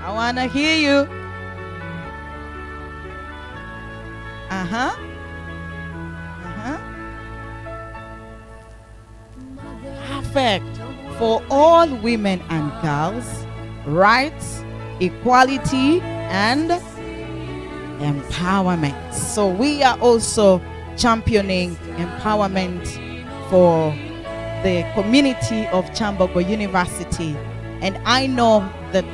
I want to hear you. Uh-huh. Uh-huh. Perfect. For all women and girls, rights, equality, and empowerment. So we are also championing empowerment for the community of Kyambogo University. And I know that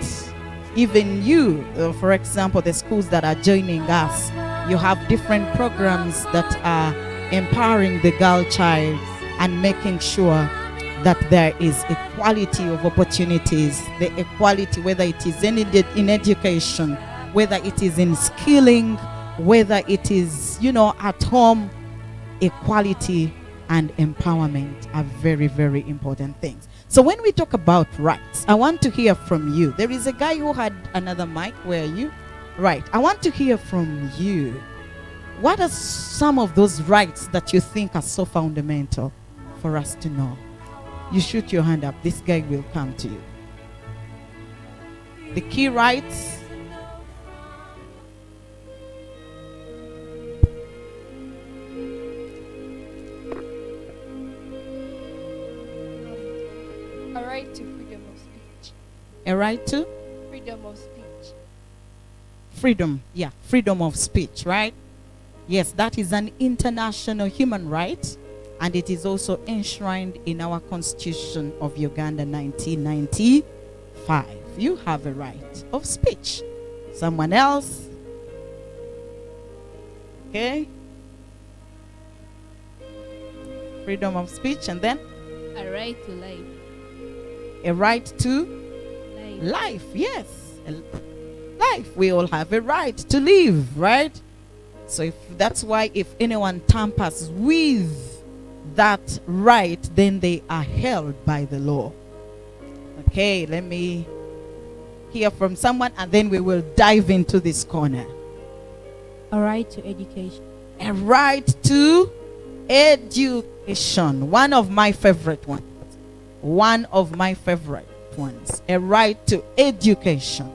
even you, for example, the schools that are joining us, you have different programs that are empowering the girl child and making sure that there is equality of opportunities, the equality, whether it is in education, whether it is in skilling, whether it is, at home. Equality and empowerment are very, very important things. So when we talk about rights, I want to hear from you. There is a guy who had another mic. Where are you? Right. I want to hear from you. What are some of those rights that you think are so fundamental for us to know? You shoot your hand up. This guy will come to you. The key rights. A right to freedom of speech. A right to? Freedom of speech. Freedom, yeah, freedom of speech, right? Yes, that is an international human right, and it is also enshrined in our Constitution of Uganda 1995. You have a right of speech. Someone else? Okay. Freedom of speech, and then? A right to life. A right to? Life, yes. Life. We all have a right to live, right? So that's why if anyone tampers with that right, then they are held by the law. Okay, let me hear from someone and then we will dive into this corner. A right to education. A right to education. One of my favorite ones. One of my favorite ones. A right to education.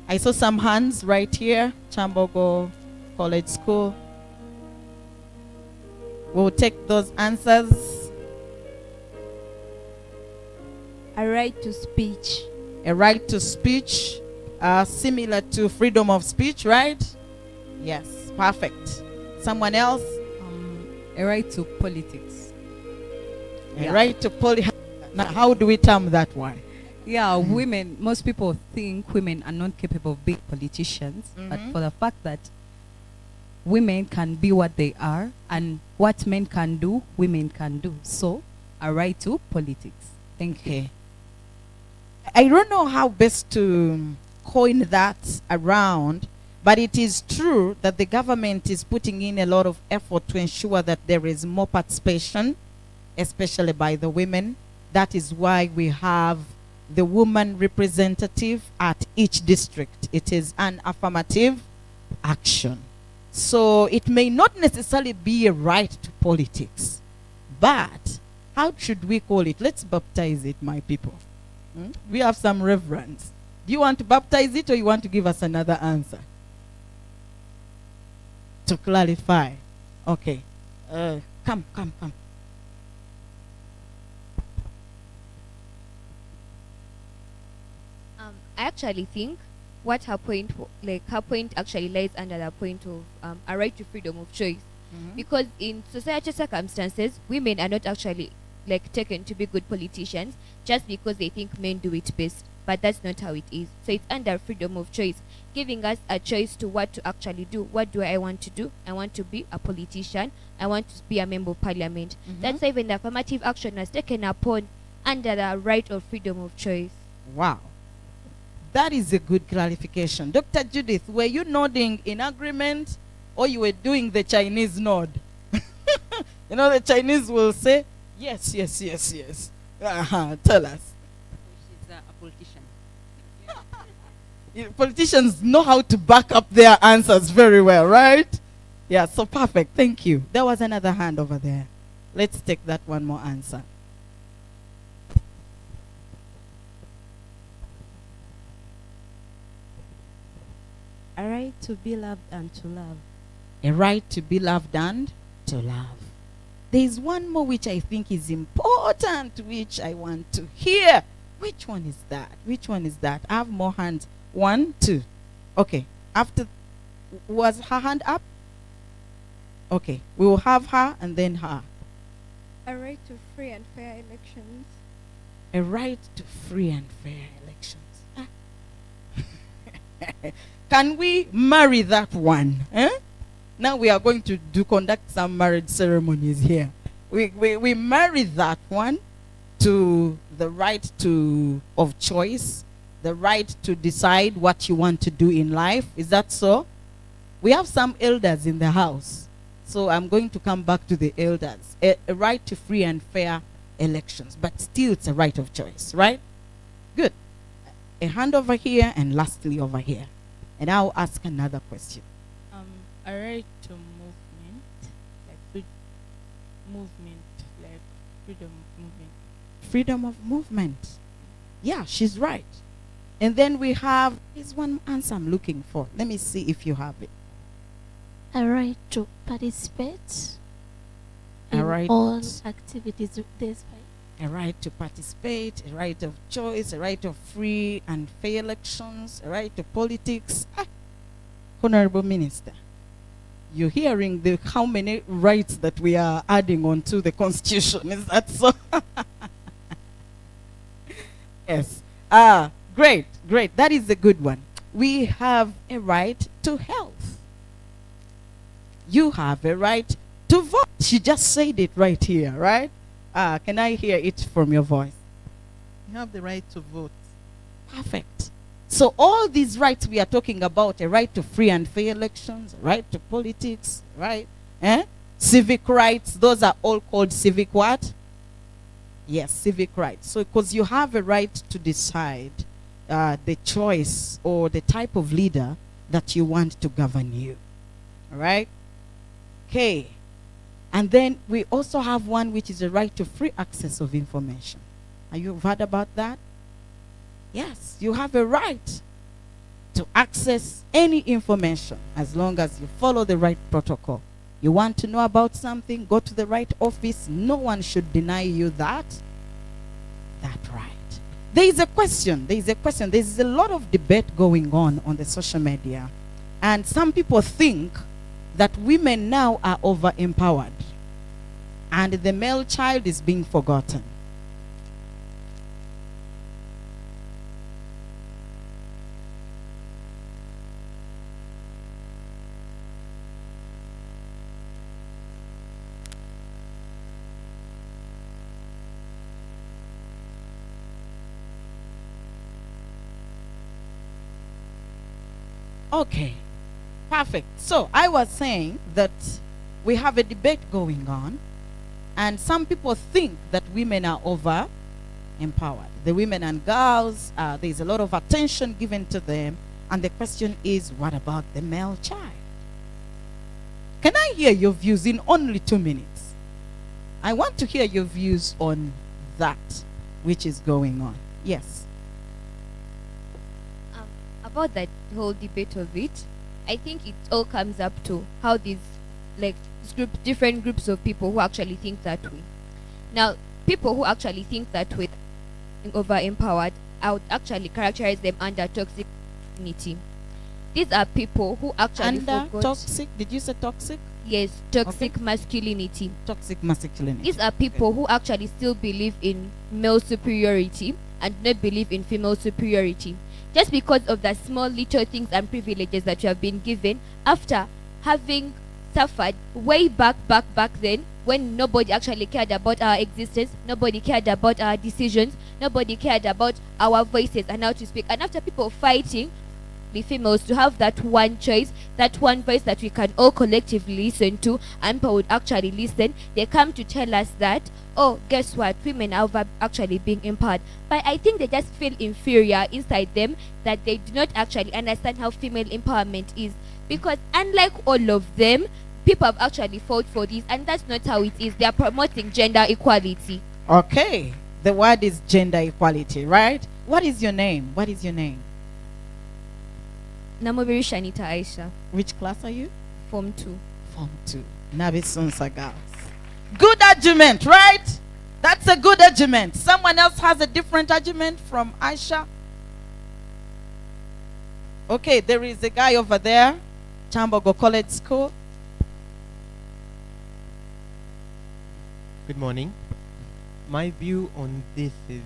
I saw some hands right here. Kyambogo College School. We'll take those answers. A right to speech. A right to speech, similar to freedom of speech, right? Yes, perfect. Someone else? A right to politics. A right to politics. Now, how do we term that one? Yeah, women, most people think women are not capable of being politicians, but for the fact that women can be what they are, and what men can do, women can do. So, a right to politics. Thank you. I don't know how best to coin that around, but it is true that the government is putting in a lot of effort to ensure that there is more participation, especially by the women. That is why we have the woman representative at each district. It is an affirmative action. So it may not necessarily be a right to politics, but how should we call it? Let's baptize it, my people. We have some reverence. Do you want to baptize it or you want to give us another answer? To clarify. Okay. Come. I actually think what her point, her point actually lies under the point of a right to freedom of choice. Because in society circumstances, women are not actually taken to be good politicians just because they think men do it best. But that's not how it is. So it's under freedom of choice, giving us a choice to what to actually do. What do I want to do? I want to be a politician. I want to be a member of parliament. That's why even the affirmative action was taken upon under the right of freedom of choice. Wow. That is a good clarification. Dr. Judith, were you nodding in agreement or you were doing the Chinese nod? You know, the Chinese will say, yes. Tell us. She's a politician. Politicians know how to back up their answers very well, right? Yeah, so perfect. Thank you. There was another hand over there. Let's take that one more answer. A right to be loved and to love. A right to be loved and to love. There is one more which I think is important, which I want to hear. Which one is that? Which one is that? I have more hands. 1, 2. Okay. After, was her hand up? Okay. We will have her and then her. A right to free and fair elections. A right to free and fair elections. Can we marry that one? Now we are going to conduct some marriage ceremonies here. We marry that one to the right of choice, the right to decide what you want to do in life. Is that so? We have some elders in the house. So I'm going to come back to the elders. A right to free and fair elections. But still it's a right of choice, right? Good. A hand over here and lastly over here. And I'll ask another question. A right to movement, like movement, like freedom of movement. Freedom of movement. Yeah, she's right. And then we have, here's one answer I'm looking for. Let me see if you have it. A right to participate A in right- all activities despite. A right to participate, a right of choice, a right of free and fair elections, a right to politics. Honorable Minister, you're hearing how many rights that we are adding on to the Constitution. Is that so? Yes. Great. That is a good one. We have a right to health. You have a right to vote. She just said it right here, right? Can I hear it from your voice? You have the right to vote. Perfect. So all these rights we are talking about, a right to free and fair elections, a right to politics, right? Civic rights, those are all called civic what? Yes, civic rights. So because you have a right to decide the choice or the type of leader that you want to govern you. All right? Okay. And then we also have one which is a right to free access of information. Have you heard about that? Yes, you have a right to access any information as long as you follow the right protocol. You want to know about something, go to the right office. No one should deny you that right. There is a question. There is a lot of debate going on the social media. And some people think that women now are over-empowered and the male child is being forgotten. Okay, perfect. So I was saying that we have a debate going on, and some people think that women are over empowered. The women and girls, there's a lot of attention given to them, and the question is, what about the male child? Can I hear your views in only 2 minutes? I want to hear your views on that which is going on. Yes. About that whole debate of it, I think it all comes up to how these different groups of people who actually think that way. Now, people who actually think that way, over empowered, I would actually characterize them under toxic masculinity. These are people who actually forgot. Toxic? Did you say toxic? Yes, toxic masculinity. Toxic masculinity. These are people who actually still believe in male superiority and not believe in female superiority. Just because of the small little things and privileges that you have been given after having suffered way back then, when nobody actually cared about our existence, nobody cared about our decisions, nobody cared about our voices and how to speak. And after people fighting the females to have that one choice, that one voice that we can all collectively listen to, and people would actually listen, they come to tell us that, oh, guess what, women are actually being empowered. But I think they just feel inferior inside them, that they do not actually understand how female empowerment is. Because unlike all of them, people have actually fought for this, and that's not how it is. They are promoting gender equality. Okay. The word is gender equality, right? What is your name? What is your name? Namobiri Shanita Aisha, Which class are you? Form 2. Form 2. Nabisunsa girls. Good argument, right? That's a good argument. Someone else has a different argument from Aisha. Okay, there is a guy over there, Kyambogo College School. Good morning. My view on this is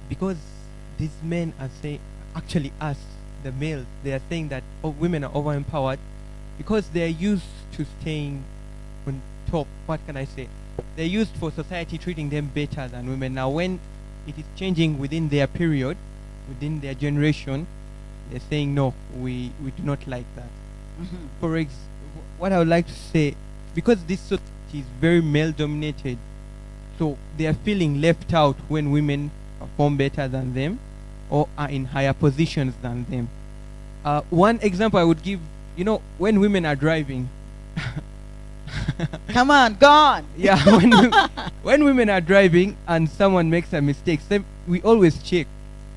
because these men are saying, actually us, the males, they are saying that women are overempowered because they are used to staying on top. What can I say? They're used for society treating them better than women. Now when it is changing within their period, within their generation, they're saying no, we do not like that. For what I would like to say, because this society is very male dominated, so they are feeling left out when women perform better than them or are in higher positions than them. One example I would give, when women are driving. Come on, go on. Yeah, when women are driving and someone makes a mistake, we always check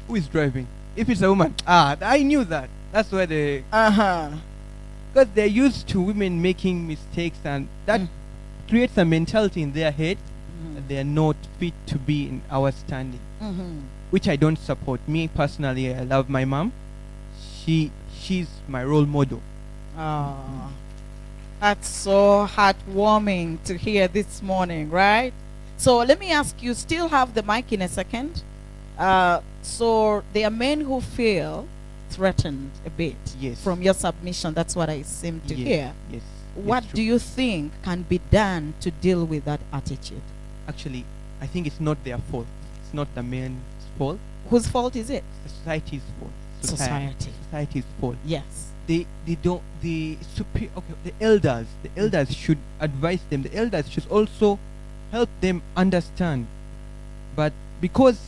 who is driving. If it's a woman, I knew that. That's why they. Because they're used to women making mistakes, and that creates a mentality in their head that they are not fit to be in our standing, which I don't support. Me personally, I love my mom. She's my role model. That's so heartwarming to hear this morning, right? So let me ask you, still have the mic in a second. So there are men who feel threatened a bit from your submission. That's what I seem to hear. Yes. What do you think can be done to deal with that attitude? Actually, I think it's not their fault. It's not the men's fault. Whose fault is it? The society's fault. Society's fault. Yes. The elders should advise them. The elders should also help them understand. But because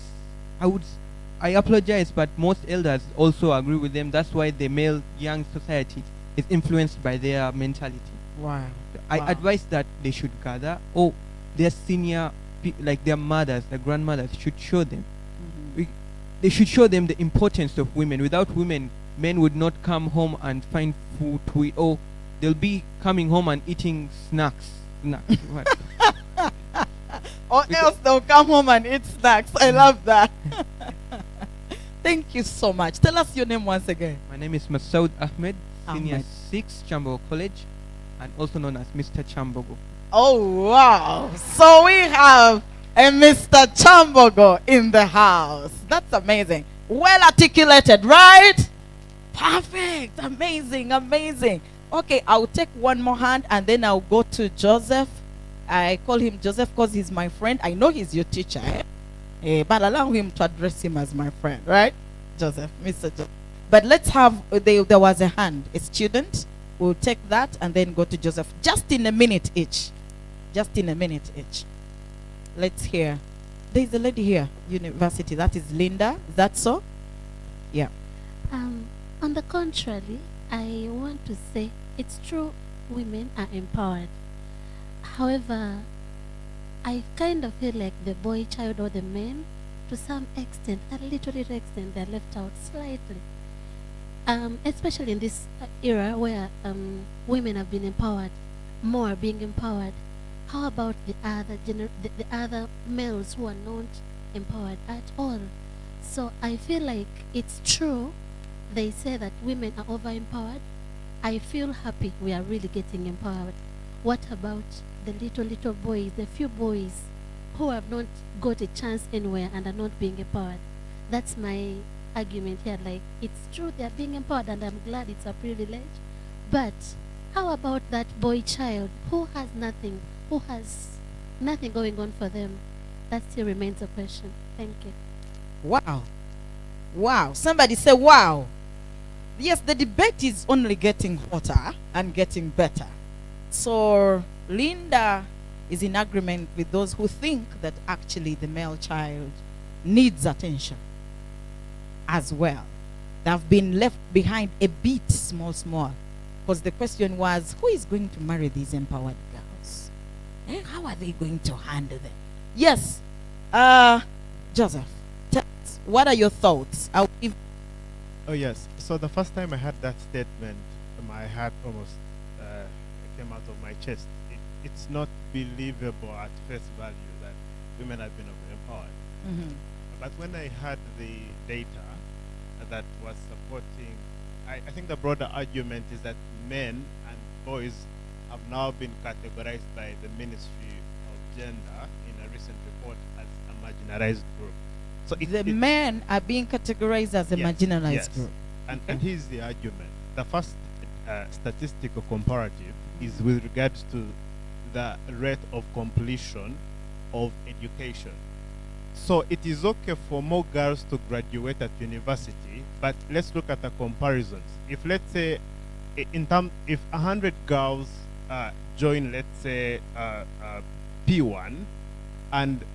I apologize, but most elders also agree with them. That's why the male young society is influenced by their mentality. Wow. I advise that they should gather, or their senior, like their mothers, their grandmothers, should show them. They should show them the importance of women. Without women, men would not come home and find food to eat. Or they'll be coming home and eating snacks. What? Or else they'll come home and eat snacks. I love that. Thank you so much. Tell us your name once again. My name is Masoud Ahmed, Senior 6, Kyambogo College, and also known as Mr. Kyambogo. Oh, wow. So we have a Mr. Kyambogo in the house. That's amazing. Well articulated, right? Perfect. Amazing, amazing. Okay, I'll take one more hand and then I'll go to Joseph. I call him Joseph because he's my friend. I know he's your teacher, but allow him to address him as my friend, right? Joseph, Mr. Joseph. But let's have, there was a hand, a student. We'll take that and then go to Joseph. Just in a minute each. Just in a minute each. Let's hear. There's a lady here, university. That is Linda. Is that so? Yeah. On the contrary, I want to say it's true women are empowered. However, I kind of feel like the boy child or the men, to some extent, a little extent, they're left out slightly. Especially in this era where women have been empowered, more being empowered. How about the other males who are not empowered at all? So I feel like it's true. They say that women are over-empowered. I feel happy we are really getting empowered. What about the little boys, the few boys who have not got a chance anywhere and are not being empowered? That's my argument here. Like, it's true they are being empowered and I'm glad it's a privilege. But how about that boy child who has nothing, who has nothing going on for them? That still remains a question. Thank you. Wow. Wow. Somebody say wow. Yes, the debate is only getting hotter and getting better. So Linda is in agreement with those who think that actually the male child needs attention as well. They've been left behind a bit small. Because the question was, who is going to marry these empowered girls? How are they going to handle them? Yes. Joseph, tell us, what are your thoughts? Oh, yes. So the first time I heard that statement, my heart almost came out of my chest. It's not believable at face value that women have been empowered. Mhm. But when I heard the data that was supporting, I think the broader argument is that men and boys have now been categorized by the Ministry of Gender in a recent report as a marginalized group. So The men are being categorized as a Yes, marginalized yes. group. And here's the argument. The first statistical comparative is with regards to the rate of completion of education. So it is okay for more girls to graduate at university, but let's look at the comparisons. If let's say, if 100 girls join, let's say P1, and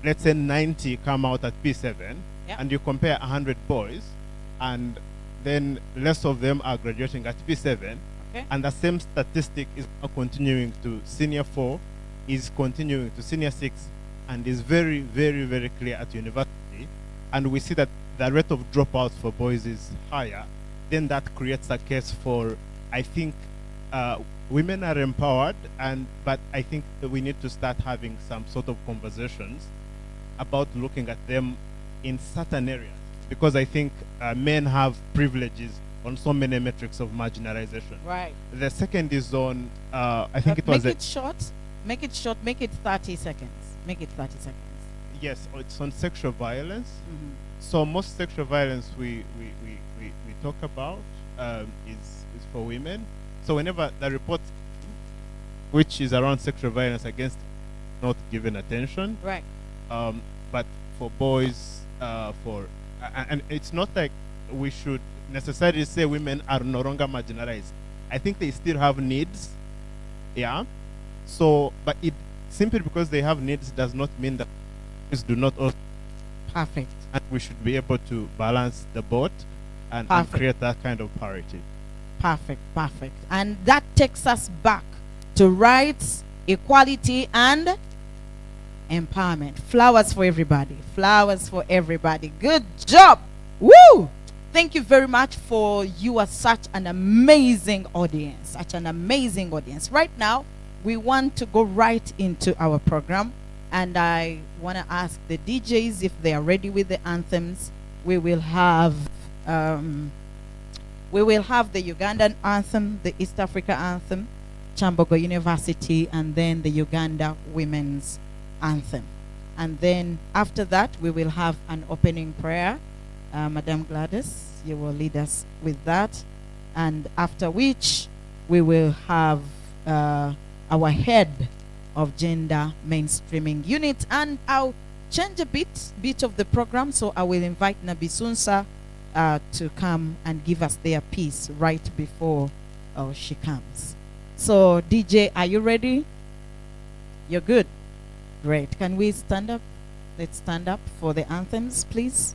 let's say 90 come out at P7, Yeah. and you compare 100 boys, and then less of them are graduating at P7, Okay. and the same statistic is now continuing to senior 4, is continuing to senior 6, and is very, very, very clear at university, and we see that the rate of dropouts for boys is higher, then that creates a case for, I think, women are empowered, but I think that we need to start having some sort of conversations about looking at them in certain areas, because I think men have privileges on so many metrics of marginalization. Right. The second is on, I think it was Make it short. Make it short. Make it 30 seconds. Make it 30 seconds. yes, it's on sexual violence. Mhm. So most sexual violence we talk about is for women. So whenever the report, which is around sexual violence against, not given attention. Right. But for boys, and it's not like we should necessarily say women are no longer marginalized. I think they still have needs. Yeah. So, but it simply because they have needs does not mean that boys do not also. Perfect. And we should be able to balance the boat and create that kind of parity. Perfect. Perfect. And that takes us back to rights, equality, and empowerment. Flowers for everybody. Flowers for everybody. Good job. Woo! Thank you very much for you are such an amazing audience. Such an amazing audience. Right now, we want to go right into our program. And I want to ask the DJs if they are ready with the anthems. We will have the Ugandan anthem, the East Africa anthem, Kyambogo University, and then the Uganda Women's Anthem. And then after that, we will have an opening prayer. Madam Gladys, you will lead us with that. And after which, we will have our head of gender mainstreaming unit. And I'll change a bit of the program, so I will invite Nabisunsa to come and give us their piece right before she comes. So DJ, are you ready? You're good. Great. Can we stand up? Let's stand up for the anthems, please.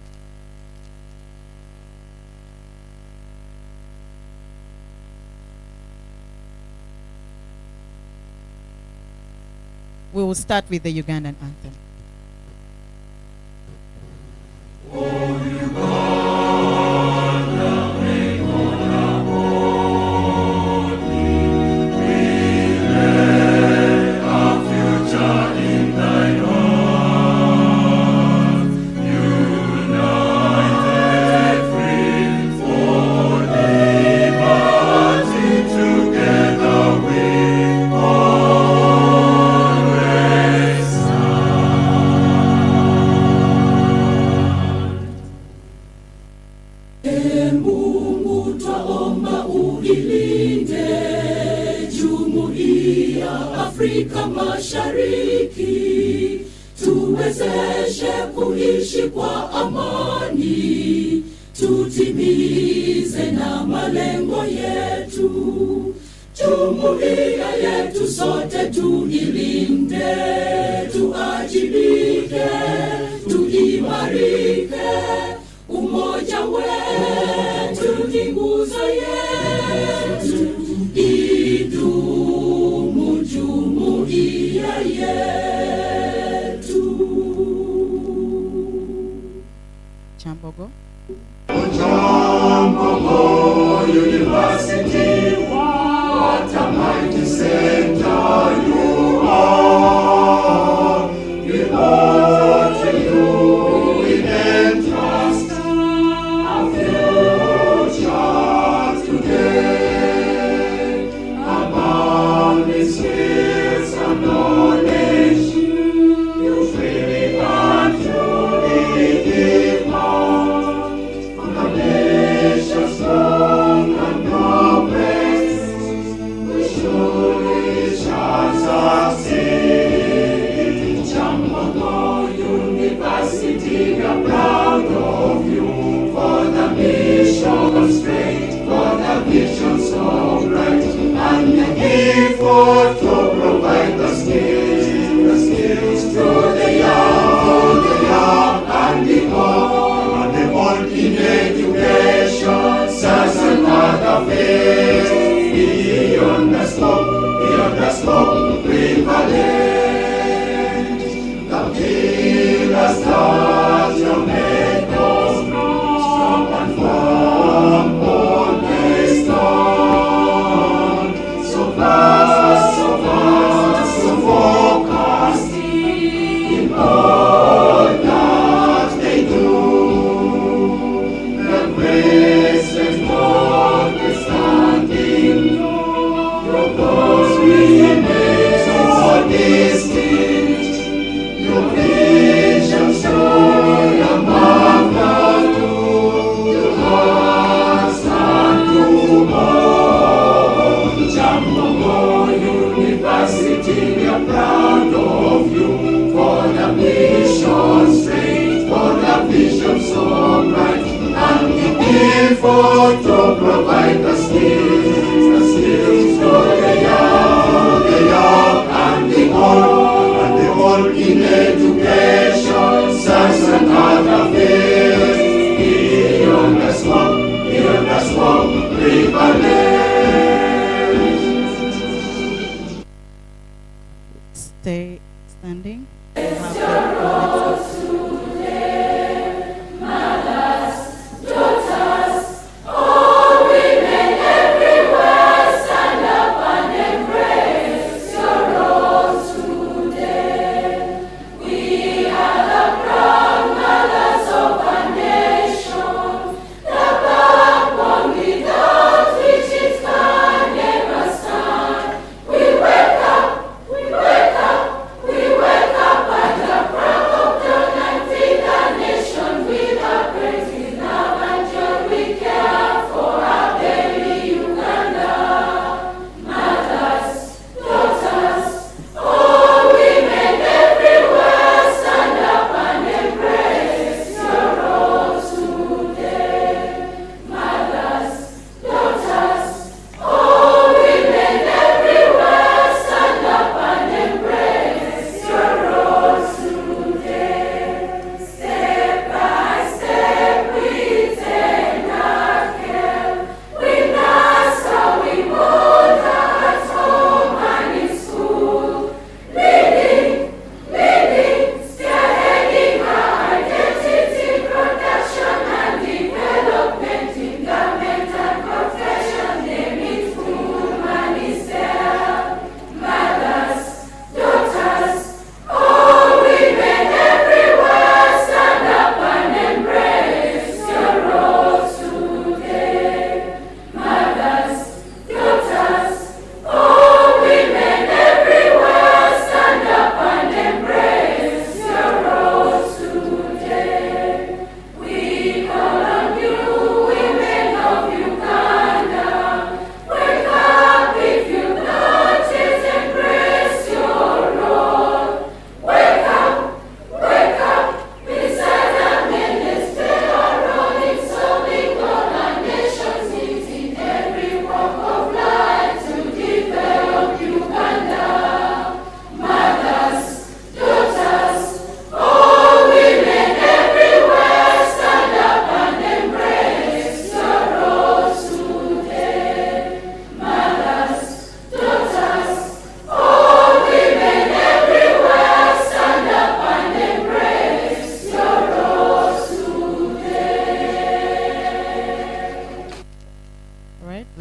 We will start with the Ugandan anthem. Afrika Mashariki, tuwezeshe kuishi kwa amani, tutimize na malengo yetu. Jumuiya yetu sote tuilinde, tuajibike, tuimarike, umoja wetu ni nguzo yetu, idumu jumuiya yetu. Kyambogo. Kyambogo University, what a mighty center you are. We hold to you in entrust our future today. Abounding skills and knowledge, you freely and truly give us. From the nations long and broken,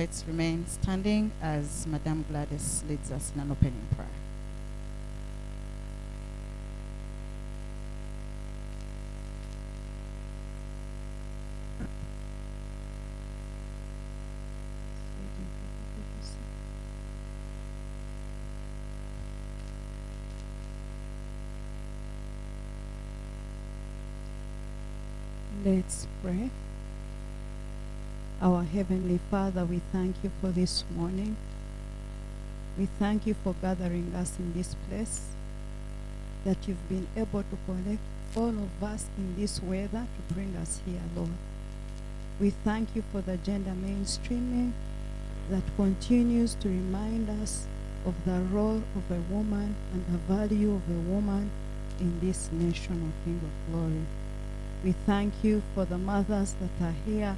Let's remain standing as Madame Gladys leads us in an opening prayer. Let's pray. Our Heavenly Father, we thank you for this morning. We thank you for gathering us in this place, that you've been able to collect all of us in this weather to bring us here, Lord. We thank you for the gender mainstreaming that continues to remind us of the role of a woman and the value of a woman in this nation, O King of Glory. We thank you for the mothers that are here,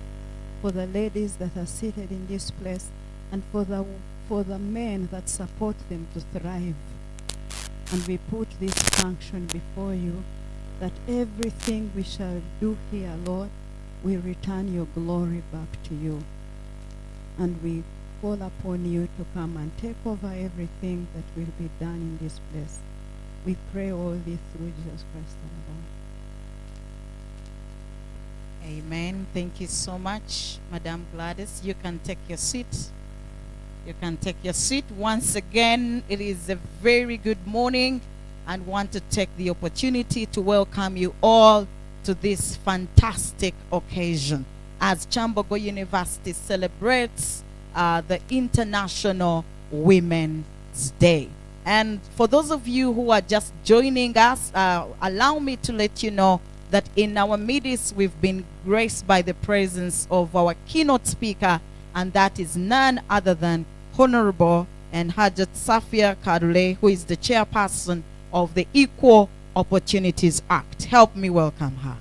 for the ladies that are seated in this place, and for the men that support them to thrive. And we put this function before you, that everything we shall do here, Lord, we return your glory back to you. And we call upon you to come and take over everything that will be done in this place. We pray all this through Jesus Christ our Lord. Amen. Thank you so much, Madame Gladys. You can take your seat. You can take your seat. Once again, it is a very good morning, and want to take the opportunity to welcome you all to this fantastic occasion as Kyambogo University celebrates the International Women's Day. And for those of you who are just joining us, allow me to let you know that in our midst we've been graced by the presence of our keynote speaker, and that is none other than Honorable and Hajat Safia Kadule, who is the chairperson of the Equal Opportunities Act. Help me welcome her.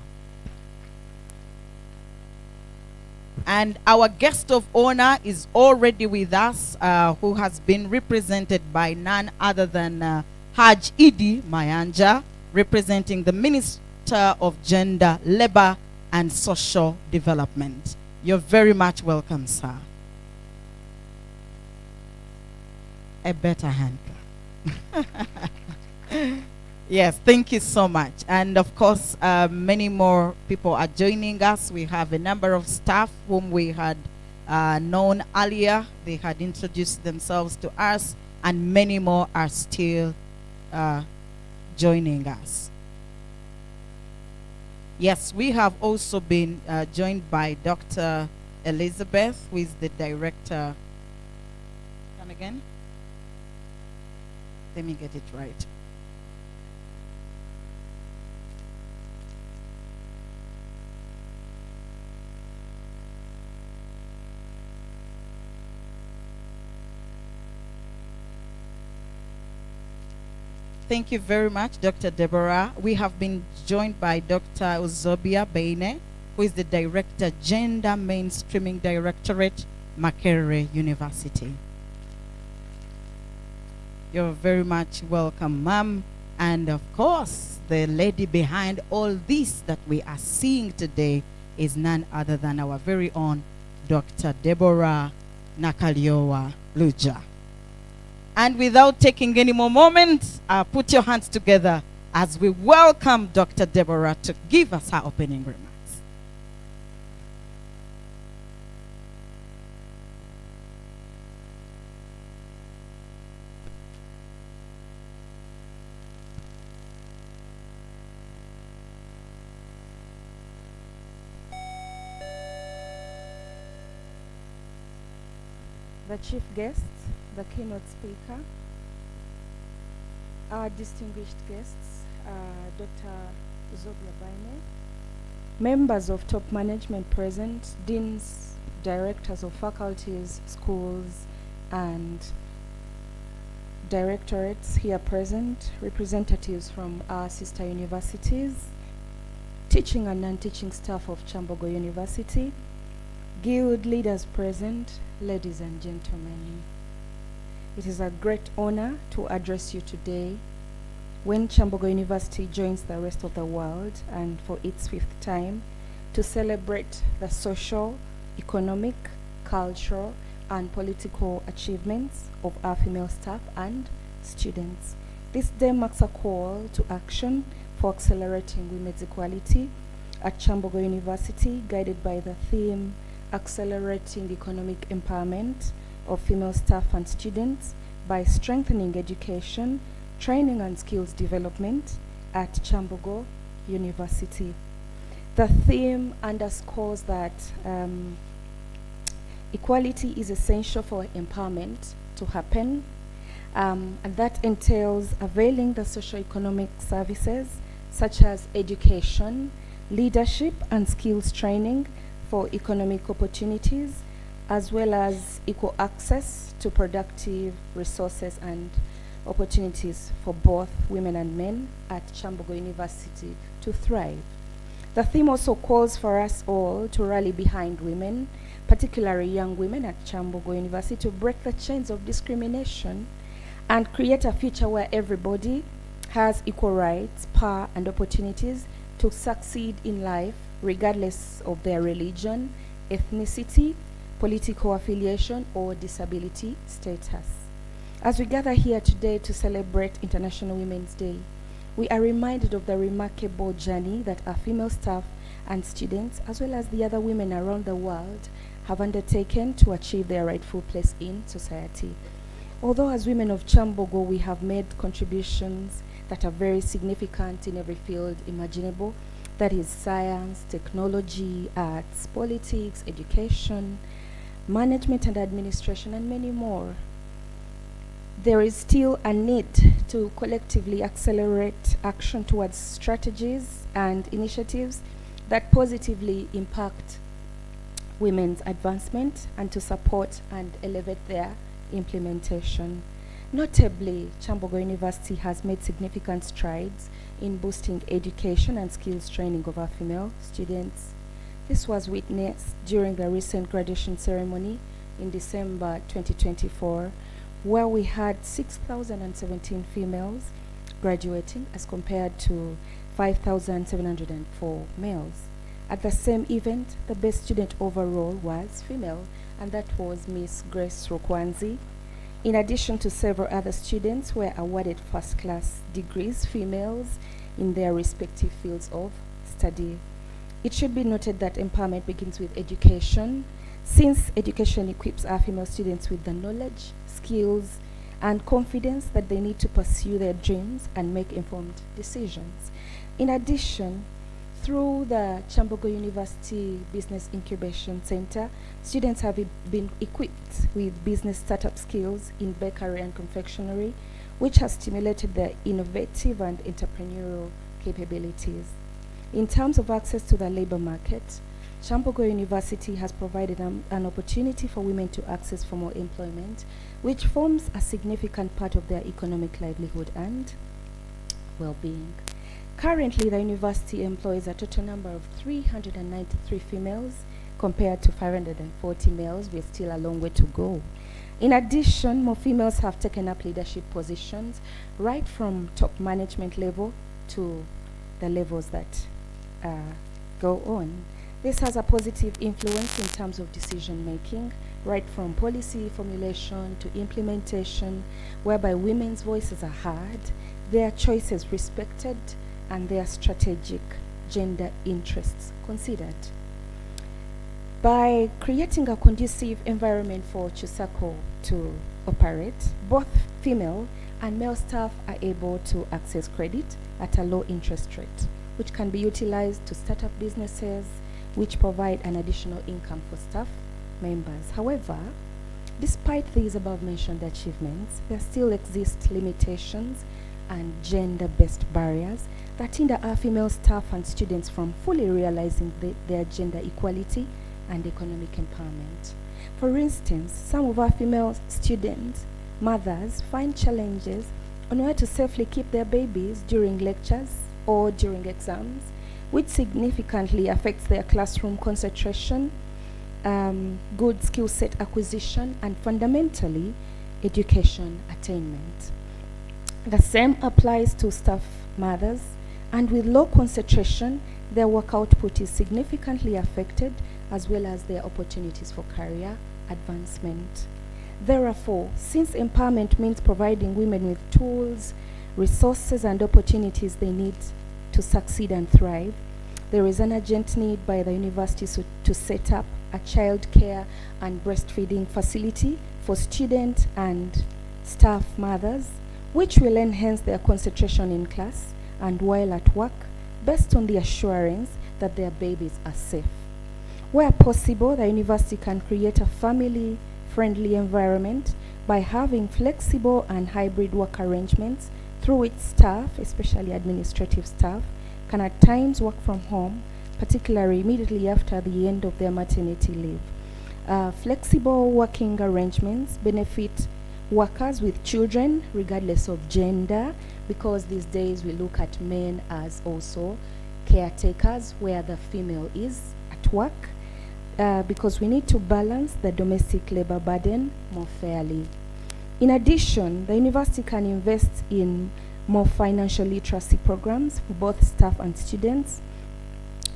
And our guest of honor is already with us, who has been represented by none other than Haj Idi Mayanja, representing the Minister of Gender, Labor and Social Development. You're very much welcome, sir. A better hand clap. Yes, thank you so much. And of course, many more people are joining us. We have a number of staff whom we had known earlier. They had introduced themselves to us, and many more are still joining us. Yes, we have also been joined by Dr. Elizabeth, who is the director. Come again? Let me get it right. Thank you very much, Dr. Deborah. We have been joined by Dr. Uzobia Beine, who is the Director, Gender Mainstreaming Directorate, Makerere University. You're very much welcome, ma'am. And of course, the lady behind all this that we are seeing today is none other than our very own Dr. Deborah Nakaliowa Luja. And without taking any more moments, put your hands together as we welcome Dr. Deborah to give us her opening remarks. The chief guest, the keynote speaker, our distinguished guests, Dr. Uzobia Baine, members of top management present, deans, directors of faculties, schools, and directorates here present, representatives from our sister universities, teaching and non-teaching staff of Kyambogo University, guild leaders present, ladies and gentlemen. It is a great honor to address you today when Kyambogo University joins the rest of the world, and for its 5th time, to celebrate the social, economic, cultural, and political achievements of our female staff and students. This day marks a call to action for accelerating women's equality at Kyambogo University, guided by the theme Accelerating Economic Empowerment of Female Staff and Students by Strengthening Education, Training and Skills Development at Kyambogo University. The theme underscores that equality is essential for empowerment to happen, and that entails availing the socio-economic services such as education, leadership and skills training for economic opportunities, as well as equal access to productive resources and opportunities for both women and men at Kyambogo University to thrive. The theme also calls for us all to rally behind women, particularly young women at Kyambogo University, to break the chains of discrimination and create a future where everybody has equal rights, power, and opportunities to succeed in life, regardless of their religion, ethnicity, political affiliation, or disability status. As we gather here today to celebrate International Women's Day, we are reminded of the remarkable journey that our female staff and students, as well as the other women around the world, have undertaken to achieve their rightful place in society. Although as women of Kyambogo we have made contributions that are very significant in every field imaginable, that is science, technology, arts, politics, education, management and administration, and many more, there is still a need to collectively accelerate action towards strategies and initiatives that positively impact women's advancement and to support and elevate their implementation. Notably, Kyambogo University has made significant strides in boosting education and skills training of our female students. This was witnessed during the recent graduation ceremony in December 2024, where we had 6,017 females graduating as compared to 5,704 males. At the same event, the best student overall was female, and that was Miss Grace Rokwanzi. In addition to several other students were awarded first-class degrees, females, in their respective fields of study. It should be noted that empowerment begins with education, since education equips our female students with the knowledge, skills, and confidence that they need to pursue their dreams and make informed decisions. In addition, through the Kyambogo University Business Incubation Center, students have been equipped with business startup skills in bakery and confectionery, which has stimulated their innovative and entrepreneurial capabilities. In terms of access to the labor market, Kyambogo University has provided an opportunity for women to access formal employment, which forms a significant part of their economic livelihood and well-being. Currently, the university employs a total number of 393 females compared to 540 males. We're still a long way to go. In addition, more females have taken up leadership positions, right from top management level to the levels that go on. This has a positive influence in terms of decision making, right from policy formulation to implementation, whereby women's voices are heard, their choices respected, and their strategic gender interests considered. By creating a conducive environment for CHUSACO to operate, both female and male staff are able to access credit at a low interest rate, which can be utilized to start up businesses, which provide an additional income for staff members. However, despite these above-mentioned achievements, there still exist limitations and gender-based barriers that hinder our female staff and students from fully realizing their gender equality and economic empowerment. For instance, some of our female students, mothers, find challenges on where to safely keep their babies during lectures or during exams, which significantly affects their classroom concentration, good skill set acquisition, and fundamentally, education attainment. The same applies to staff mothers, and with low concentration, their work output is significantly affected, as well as their opportunities for career advancement. Therefore, since empowerment means providing women with tools, resources, and opportunities they need to succeed and thrive, there is an urgent need by the university to set up a child care and breastfeeding facility for student and staff mothers, which will enhance their concentration in class and while at work, based on the assurance that their babies are safe. Where possible, the university can create a family-friendly environment by having flexible and hybrid work arrangements through which staff, especially administrative staff, can at times work from home, particularly immediately after the end of their maternity leave. Flexible working arrangements benefit workers with children regardless of gender, because these days we look at men as also caretakers where the female is at work, because we need to balance the domestic labor burden more fairly. In addition, the university can invest in more financial literacy programs for both staff and students,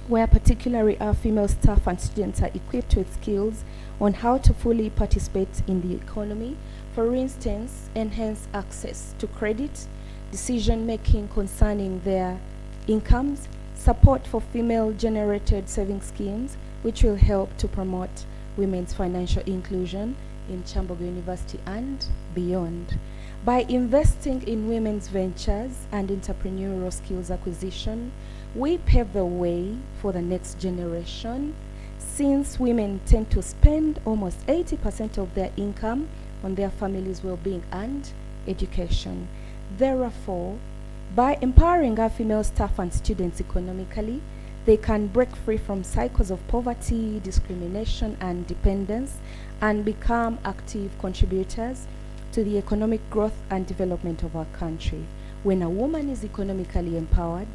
where particularly our female staff and students are equipped with skills on how to fully participate in the economy. For instance, enhance access to credit, decision-making concerning their incomes, support for female-generated saving schemes, which will help to promote women's financial inclusion in Kyambogo University and beyond. By investing in women's ventures and entrepreneurial skills acquisition, we pave the way for the next generation, since women tend to spend almost 80% of their income on their family's well-being and education. Therefore, by empowering our female staff and students economically, they can break free from cycles of poverty, discrimination, and dependence, and become active contributors to the economic growth and development of our country. When a woman is economically empowered,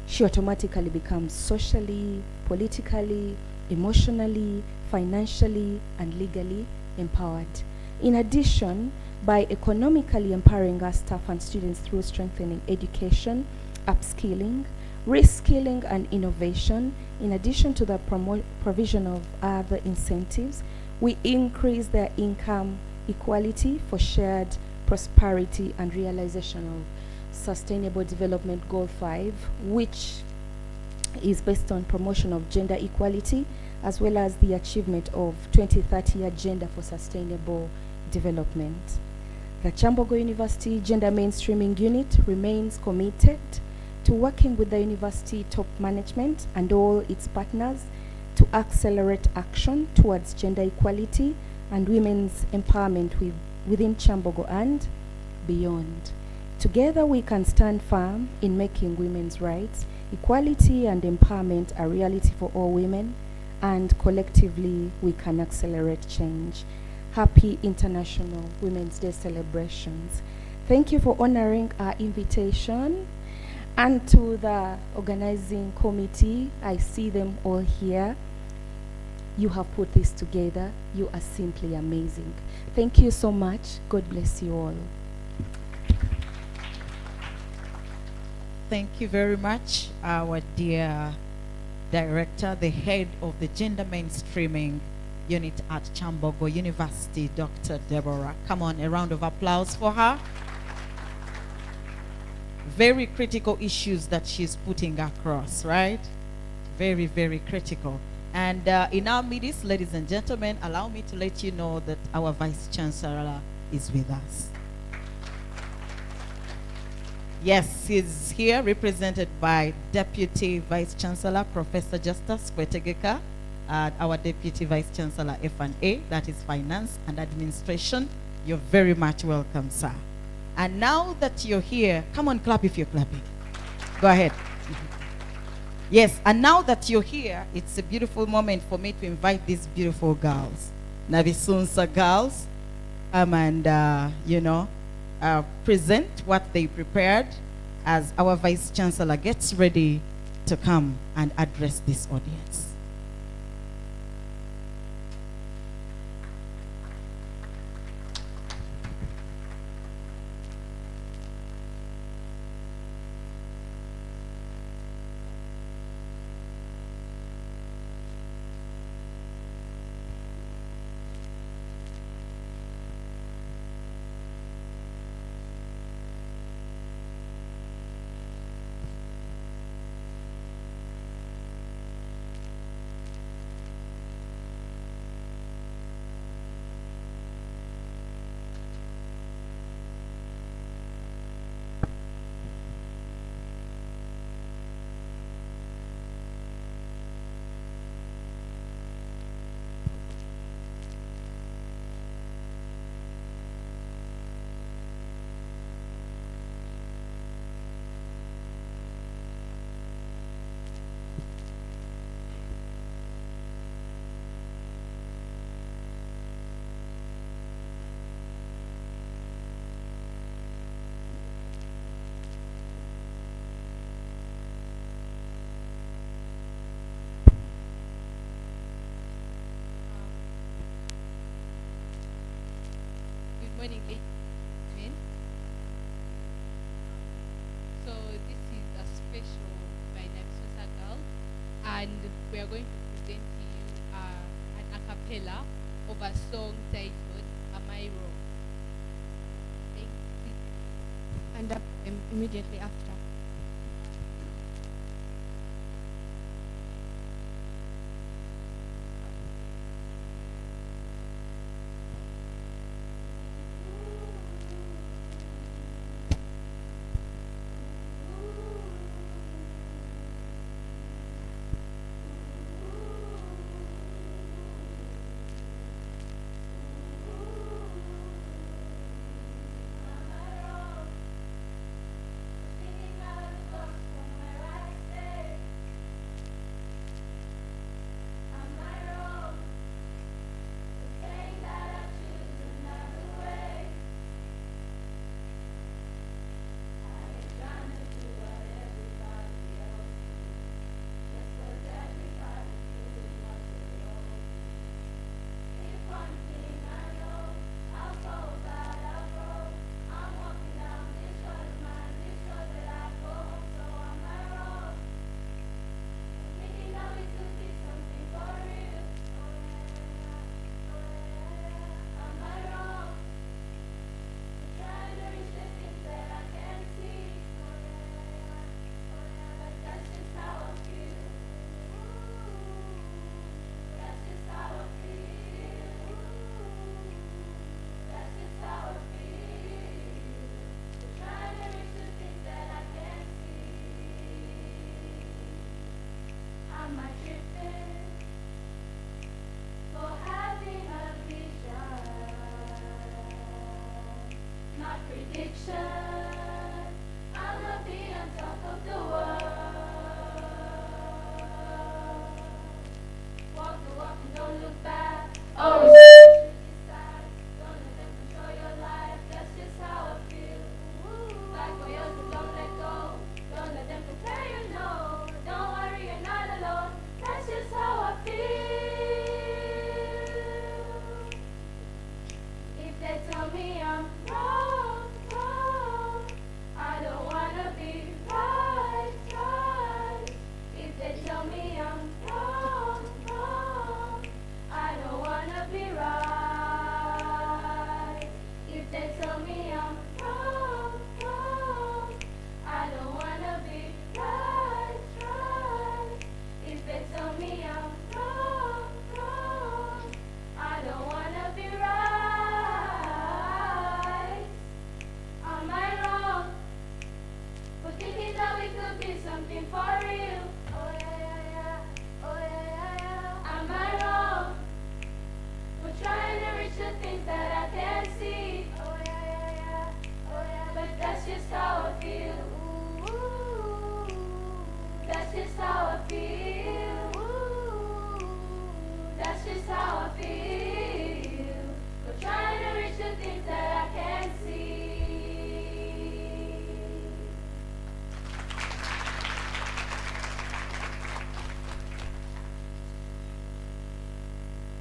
she automatically becomes socially, politically, emotionally, financially, and legally empowered. In addition, by economically empowering our staff and students through strengthening education, upskilling, reskilling, and innovation, in addition to the provision of other incentives, we increase their income equality for shared prosperity and realization of Sustainable Development Goal 5, which is based on promotion of gender equality, as well as the achievement of 2030 Agenda for Sustainable Development. The Kyambogo University Gender Mainstreaming Unit remains committed to working with the university top management and all its partners to accelerate action towards gender equality and women's empowerment within Kyambogo and beyond. Together we can stand firm in making women's rights, equality, and empowerment a reality for all women, and collectively we can accelerate change. Happy International Women's Day celebrations. Thank you for honoring our invitation. And to the organizing committee, I see them all here. You have put this together. You are simply amazing. Thank you so much. God bless you all. Thank you very much, our dear director, the head of the Gender Mainstreaming Unit at Kyambogo University, Dr. Deborah. Come on, a round of applause for her. Very critical issues that she's putting across, right? Very, very critical. And in our midst, ladies and gentlemen, allow me to let you know that our Vice Chancellor is with us. Yes, he's here, represented by Deputy Vice Chancellor, Professor Justus Kwetegeka, our Deputy Vice Chancellor, F&A, that is Finance and Administration. You're very much welcome, sir. And now that you're here, come on, clap if you're clapping. Go ahead. Yes, and now that you're here, it's a beautiful moment for me to invite these beautiful girls, Navisunsa girls, and, present what they prepared as our Vice Chancellor gets ready to come and address this audience. morning, men. So this is a special by Namisosa Girl, and we are going to present to you an a cappella of a song titled "Am I Wrong?" And immediately after.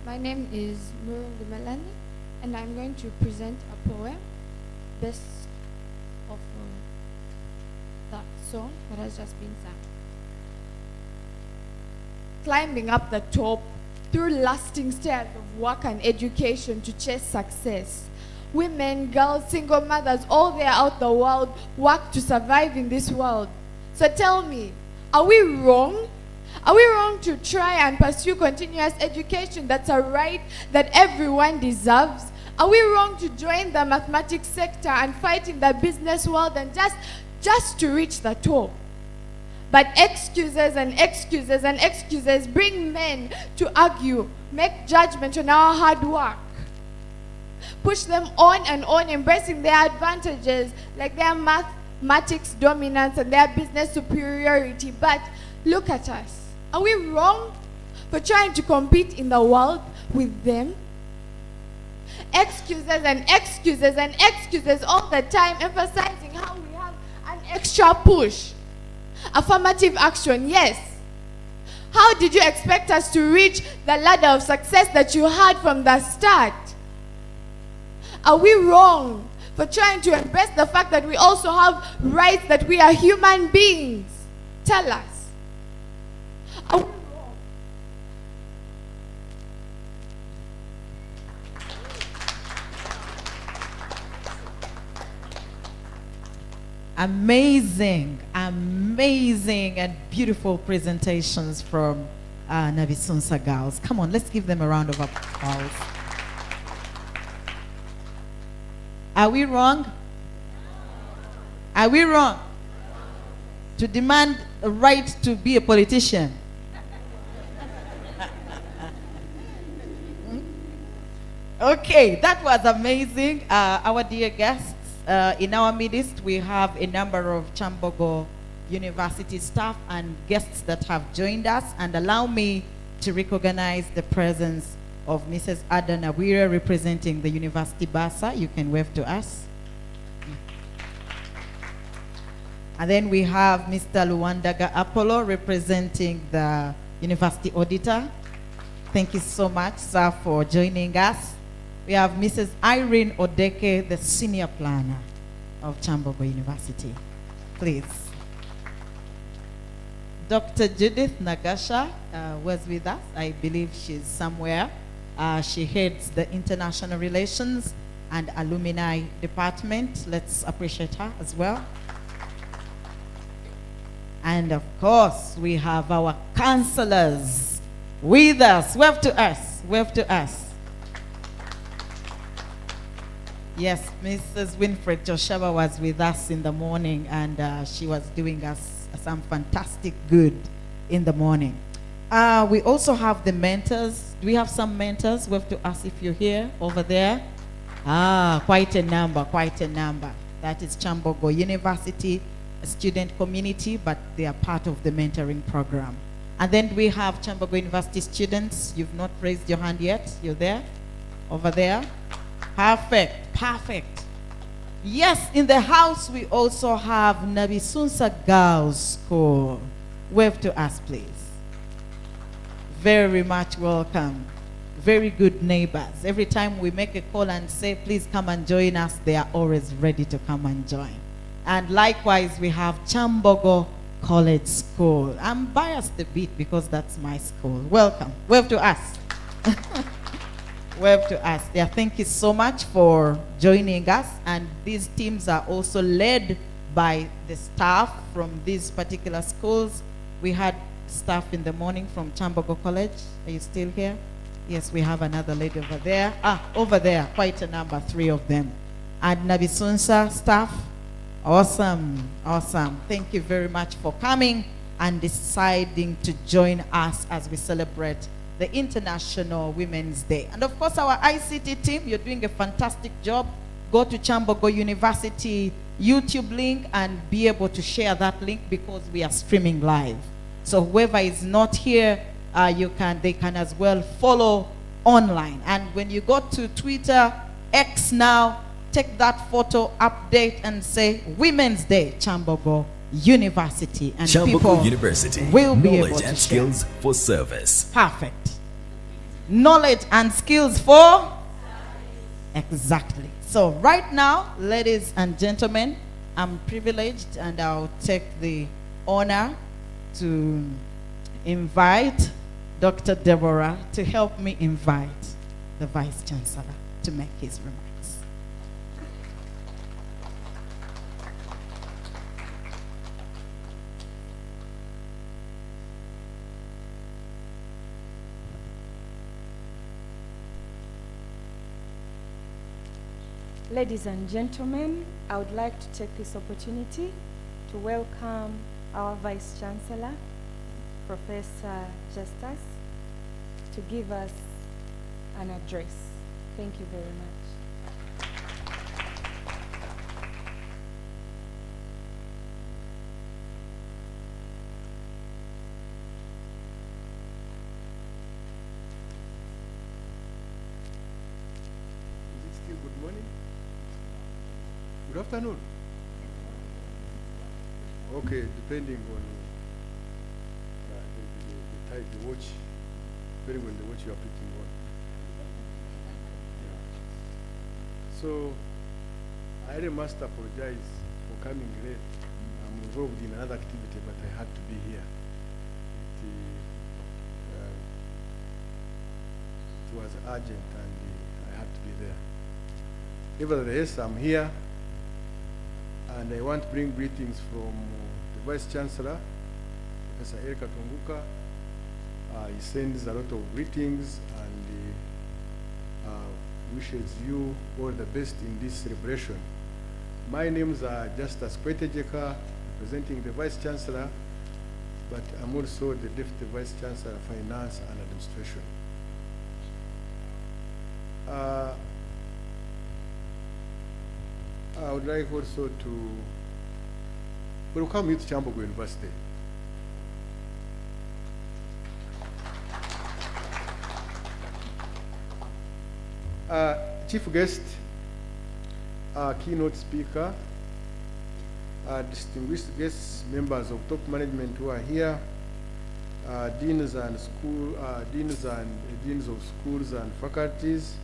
My name is Murungu Melanie, and I'm going to present a poem based off of that song that has just been sung. Climbing up the top through lasting stairs of work and education to chase success. Women, girls, single mothers, all there out the world work to survive in this world. So tell me, are we wrong? Are we wrong to try and pursue continuous education? That's a right that everyone deserves. Are we wrong to join the mathematics sector and fight in the business world and just to reach the top? But excuses and excuses and excuses bring men to argue, make judgment on our hard work, push them on and on, embracing their advantages like their mathematics dominance and their business superiority. But look at us. Are we wrong for trying to compete in the world with them? Excuses and excuses and excuses all the time, emphasizing how we have an extra push. Affirmative action, yes. How did you expect us to reach the ladder of success that you had from the start? Are we wrong for trying to embrace the fact that we also have rights, that we are human beings? Tell us. Are we wrong? Amazing, amazing and beautiful presentations from Nabisunsa girls. Come on, let's give them a round of applause. Are we wrong? Are we wrong to demand a right to be a politician? Okay, that was amazing. Our dear guests, in our midst, we have a number of Kyambogo University staff and guests that have joined us. And allow me to recognize the presence of Mrs. Ada Nawira, representing the University Basa. You can wave to us. And then we have Mr. Luwandaga Apollo, representing the University Auditor. Thank you so much, sir, for joining us. We have Mrs. Irene Odeke, the Senior Planner of Kyambogo University. Please. Dr. Judith Nagasha was with us. I believe she's somewhere. She heads the International Relations and Alumni Department. Let's appreciate her as well. And of course, we have our counselors with us. Wave to us. Wave to us. Yes, Mrs. Winfred Joshua was with us in the morning, and she was doing us some fantastic good in the morning. We also have the mentors. Do we have some mentors? Wave to us if you're here, over there. Quite a number, quite a number. That is Kyambogo University student community, but they are part of the mentoring program. And then we have Kyambogo University students. You've not raised your hand yet. You're there? Over there? Perfect, perfect. Yes, in the house we also have Nabisunsa Girls School. Wave to us, please. Very much welcome. Very good neighbors. Every time we make a call and say, please come and join us, they are always ready to come and join. And likewise, we have Kyambogo College School. I'm biased a bit because that's my school. Welcome. Wave to us. Wave to us. Yeah, thank you so much for joining us. And these teams are also led by the staff from these particular schools. We had staff in the morning from Kyambogo College. Are you still here? Yes, we have another lady over there. Over there, quite a number, 3 of them. And Nabisunsa staff. Awesome, awesome. Thank you very much for coming and deciding to join us as we celebrate the International Women's Day. And of course, our ICT team, you're doing a fantastic job. Go to Kyambogo University YouTube link and be able to share that link because we are streaming live. So whoever is not here, they can as well follow online. And when you go to Twitter, X now, take that photo, update, and say Women's Day, Kyambogo University, and Kyambogo people University, will be able knowledge to and share. skills for service. Perfect. Knowledge and skills for? Exactly. So right now, ladies and gentlemen, I'm privileged and I'll take the honor to invite Dr. Deborah to help me invite the Vice Chancellor to make his remarks. Ladies and gentlemen, I would like to take this opportunity to welcome our Vice Chancellor, Professor Justus, to give us an address. Thank you very much. Is it still good morning? Good afternoon. Okay, depending on the type, the watch, depending on the watch you are putting on. Yeah. So I really must apologize for coming late. I'm involved in another activity, but I had to be here. It was urgent and I had to be there. Nevertheless, I'm here and I want to bring greetings from the Vice Chancellor, Professor Erika Tunguka. He sends a lot of greetings and wishes you all the best in this celebration. My names are Justus Kwetejeka, representing the Vice Chancellor, but I'm also the Deputy Vice Chancellor of Finance and Administration. I would like also to welcome you to Kyambogo University. Chief guest, keynote speaker, distinguished guests, members of top management who are here, deans of schools and faculties,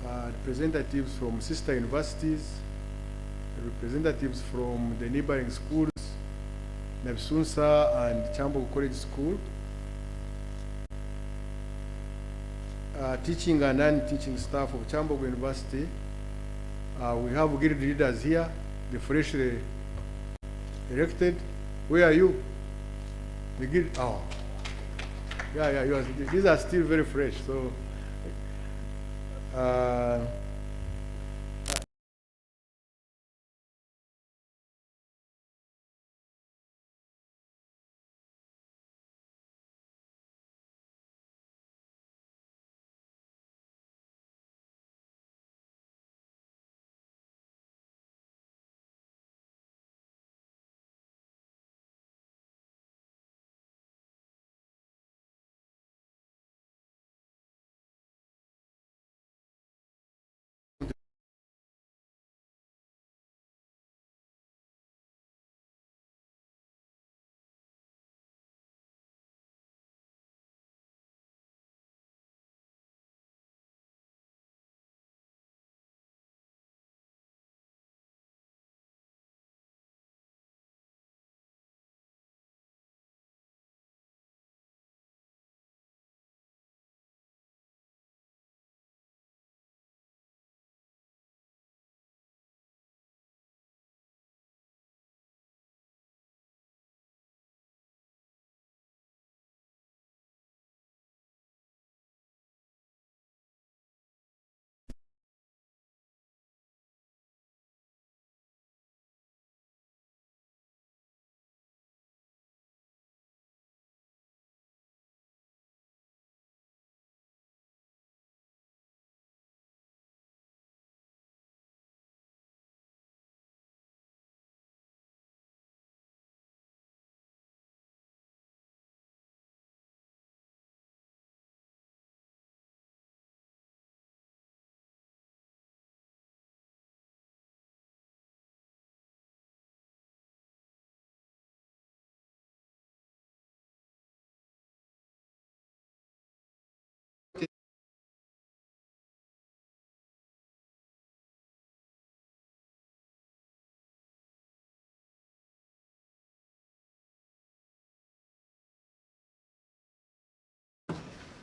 representatives from sister universities, representatives from the neighboring schools, Nebsunsa and Kyambogo College School, teaching and non-teaching staff of Kyambogo University. We have guild leaders here, the freshly elected. Where are you? The guild, oh. Yeah, these are still very fresh, so.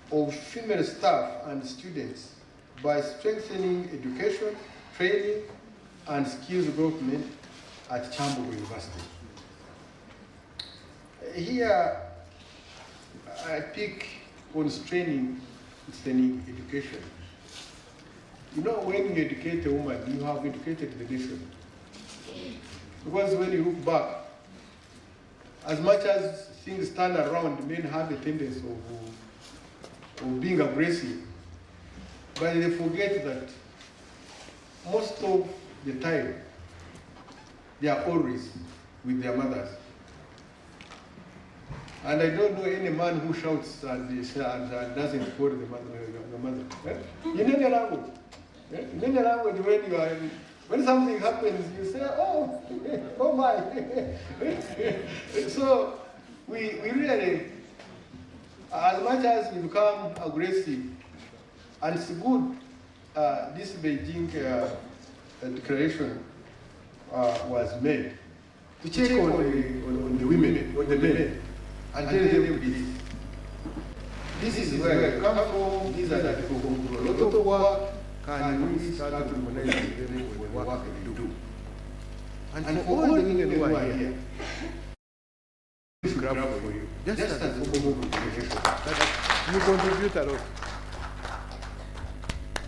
Of female staff and students by strengthening education, training, and skills development at Kyambogo University. Here, I pick on training education. You know, when you educate a woman, you have educated the nation. Because when you look back, as much as things turn around, men have a tendency of being aggressive, but they forget that most of the time they are always with their mothers. And I don't know any man who shouts and doesn't call the mother. In any language, in any language, when something happens, you say, oh, oh my. So we really, as much as we become aggressive, and it's good this Beijing declaration was made to check on the women, on the men, and tell them this. This is where I come from, these are the people who do a lot of work, can we start to recognize them for the work they do? And for all the women who are here, this grab for you, just as a form of contribution, that you contribute a lot.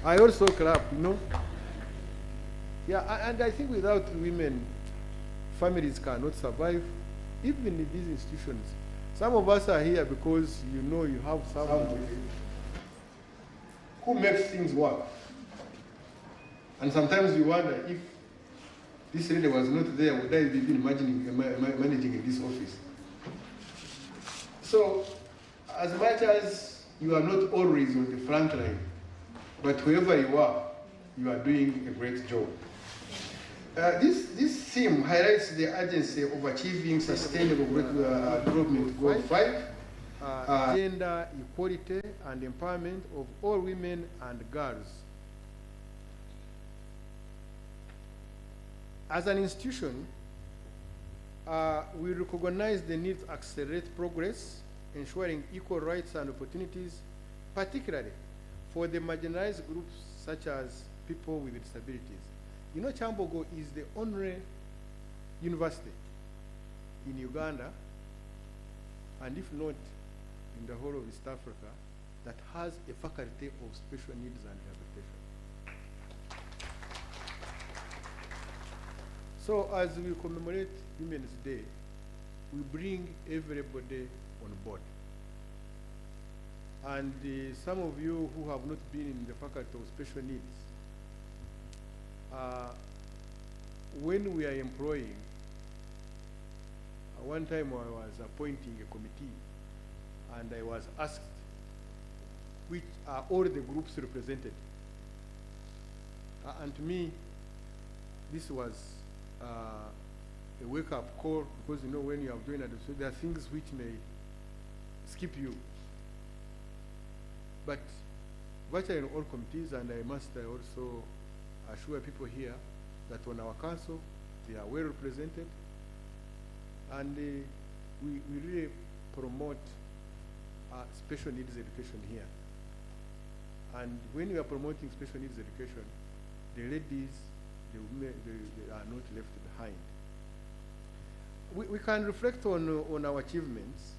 I also clap, you know? Yeah, and I think without women, families cannot survive, even in these institutions. Some of us are here because you know you have someone who makes things work. And sometimes you wonder if this lady was not there, would I be imagining managing in this office? So, as much as you are not always on the front line, but wherever you are doing a great job. This theme highlights the urgency of achieving sustainable development goal 5, gender equality and empowerment of all women and girls. As an institution, we recognize the need to accelerate progress, ensuring equal rights and opportunities, particularly for the marginalized groups such as people with disabilities. You know, Kyambogo is the only university in Uganda, and if not in the whole of East Africa, that has a faculty of special needs and rehabilitation. So as we commemorate Women's Day, we bring everybody on board. And some of you who have not been in the faculty of special needs, when we are employing, one time I was appointing a committee and I was asked which are all the groups represented. And to me, this was a wake-up call, because you know when you are doing it, so there are things which may skip you. But virtually in all committees, and I must also assure people here that on our council, they are well represented, and we really promote special needs education here. And when we are promoting special needs education, the ladies, the women, they are not left behind. We can reflect on our achievements.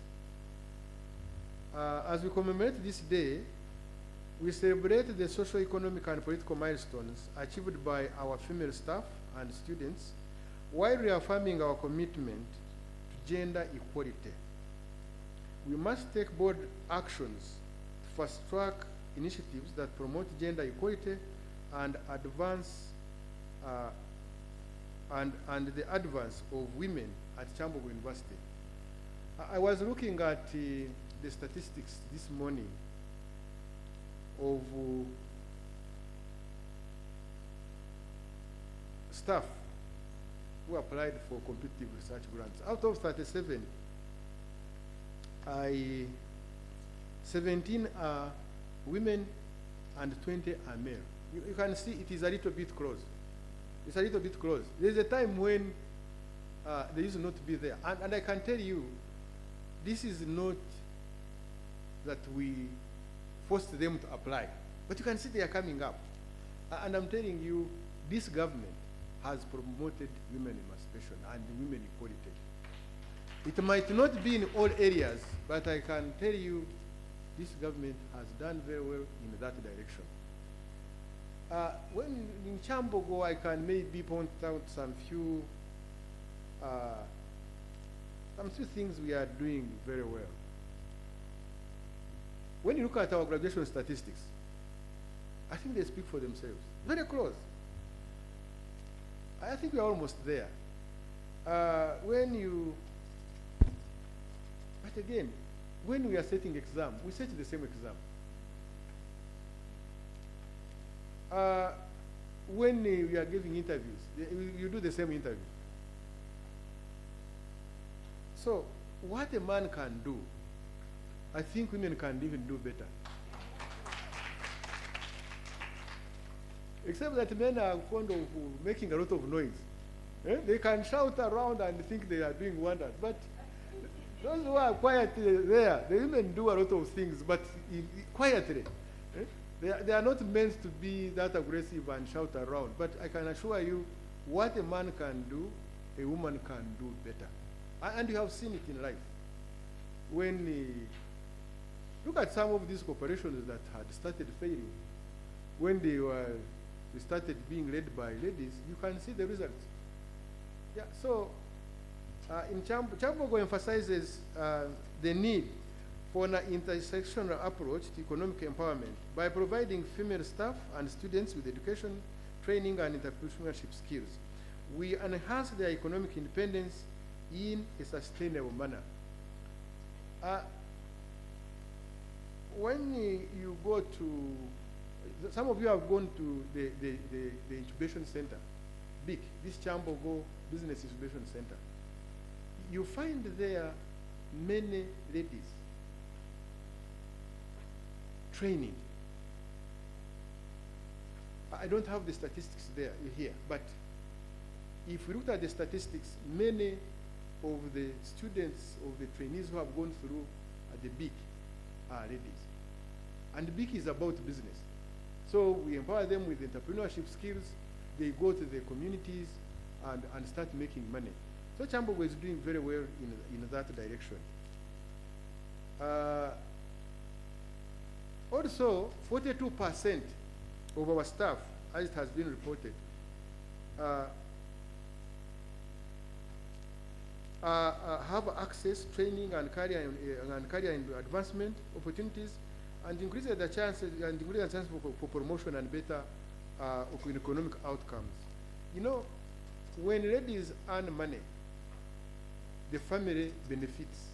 As we commemorate this day, we celebrate the social, economic, and political milestones achieved by our female staff and students, while reaffirming our commitment to gender equality. We must take bold actions to fast-track initiatives that promote gender equality and advance and the advance of women at Kyambogo University. I was looking at the statistics this morning of staff who applied for competitive research grants. Out of 37, 17 are women and 20 are male. You can see it is a little bit close. It's a little bit close. There's a time when they used not to be there. And I can tell you, this is not that we forced them to apply. But you can see they are coming up. And I'm telling you, this government has promoted women emancipation and women equality. It might not be in all areas, but I can tell you, this government has done very well in that direction. When in Kyambogo, I can maybe point out some few things we are doing very well. When you look at our graduation statistics, I think they speak for themselves. Very close. I think we are almost there. But again, when we are setting exam, we set the same exam. When we are giving interviews, you do the same interview. So, what a man can do, I think women can even do better. except that men are fond of making a lot of noise. They can shout around and think they are doing wonders, but those who are quietly there, the women do a lot of things, but quietly. They are not meant to be that aggressive and shout around. But I can assure you, what a man can do, a woman can do better. And you have seen it in life. When look at some of these corporations that had started failing, when they started being led by ladies, you can see the results. Yeah. So in Kyambogo emphasizes the need for an intersectional approach to economic empowerment by providing female staff and students with education, training, and entrepreneurship skills. We enhance their economic independence in a sustainable manner. When you go to, some of you have gone to the incubation center, BIC, this Kyambogo Business Incubation Center. You find there many ladies training. I don't have the statistics there here, but if we look at the statistics, many of the students, of the trainees who have gone through the BIC are ladies. And BIC is about business. So we empower them with entrepreneurship skills. They go to the communities and start making money. So Kyambogo is doing very well in that direction. Also, 42% of our staff, as it has been reported, have access, training, and career advancement opportunities, and increases the chances for promotion and better economic outcomes. You know, when ladies earn money, the family benefits.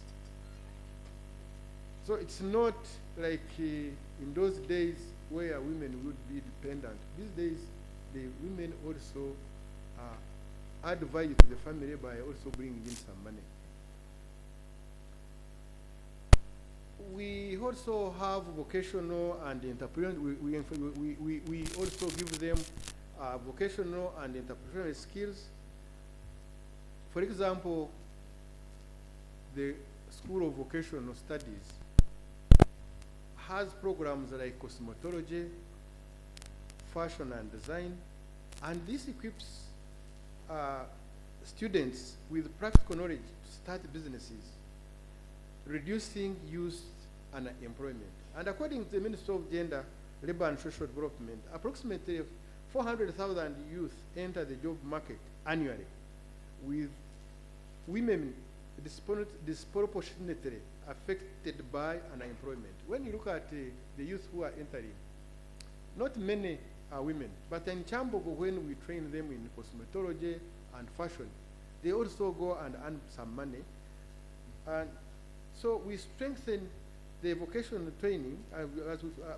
So it's not like in those days where women would be dependent. These days, the women also add value to the family by also bringing in some money. We also have vocational and entrepreneurial. We also give them vocational and entrepreneurial skills. For example, the School of Vocational Studies has programs like cosmetology, fashion and design, and this equips students with practical knowledge to start businesses, reducing youth unemployment. And according to the Ministry of Gender, Labor and Social Development, approximately 400,000 youth enter the job market annually, with women disproportionately affected by unemployment. When you look at the youth who are entering, not many are women, but in Kyambogo, when we train them in cosmetology and fashion, they also go and earn some money. And so we strengthen the vocational training.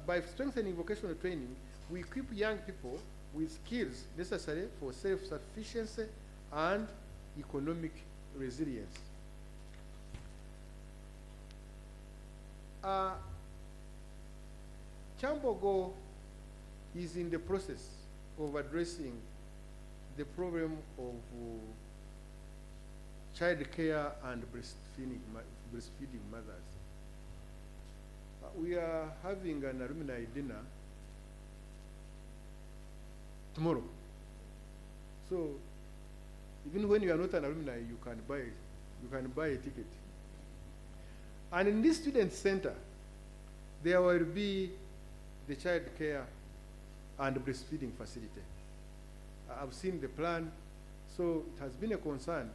By strengthening vocational training, we equip young people with skills necessary for self-sufficiency and economic resilience. Kyambogo is in the process of addressing the problem of child care and breastfeeding mothers. We are having an alumni dinner tomorrow. So even when you are not an alumni, you can buy a ticket. And in this student center, there will be the child care and breastfeeding facility. I've seen the plan, so it has been a concern.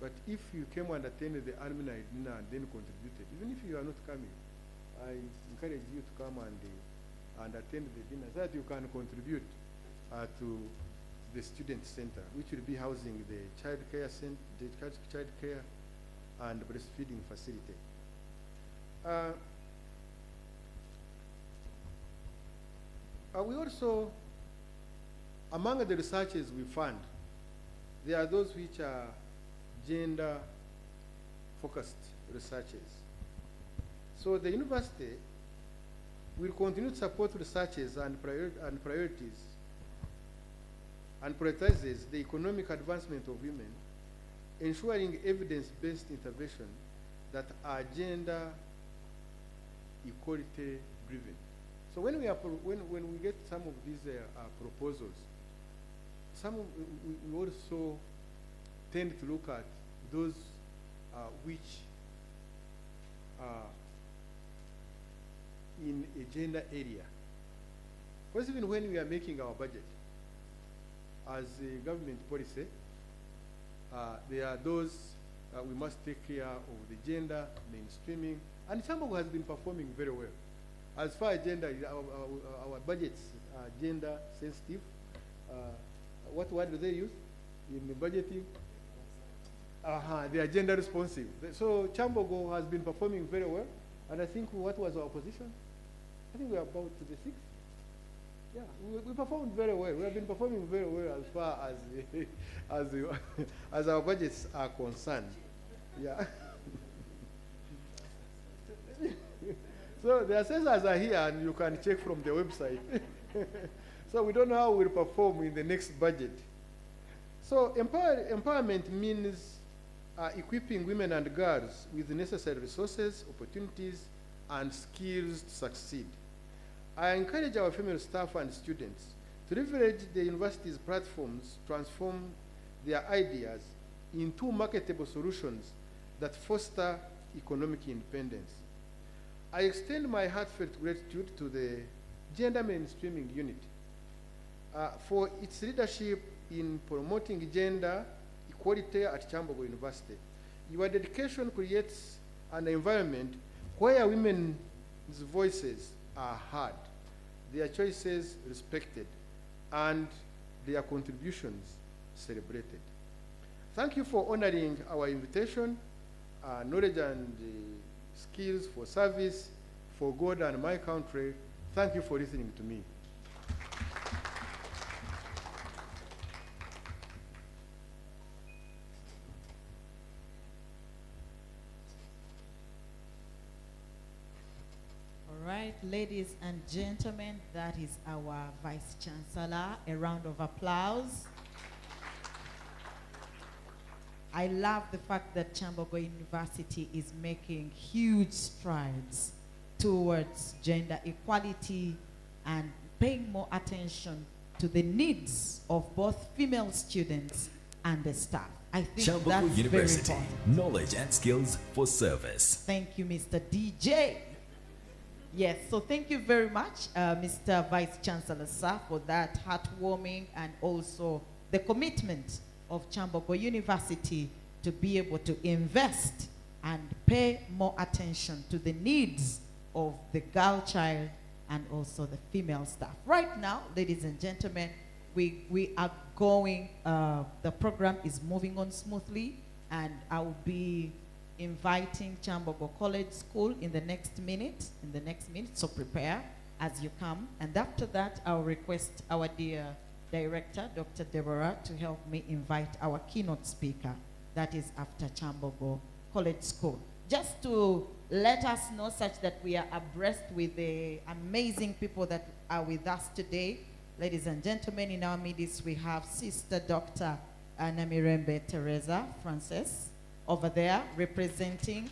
But if you came and attended the alumni dinner and then contributed, even if you are not coming, I encourage you to come and attend the dinner so that you can contribute to the student center, which will be housing the child care center, the child care and breastfeeding facility. We also, among the researches we fund, there are those which are gender-focused researches. So the university will continue to support researches and priorities and prioritizes the economic advancement of women, ensuring evidence-based intervention that are gender equality driven. So when we get some of these proposals, we also tend to look at those which are in a gender area. Because even when we are making our budget, as a government policy, there are those we must take care of the gender mainstreaming, and Kyambogo has been performing very well. As far as gender, our budgets are gender sensitive. What word do they use in the budgeting? They are gender responsive. So Kyambogo has been performing very well, and I think what was our position? I think we are about to the sixth. Yeah, we performed very well. We have been performing very well as far as as our budgets are concerned. Yeah. So the assessors are here, and you can check from the website. So we don't know how we'll perform in the next budget. So empowerment means equipping women and girls with the necessary resources, opportunities, and skills to succeed. I encourage our female staff and students to leverage the university's platforms, transform their ideas into marketable solutions that foster economic independence. I extend my heartfelt gratitude to the Gender Mainstreaming Unit for its leadership in promoting gender equality at Kyambogo University. Your dedication creates an environment where women's voices are heard, their choices respected, and their contributions celebrated. Thank you for honoring our invitation, knowledge and skills for service for God and my country. Thank you for listening to me. All right, ladies and gentlemen, that is our Vice Chancellor. A round of applause. I love the fact that Kyambogo University is making huge strides towards gender equality and paying more attention to the needs of both female students and the staff. I think Kyambogo that's University, very important. knowledge and skills for service. Thank you, Mr. DJ. Yes, so thank you very much, Mr. Vice Chancellor, sir, for that heartwarming and also the commitment of Kyambogo University to be able to invest and pay more attention to the needs of the girl child and also the female staff. Right now, ladies and gentlemen, we are going, the program is moving on smoothly, and I will be inviting Kyambogo College School in the next minute, so prepare as you come. And after that, I'll request our dear Director, Dr. Deborah, to help me invite our keynote speaker. That is after Kyambogo College School. Just to let us know such that we are abreast with the amazing people that are with us today. Ladies and gentlemen, in our midst we have Sister Dr. Namirembe Teresa Frances over there representing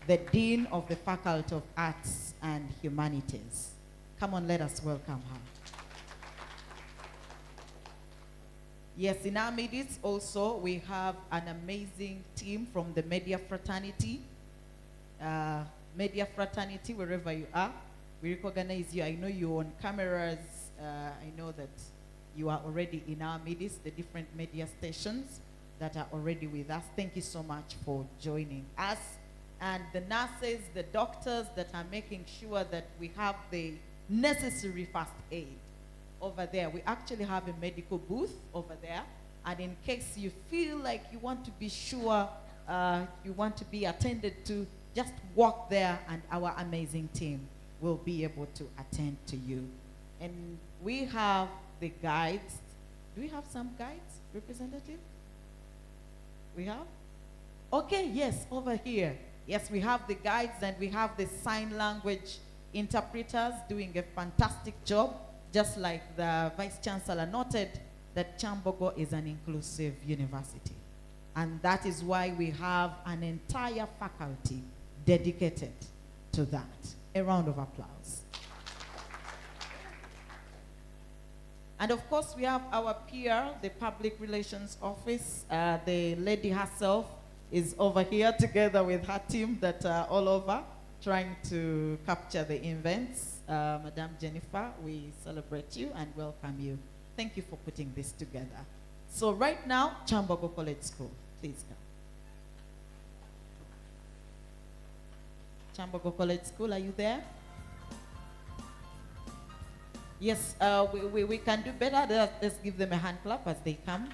the Dean of the Faculty of Arts and Humanities. Come on, let us welcome her. Yes, in our midst also we have an amazing team from the media fraternity. Media fraternity, wherever you are, we recognize you. I know you're on cameras. I know that you are already in our midst, the different media stations that are already with us. Thank you so much for joining us. And the nurses, the doctors that are making sure that we have the necessary first aid over there. We actually have a medical booth over there. And in case you feel like you want to be sure, you want to be attended to, just walk there and our amazing team will be able to attend to you. And we have the guides. Do we have some guides, representative? We have? Okay, yes, over here. Yes, we have the guides and we have the sign language interpreters doing a fantastic job. Just like the Vice Chancellor noted, that Kyambogo is an inclusive university. And that is why we have an entire faculty dedicated to that. A round of applause. And of course, we have our PR, the Public Relations Office. The lady herself is over here together with her team that are all over trying to capture the events. Madam Jennifer, we celebrate you and welcome you. Thank you for putting this together. So right now, Kyambogo College School, please come. Kyambogo College School, are you there? Yes, we can do better. Let's give them a hand clap as they come.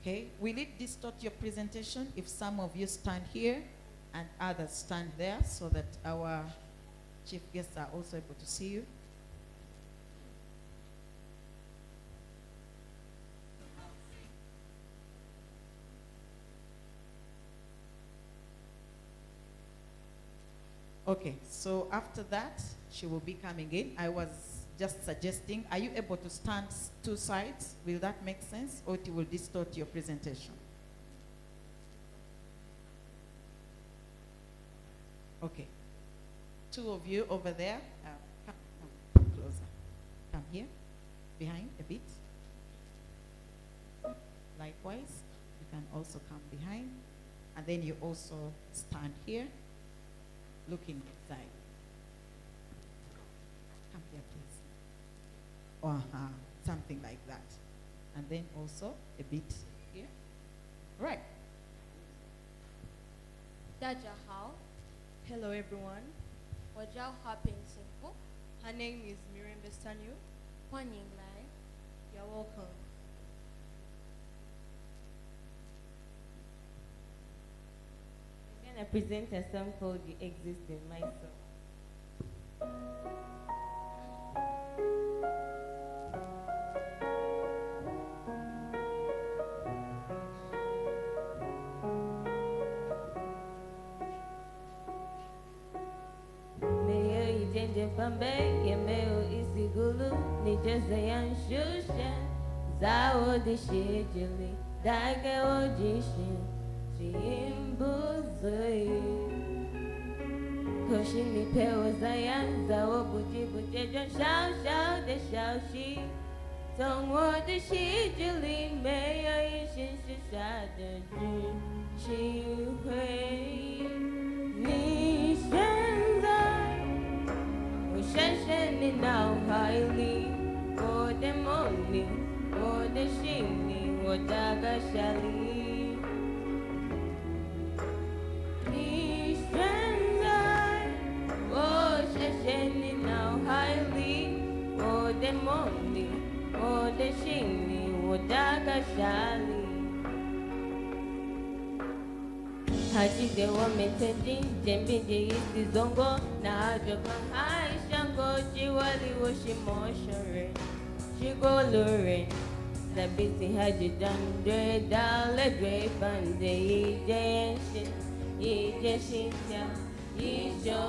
Okay, will it distort your presentation if some of you stand here and others stand there so that our chief guests are also able to see you? Okay, so after that, she will be coming in. I was just suggesting, are you able to stand two sides? Will that make sense, or it will distort your presentation? Okay. Two of you over there, come closer. Come here, behind a bit. Likewise, you can also come behind. And then you also stand here, looking inside. Come here, please. Something like that. And then also a bit here. Right. Daja How. Hello everyone. Wajao Hapin Simple. Her name is Miriam Bestanyo. Huanying Lai. You're welcome. I'm going to present a song called You Exist in My Soul. Pambe yemeo isigulu ni jeze yanshusha zawo dishijili dage ojishi chimbuzui koshini pewo zayan zawo buji bujejo shao shao de shao shi tongwo dishijili meyo ishinshusha de ju shi hui ni shenza Shashani now highly, or the money, or the shini, or daga shali. Oh, Shashani now highly, or the money, or the shini, or daga shali. Haji de wometendi, jembindi isi zongo, na ajoka hai shango, jiwali woshi moshore, shigolore, the busy haji dandre, dale dre bande, ije shisha, isha,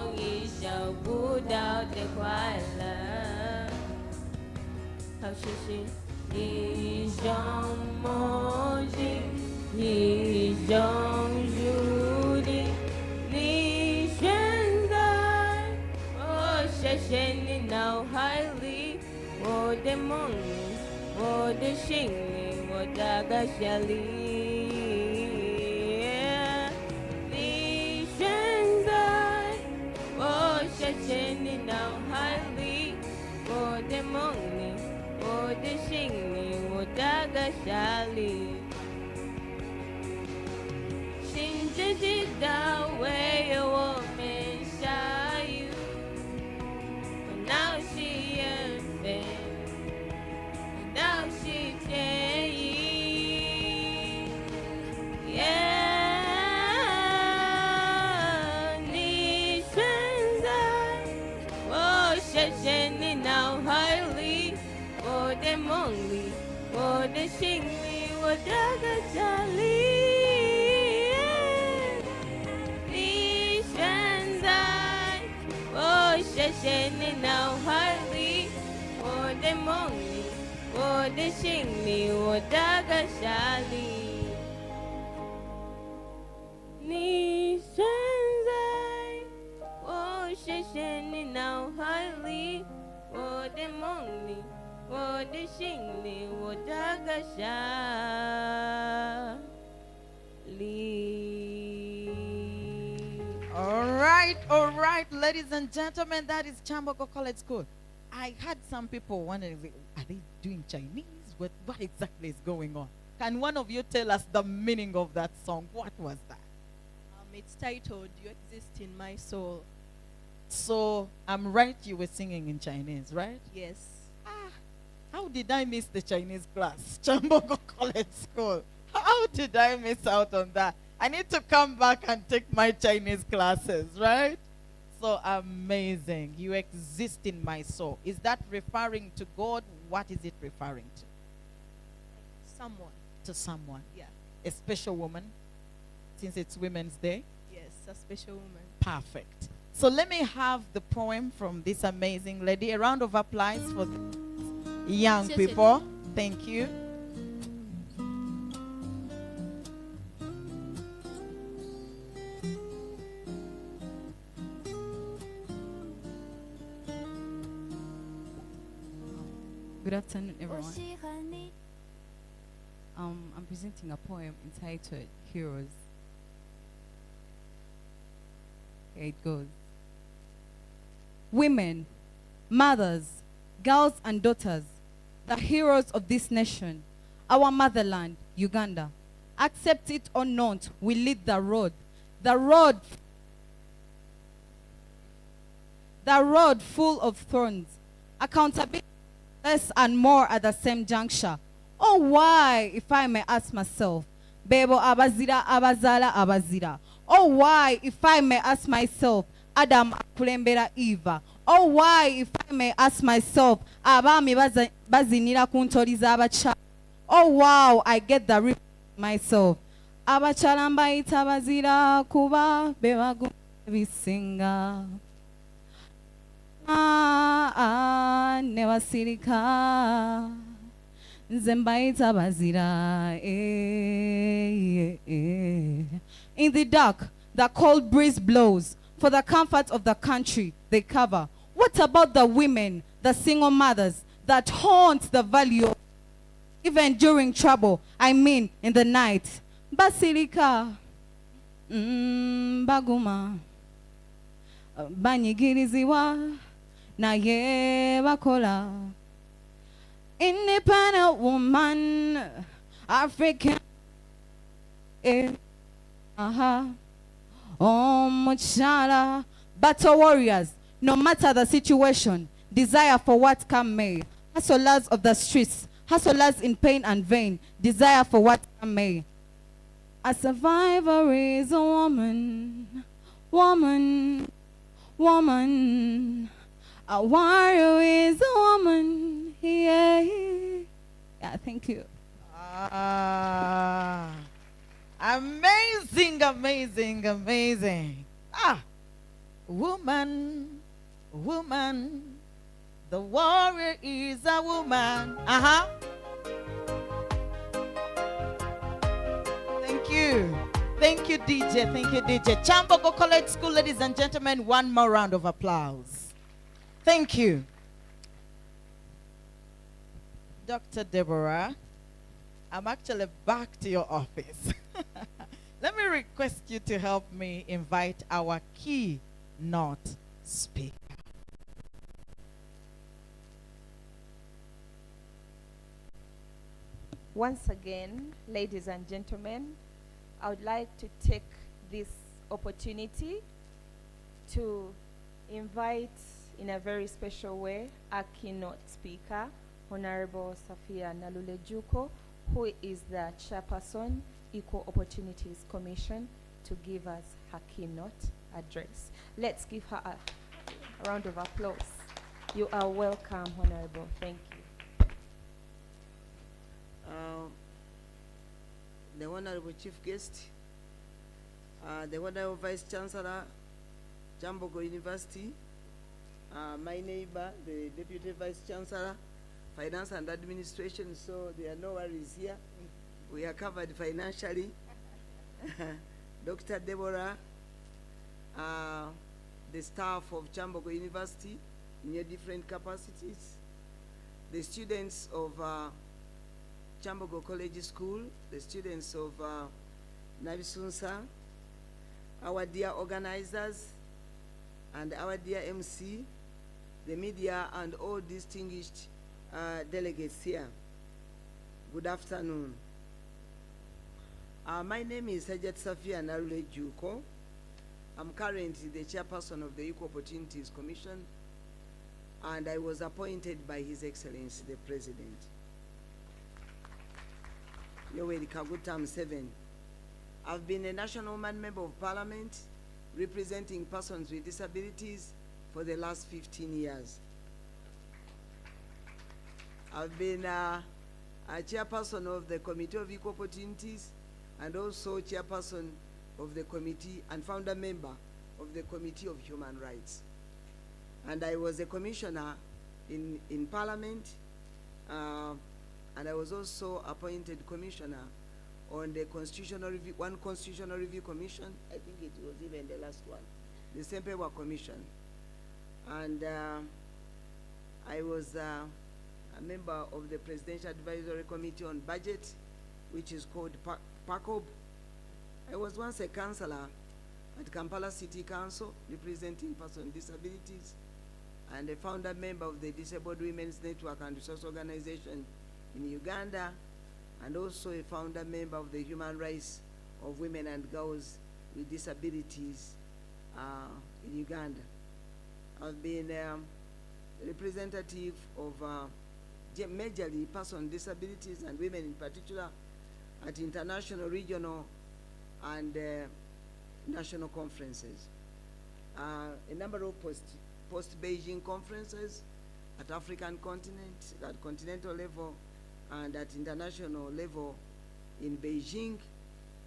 good out the kwaila. How shishi, ijon moji, ijon judi, ni shendai, oh shasheni now highly, oh the monks, oh the shingli, oh daga shali. Ni shendai, oh shasheni now highly, oh the monks, oh the shingli, oh daga shali. The way a woman shy you, but now she has been, now she changes. wodemongli, wodeshingli, wodagajali. Nishanzai, woshesheni now highly, wodemongli, wodeshingli, wodagashali. Nishanzai, woshesheni now highly, wodemongli, wodeshingli, wodagashali. All right, ladies and gentlemen, that is Kyambogo College School. I had some people wondering, are they doing Chinese? What exactly is going on? Can one of you tell us the meaning of that song? What was that? It's titled You Exist in My Soul. So, I'm right, you were singing in Chinese, right? Yes. How did I miss the Chinese class? Kyambogo College School. How did I miss out on that? I need to come back and take my Chinese classes, right? So amazing. You exist in my soul. Is that referring to God? What is it referring to? Someone. To someone. Yeah. A special woman, since it's Women's Day? Yes, a special woman. Perfect. So let me have the poem from this amazing lady. A round of applause for the young people. Thank you. Good afternoon, everyone. I'm presenting a poem entitled Heroes. Here it goes. Women, mothers, girls and daughters, the heroes of this nation, our motherland, Uganda. Accept it or not, we lead the road. The road full of thorns. Accountability, less and more at the same juncture. Oh, why, if I may ask myself, Bebo abazira abazala abazira. Oh, why, if I may ask myself, Adam akulembera Eva. Oh, why, if I may ask myself, Abami bazinira kuntoliza abacha. Oh, wow, I get the rip myself. Abachala mbayita bazira kuba bebagu bisinga. Newasirika Zembaita bazira. In the dark, the cold breeze blows. For the comfort of the country, they cover. What about the women, the single mothers that haunt the valley of, even during trouble, I mean in the night? Basilica, baguma, banyigiriziwa, naye bakola. Independent woman, African, oh, Muchala, battle warriors, no matter the situation, desire for what come may. Hustlers of the streets, hustlers in pain and vain, desire for what come may. A survivor is a woman, woman, woman. A warrior is a woman, yeah. Yeah, thank you. Amazing, amazing, amazing. Woman, woman. The warrior is a woman. Thank you. Thank you, DJ. Thank you, DJ. Kyambogo College School, ladies and gentlemen, one more round of applause. Thank you. Dr. Deborah, I'm actually back to your office. Let me request you to help me invite our keynote speaker. Once again, ladies and gentlemen, I would like to take this opportunity to invite in a very special way our keynote speaker, Honorable Safia Nalulejuko, who is the chairperson, Equal Opportunities Commission, to give us her keynote address. Let's give her a round of applause. You are welcome, Honorable. Thank you. Honorable Chief Guest, the Honorable Vice Chancellor, Kyambogo University, my neighbor, the Deputy Vice Chancellor, Finance and Administration, so there are no worries here. We are covered financially. Dr. Deborah, the staff of Kyambogo University in your different capacities, the students of Kyambogo College School, the students of Nabisunsa, our dear organizers, and our dear MC, the media, and all distinguished delegates here. Good afternoon. My name is Safia Narule Juko. I'm currently the chairperson of the Equal Opportunities Commission, and I was appointed by His Excellency the President. Yoweri Kaguta Museveni. I've been a National Woman Member of Parliament representing persons with disabilities for the last 15 years. I've been a chairperson of the Committee of Equal Opportunities and also chairperson of the committee and founder member of the Committee of Human Rights. And I was a commissioner in Parliament, and I was also appointed commissioner on the Constitutional Review, one Constitutional Review Commission. I think it was even the last one, the Sempewa Commission. And I was a member of the Presidential Advisory Committee on Budget, which is called PACOB. I was once a councillor at Kampala City Council, representing persons with disabilities, and a founder member of the Disabled Women's Network and Resource Organization in Uganda, and also a founder member of the Human Rights of Women and Girls with Disabilities in Uganda. I've been a representative of majorly persons with disabilities and women in particular at international, regional, and national conferences. A number of post-Beijing conferences at African continent, at continental level, and at international level in Beijing.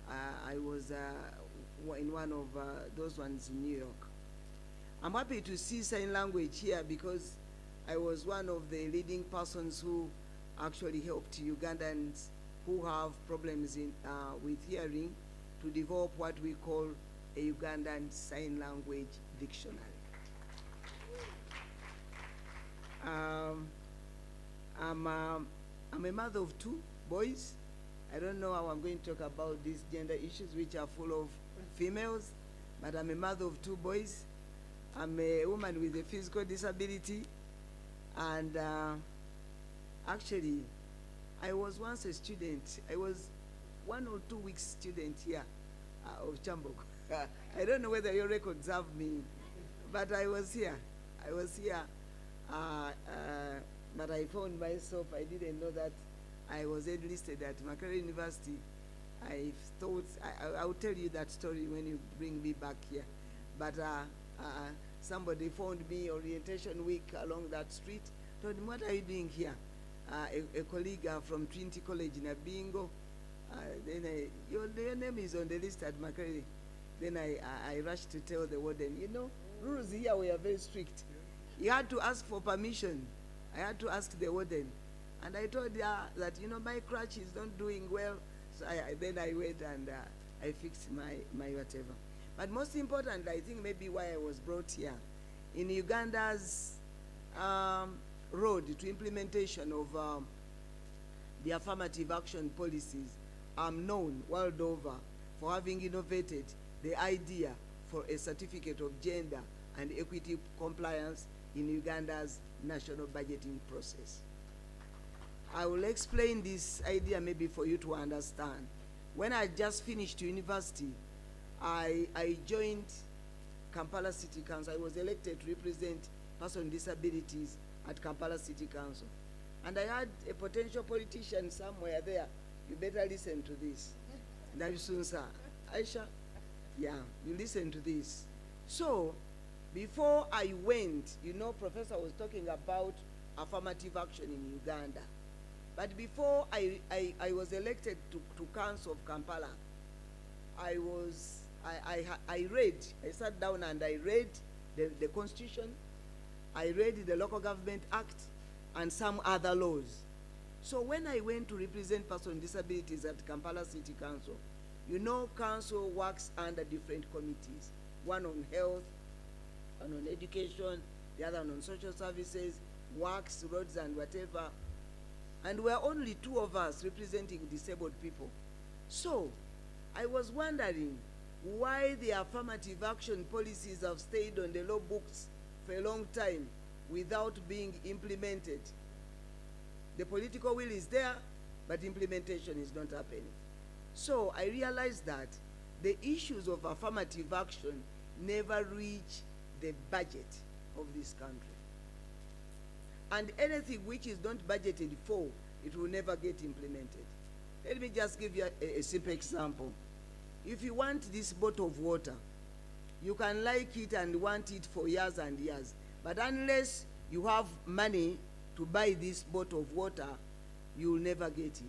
I was in one of those ones in New York. I'm happy to see sign language here because I was one of the leading persons who actually helped Ugandans who have problems with hearing to develop what we call a Ugandan Sign Language Dictionary. I'm a mother of 2 boys. I don't know how I'm going to talk about these gender issues which are full of females, but I'm a mother of 2 boys. I'm a woman with a physical disability, and actually, I was once a student. I was 1 or 2 weeks student here of Kyambogo. I don't know whether your records have me, but I was here. I was here, but I found myself, I didn't know that I was enlisted at Makerere University. I thought, I'll tell you that story when you bring me back here. But somebody found me orientation week along that street, told me, what are you doing here? A colleague from Trinity College in Abingo. Then your name is on the list at Makerere. Then I rushed to tell the warden, you know, rules here were very strict. You had to ask for permission. I had to ask the warden. And I told her that, you know, my crutch is not doing well. So then I went and I fixed my whatever. But most important, I think maybe why I was brought here, in Uganda's road to implementation of the affirmative action policies, I'm known world over for having innovated the idea for a certificate of gender and equity compliance in Uganda's national budgeting process. I will explain this idea maybe for you to understand. When I just finished university, I joined Kampala City Council. I was elected to represent persons with disabilities at Kampala City Council. And I had a potential politician somewhere there. You better listen to this. Nabisunsa. Aisha, yeah, you listen to this. So, before I went, you know, Professor was talking about affirmative action in Uganda. But before I was elected to Council of Kampala, I read, I sat down and I read the Constitution, I read the Local Government Act, and some other laws. So when I went to represent persons with disabilities at Kampala City Council, you know, council works under different committees, one on health, one on education, the other on social services, works, roads, and whatever. And we're only two of us representing disabled people. So I was wondering why the affirmative action policies have stayed on the law books for a long time without being implemented. The political will is there, but implementation is not happening. So I realized that the issues of affirmative action never reach the budget of this country. And anything which is not budgeted for, it will never get implemented. Let me just give you a simple example. If you want this bottle of water, you can like it and want it for years and years. But unless you have money to buy this bottle of water, you will never get it.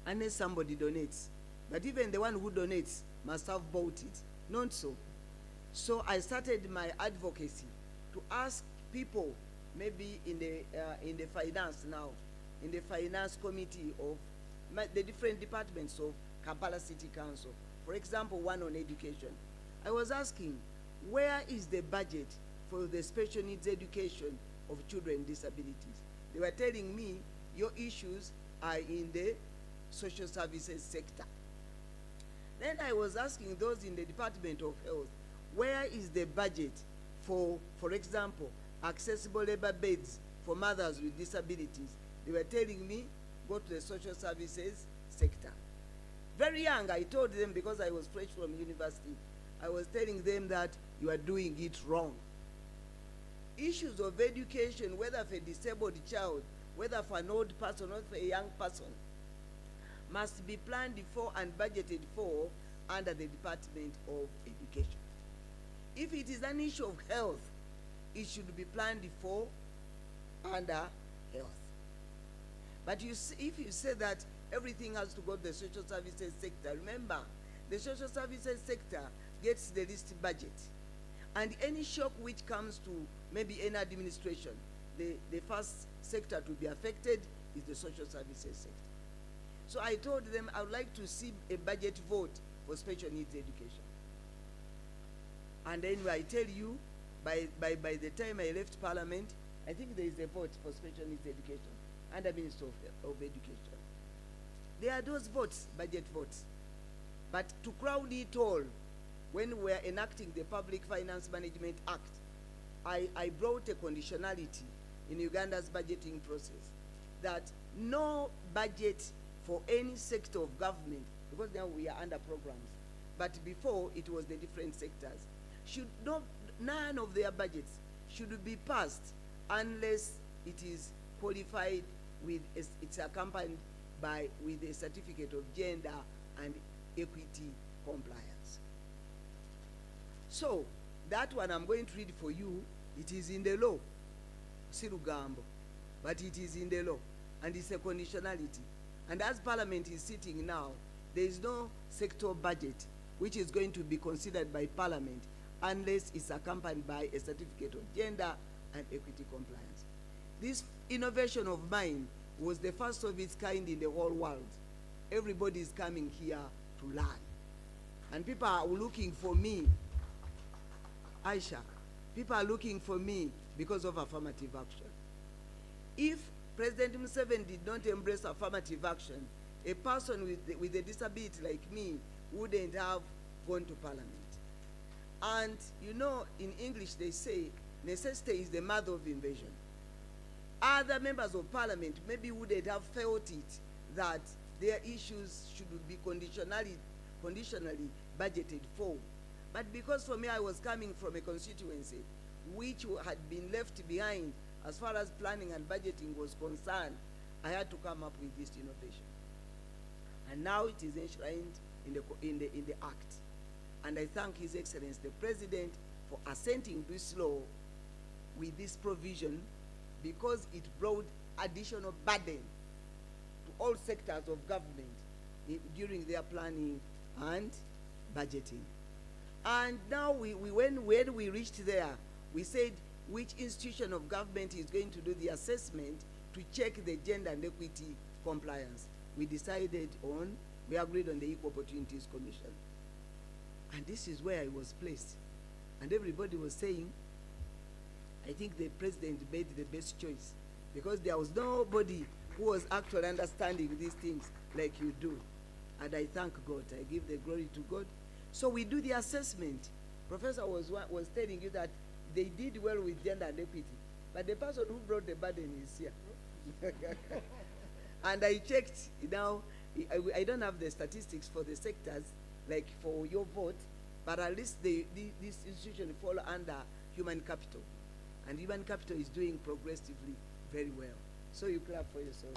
Unless somebody donates. But even the one who donates must have bought it. Not so. So I started my advocacy to ask people, maybe in the finance now, in the finance committee of the different departments of Kampala City Council. For example, one on education. I was asking, where is the budget for the special needs education of children with disabilities? They were telling me, your issues are in the social services sector. Then I was asking those in the Department of Health, where is the budget for example, accessible labor beds for mothers with disabilities? They were telling me, go to the social services sector. Very young, I told them, because I was fresh from university, I was telling them that you are doing it wrong. Issues of education, whether for a disabled child, whether for an old person or for a young person, must be planned for and budgeted for under the Department of Education. If it is an issue of health, it should be planned for under health. But if you say that everything has to go to the social services sector, remember, the social services sector gets the least budget. And any shock which comes to maybe any administration, the first sector to be affected is the social services sector. So I told them I would like to see a budget vote for special needs education. And then I tell you, by the time I left Parliament, I think there is a vote for special needs education under Minister of Education. There are those votes, budget votes. But to crown it all, when we were enacting the Public Finance Management Act, I brought a conditionality in Uganda's budgeting process that no budget for any sector of government, because now we are under programs, but before it was the different sectors, none of their budgets should be passed unless it is qualified with, it's accompanied with a certificate of gender and equity compliance. So that one I'm going to read for you. It is in the law, Sirugambo, but it is in the law, and it's a conditionality. And as Parliament is sitting now, there is no sector budget which is going to be considered by Parliament unless it's accompanied by a certificate of gender and equity compliance. This innovation of mine was the first of its kind in the whole world. Everybody is coming here to learn. And people are looking for me, Aisha, people are looking for me because of affirmative action. If President Museveni did not embrace affirmative action, a person with a disability like me wouldn't have gone to Parliament. And you know, in English they say, necessity is the mother of invention. Other members of Parliament maybe wouldn't have felt it, that their issues should be conditionally budgeted for. But because for me I was coming from a constituency which had been left behind as far as planning and budgeting was concerned, I had to come up with this innovation. And now it is enshrined in the Act. And I thank His Excellency the President for assenting to this law with this provision, because it brought additional burden all sectors of government during their planning and budgeting. And now when we reached there, we said which institution of government is going to do the assessment to check the gender and equity compliance. We agreed on the Equal Opportunities Commission. And this is where I was placed. And everybody was saying, I think the president made the best choice, because there was nobody who was actually understanding these things like you do. And I thank God. I give the glory to God. So we do the assessment. Professor was telling you that they did well with gender and equity, but the person who brought the burden is here. And I checked now. I don't have the statistics for the sectors, like for your vote, but at least this institution fall under human capital. And human capital is doing progressively very well. So you clap for yourself.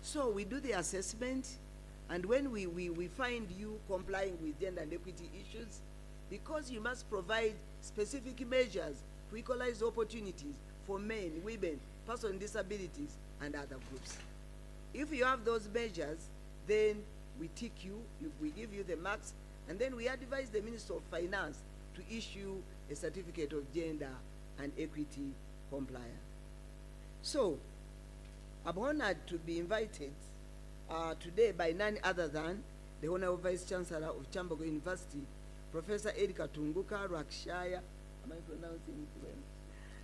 So we do the assessment, and when we find you complying with gender and equity issues, because you must provide specific measures to equalize opportunities for men, women, persons with disabilities, and other groups. If you have those measures, then we tick you, we give you the marks, and then we advise the Minister of Finance to issue a certificate of gender and equity compliance. So, I'm honored to be invited today by none other than the Honorable Vice Chancellor of Kyambogo University, Professor Erika Tunguka Rakshaya, am I pronouncing it well?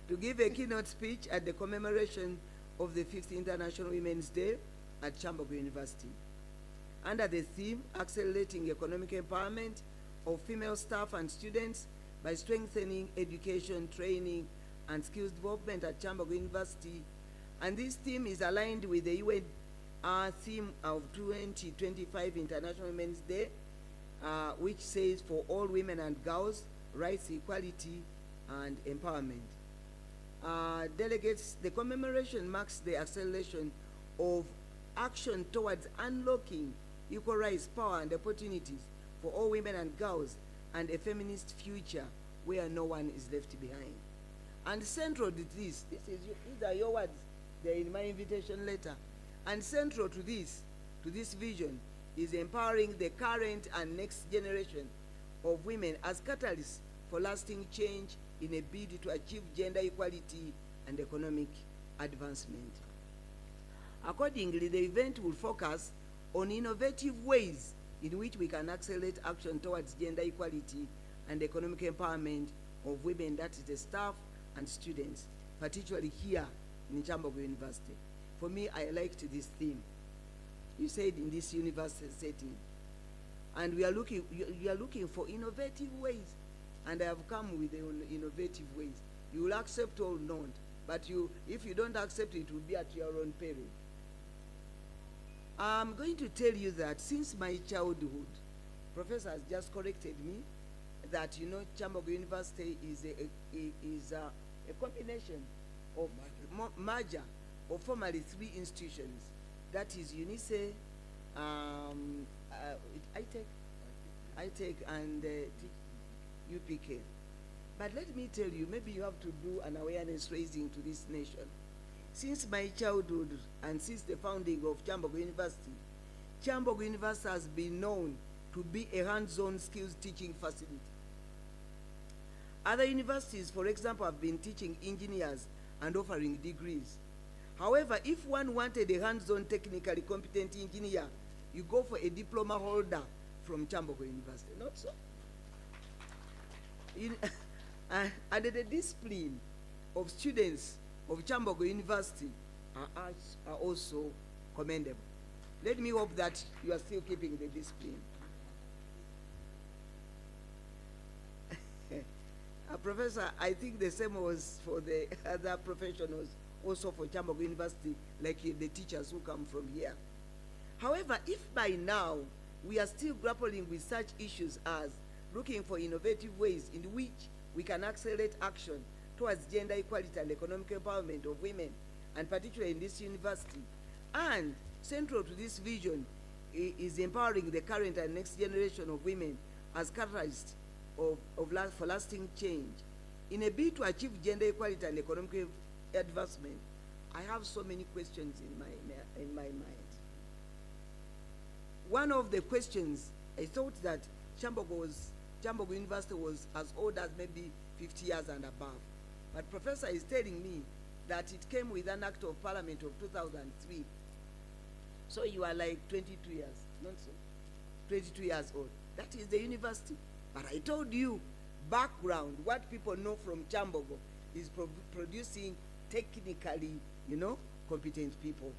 To give a keynote speech at the commemoration of the 5th International Women's Day at Kyambogo University, under the theme, Accelerating Economic Empowerment of Female Staff and Students by Strengthening Education, Training, and Skills Development at Kyambogo University. And this theme is aligned with the UN theme of 2025 International Women's Day, which says for all women and girls, rights, equality, and empowerment. Delegates, the commemoration marks the acceleration of action towards unlocking equal rights, power, and opportunities for all women and girls, and a feminist future where no one is left behind. And central to this these are your words, they're in my invitation letter. And central to this vision is empowering the current and next generation of women as catalysts for lasting change in a bid to achieve gender equality and economic advancement. Accordingly, the event will focus on innovative ways in which we can accelerate action towards gender equality and economic empowerment of women, that is the staff and students, particularly here in Kyambogo University. For me, I liked this theme. You said in this university setting, and we are looking, you are looking for innovative ways, and I have come with the innovative ways. You will accept or not, but if you don't accept it, it will be at your own peril. I'm going to tell you that since my childhood, Professor has just corrected me that, you know, Kyambogo University is a combination of merger of formerly 3 institutions. That is UNICE, ITEC, and UPK. But let me tell you, maybe you have to do an awareness raising to this nation. Since my childhood and since the founding of Kyambogo University has been known to be a hands-on skills teaching facility. Other universities, for example, have been teaching engineers and offering degrees. However, if one wanted a hands-on technically competent engineer, you go for a diploma holder from Kyambogo University. Not so. And the discipline of students of Kyambogo University are also commendable. Let me hope that you are still keeping the discipline. Professor, I think the same was for the other professionals, also for Kyambogo University, like the teachers who come from here. However, if by now we are still grappling with such issues as looking for innovative ways in which we can accelerate action towards gender equality and economic empowerment of women, and particularly in this university, and central to this vision is empowering the current and next generation of women as catalysts for lasting change. In a bid to achieve gender equality and economic advancement I have so many questions in my mind. One of the questions, I thought that Kyambogo University was as old as maybe 50 years and above. But Professor is telling me that it came with an Act of Parliament of 2003. So you are like 22 years, not so? 22 years old. That is the university. But I told you, background, what people know from Kyambogo is producing technically, competent people.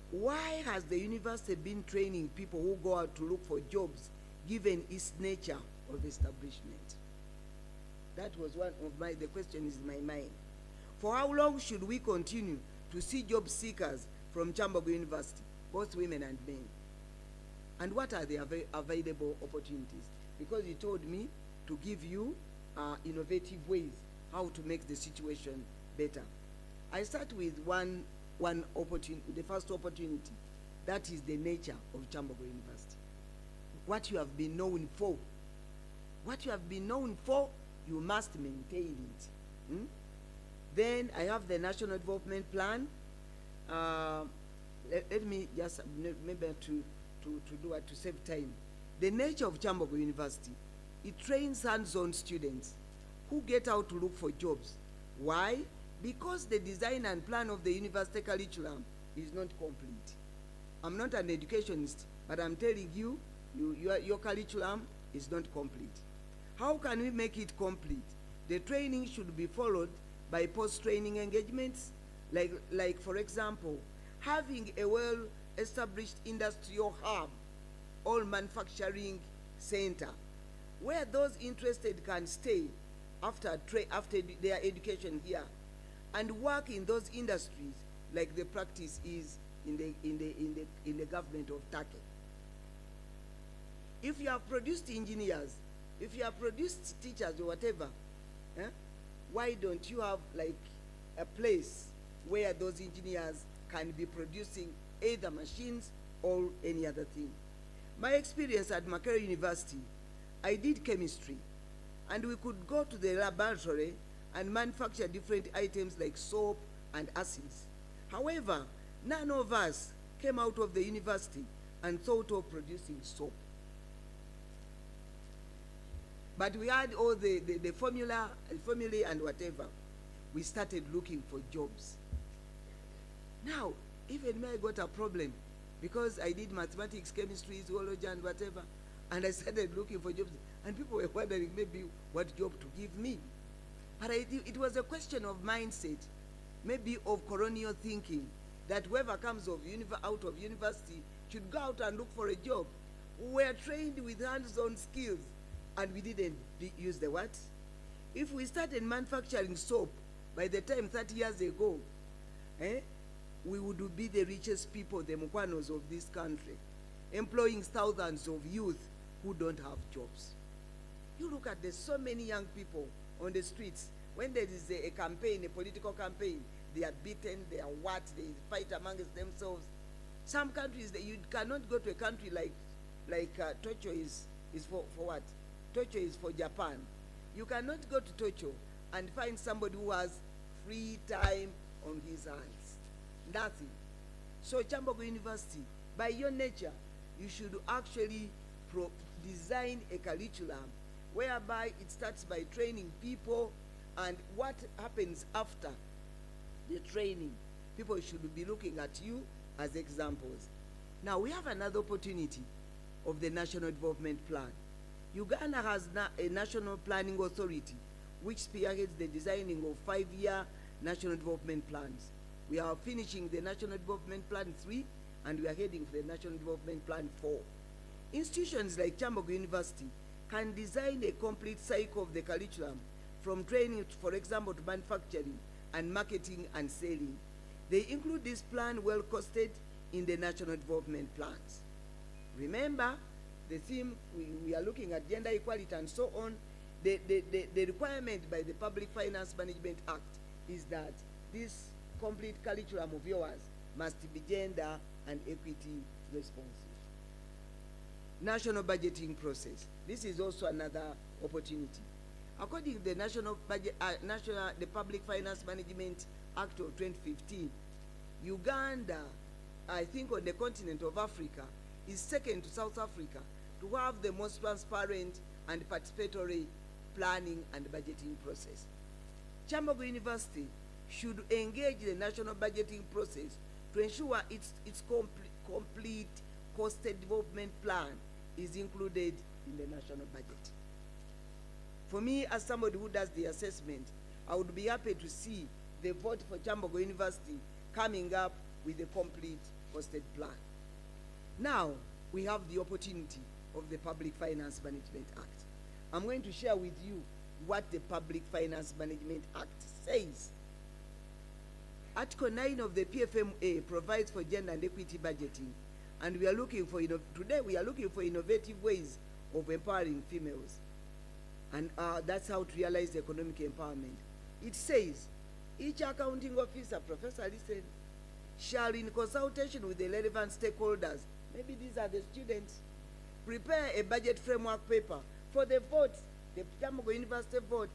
Why has the university been training people who go out to look for jobs, given its nature of establishment? That was one of the question is in my mind. For how long should we continue to see job seekers from Kyambogo University, both women and men? And what are the available opportunities? Because you told me to give you innovative ways how to make the situation better. I start with one opportunity, the first opportunity. That is the nature of Kyambogo University. What you have been known for. What you have been known for, you must maintain it. Then I have the National Development Plan. Let me just maybe to do it to save time. The nature of Kyambogo University, it trains hands-on students who get out to look for jobs. Why? Because the design and plan of the university curriculum is not complete. I'm not an educationist, but I'm telling you, your curriculum is not complete. How can we make it complete? The training should be followed by post-training engagements, like for example, having a well-established industrial hub or manufacturing center where those interested can stay after their education here and work in those industries like the practice is in the government of Turkey. If you have produced engineers, if you have produced teachers or whatever, why don't you have like a place where those engineers can be producing either machines or any other thing? My experience at Makerere University, I did chemistry, and we could go to the laboratory and manufacture different items like soap and acids. However, none of us came out of the university and thought of producing soap. But we had all the formulae and whatever. We started looking for jobs. Now, even me, I got a problem because I did mathematics, chemistry, zoology, and whatever, and I started looking for jobs, and people were wondering maybe what job to give me. But it was a question of mindset, maybe of colonial thinking, that whoever comes out of university should go out and look for a job. We were trained with hands-on skills, and we didn't use the what? If we started manufacturing soap by the time 30 years ago, we would be the richest people, the Mukwanos of this country, employing thousands of youth who don't have jobs. You look at there's so many young people on the streets. When there is a campaign, a political campaign, they are beaten, they are what, they fight amongst themselves. Some countries, you cannot go to a country like Tokyo is for what? Tokyo is for Japan. You cannot go to Tokyo and find somebody who has free time on his hands. Nothing. So Kyambogo University, by your nature, you should actually design a curriculum whereby it starts by training people, and what happens after the training, people should be looking at you as examples. Now we have another opportunity of the National Development Plan. Uganda has a National Planning Authority which spearheads the designing of 5-year National Development Plans. We are finishing the National Development Plan 3 and we are heading for the National Development Plan 4. Institutions like Kyambogo University can design a complete cycle of the curriculum from training, for example, to manufacturing and marketing and selling. They include this plan well costed in the National Development Plans. Remember, the theme, we are looking at gender equality and so on. The requirement by the Public Finance Management Act is that this complete curriculum of yours must be gender and equity responsive. National budgeting process. This is also another opportunity. According to the the Public Finance Management Act of 2015, Uganda, I think on the continent of Africa, is second to South Africa to have the most transparent and participatory planning and budgeting process. Kyambogo University should engage the national budgeting process to ensure its complete costed development plan is included in the national budget. For me, as somebody who does the assessment, I would be happy to see the vote for Kyambogo University coming up with a complete costed plan. Now, we have the opportunity of the Public Finance Management Act. I'm going to share with you what the Public Finance Management Act says. Article 9 of the PFMA provides for gender and equity budgeting, and we are looking for, today we are looking for innovative ways of empowering females. And that's how to realize economic empowerment. It says, each accounting officer, Professor, listen, shall in consultation with the relevant stakeholders, maybe these are the students, prepare a budget framework paper for the vote, the Kyambogo University vote,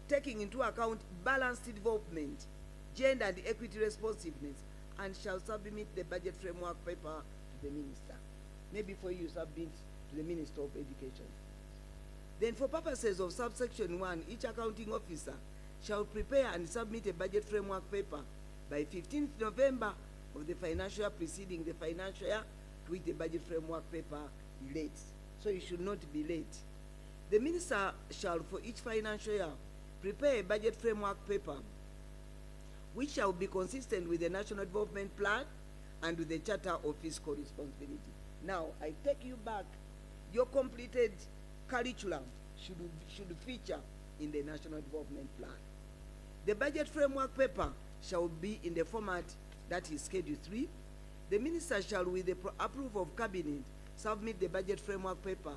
taking into account balanced development, gender and equity responsiveness, and shall submit the budget framework paper to the minister. Maybe for you, submit to the Minister of Education. Then for purposes of subsection 1, each accounting officer shall prepare and submit a budget framework paper by 15th November of the financial year preceding the financial year to which the budget framework paper relates. So it should not be late. The minister shall, for each financial year, prepare a budget framework paper which shall be consistent with the National Development Plan and with the Charter of Fiscal Responsibility. Now, I take you back. Your completed curriculum should feature in the National Development Plan. The budget framework paper shall be in the format that is Schedule 3. The minister shall, with the approval of Cabinet, submit the budget framework paper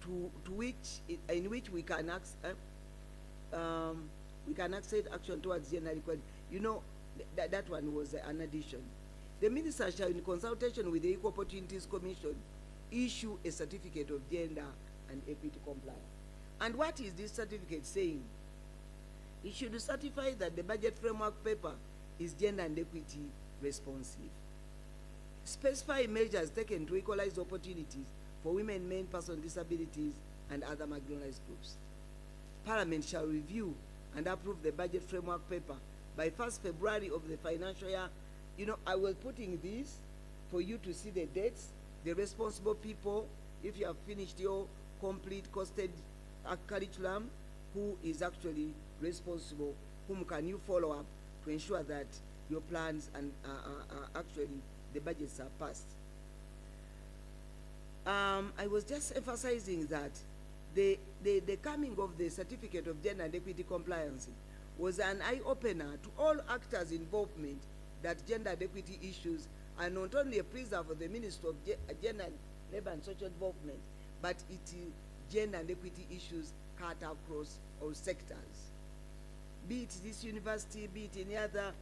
in which we can accept action towards gender equality. You know, that one was an addition. The minister shall, in consultation with the Equal Opportunities Commission, issue a certificate of gender and equity compliance. And what is this certificate saying? It should certify that the budget framework paper is gender and equity responsive. Specify measures taken to equalize opportunities for women, men, persons with disabilities, and other marginalized groups. Parliament shall review and approve the budget framework paper by 1st February of the financial year. You know, I was putting this for you to see the dates, the responsible people, if you have finished your complete costed curriculum, who is actually responsible, whom can you follow up to ensure that your plans and actually the budgets are passed. I was just emphasizing that the coming of the certificate of gender and equity compliance was an eye-opener to all actors' involvement that gender and equity issues are not only a preserve for the Ministry of Gender, Labor and Social Development, but it is gender and equity issues cut across all sectors. Be it this university, be it any other,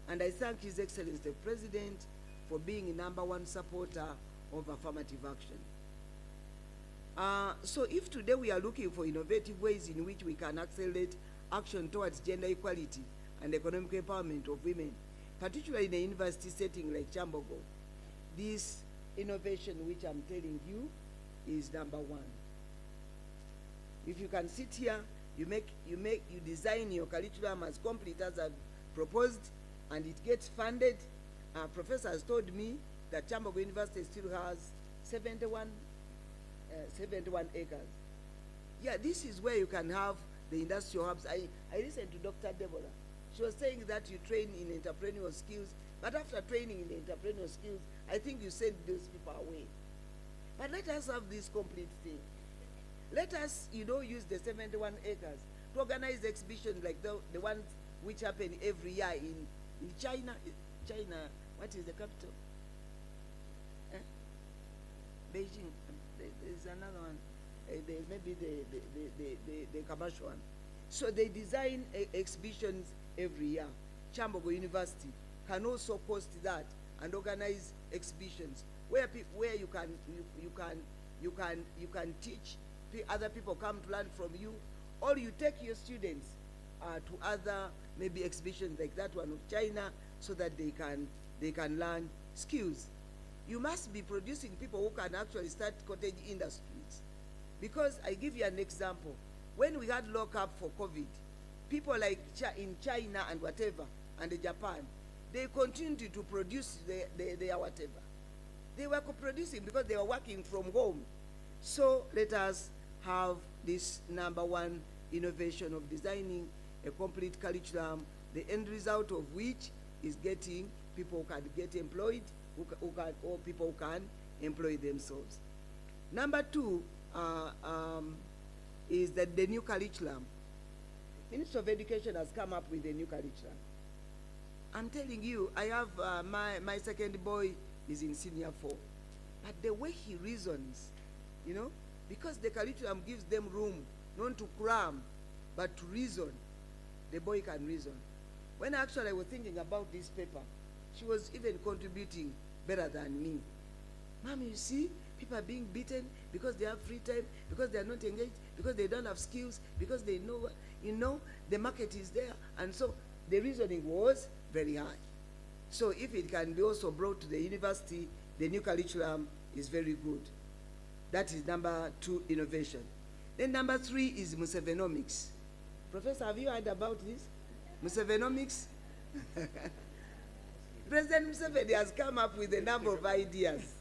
and I thank His Excellency the President for being a #1 supporter of affirmative action. So if today we are looking for innovative ways in which we can accelerate action towards gender equality and economic empowerment of women, particularly in a university setting like Kyambogo, this innovation which I'm telling you is #1. If you can sit here, you design your curriculum as complete as I've proposed, and it gets funded. Professor has told me that Kyambogo University still has 71 acres. Yeah, this is where you can have the industrial hubs. I listened to Dr. Deborah. She was saying that you train in entrepreneurial skills, but after training in entrepreneurial skills, I think you send those people away. But let us have this complete thing. Let us, use the 71 acres to organize exhibitions like the ones which happen every year in China. China, what is the capital? Beijing. There's another one. Maybe the commercial one. So they design exhibitions every year. Kyambogo University can also host that and organize exhibitions where you can teach. Other people come to learn from you, or you take your students to other maybe exhibitions like that one of China, so that they can learn skills. You must be producing people who can actually start cottage industries. Because I give you an example. When we had lockup for COVID, people like in China and whatever, and Japan, they continued to produce their whatever. They were producing because they were working from home. So let us have this number one innovation of designing a complete curriculum, the end result of which is getting people who can get employed, or people who can employ themselves. Number two is that the new curriculum. Ministry of Education has come up with a new curriculum. I'm telling you, I have my second boy is in senior 4. But the way he reasons, you know, because the curriculum gives them room not to cram, but to reason, the boy can reason. When actually I was thinking about this paper, she was even contributing better than me. Mom, you see, people are being beaten because they have free time, because they are not engaged, because they don't have skills, because they know, you know, the market is there. And so the reasoning was very high. So if it can be also brought to the university, the new curriculum is very good. That is number 2 innovation. Then number 3 is Musevenomics. Professor, have you heard about this? Musevenomics? President Museveni has come up with a number of ideas.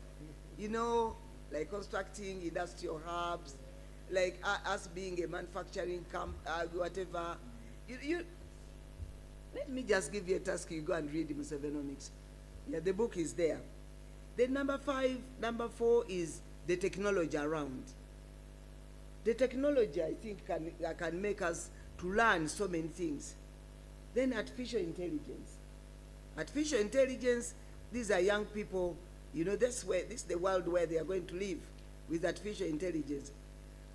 You know, like constructing industrial hubs, like us being a manufacturing camp, whatever. Let me just give you a task. You go and read Musevenomics. Yeah, the book is there. Then number 4 is the technology around. The technology, I think, can make us to learn so many things. Then artificial intelligence. Artificial intelligence, these are young people, you know, this is the world where they are going to live with artificial intelligence.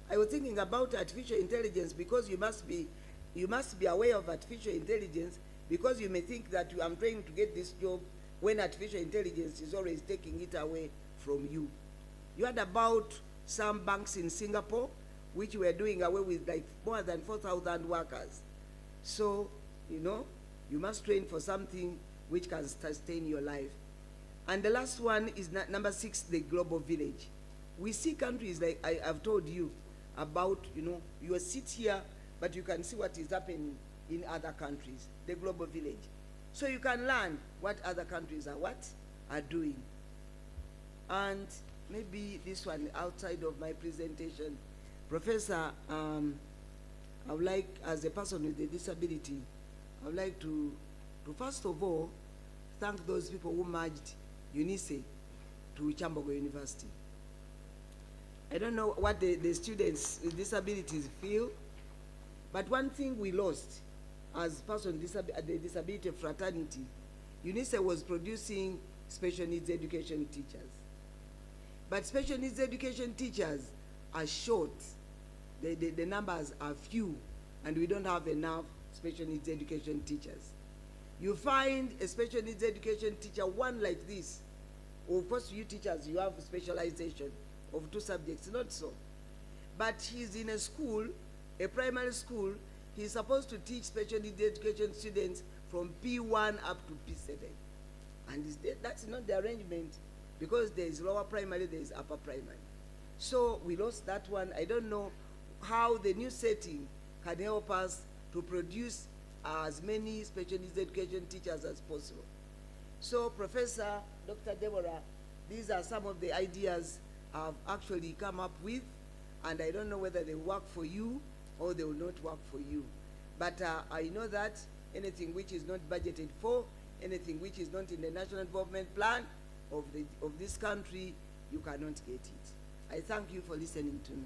I was thinking about artificial intelligence because you must be aware of artificial intelligence, because you may think that I'm trying to get this job when artificial intelligence is always taking it away from you. You heard about some banks in Singapore which were doing away with like more than 4,000 workers. So, you know, you must train for something which can sustain your life. And the last one is number 6, the global village. We see countries like I've told you about, you know, you sit here, but you can see what is happening in other countries, the global village. So you can learn what other countries are doing. And maybe this one outside of my presentation, Professor, I would like, as a person with a disability, I would like to first of all thank those people who merged UNICE to Kyambogo University. I don't know what the students with disabilities feel, but one thing we lost as person the disability fraternity, UNICE was producing special needs education teachers. But special needs education teachers are short. The numbers are few, and we don't have enough special needs education teachers. You find a special needs education teacher, one like this. Of course, you teachers, you have specialization of 2 subjects, not so. But he's in a school, a primary school, he's supposed to teach special needs education students from P1 up to P7. And that's not the arrangement, because there is lower primary, there is upper primary. So we lost that one. I don't know how the new setting can help us to produce as many special needs education teachers as possible. So Professor, Dr. Deborah, these are some of the ideas I've actually come up with, and I don't know whether they work for you or they will not work for you. But I know that anything which is not budgeted for, anything which is not in the national development plan of this country, you cannot get it. I thank you for listening to me.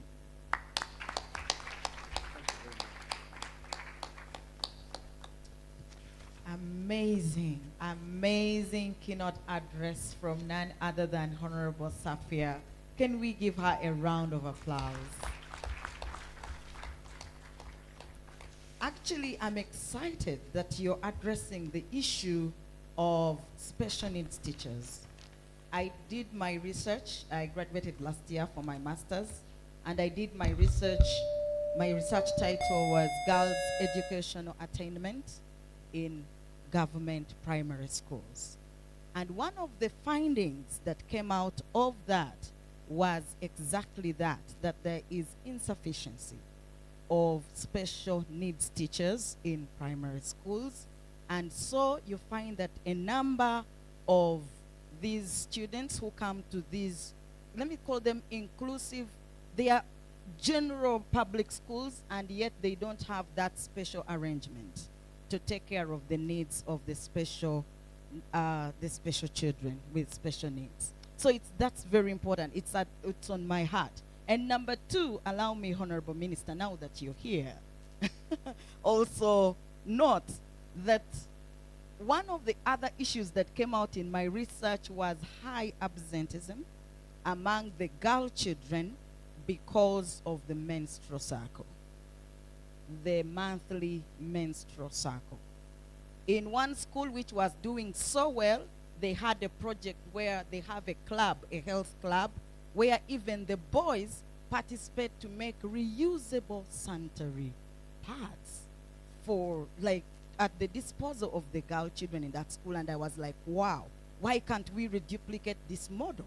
Amazing, amazing keynote address from none other than Honorable Safia. Can we give her a round of applause? Actually, I'm excited that you're addressing the issue of special needs teachers. I did my research. I graduated last year for my master's, and I did my research My research title was Girls' Educational Attainment in Government Primary Schools. And one of the findings that came out of that was exactly that there is insufficiency of special needs teachers in primary schools. And so you find that a number of these students who come to these, let me call them inclusive, they are general public schools, and yet they don't have that special arrangement to take care of the needs of the special children with special needs. So that's very important. It's on my heart. And number two, allow me, Honorable Minister, now that you're here, also note that one of the other issues that came out in my research was high absenteeism among the girl children because of the menstrual cycle, the monthly menstrual cycle. In one school which was doing so well, they had a project where they have a club, a health club, where even the boys participate to make reusable sanitary pads for, like, at the disposal of the girl children in that school. And I was like, wow, why can't we reduplicate this model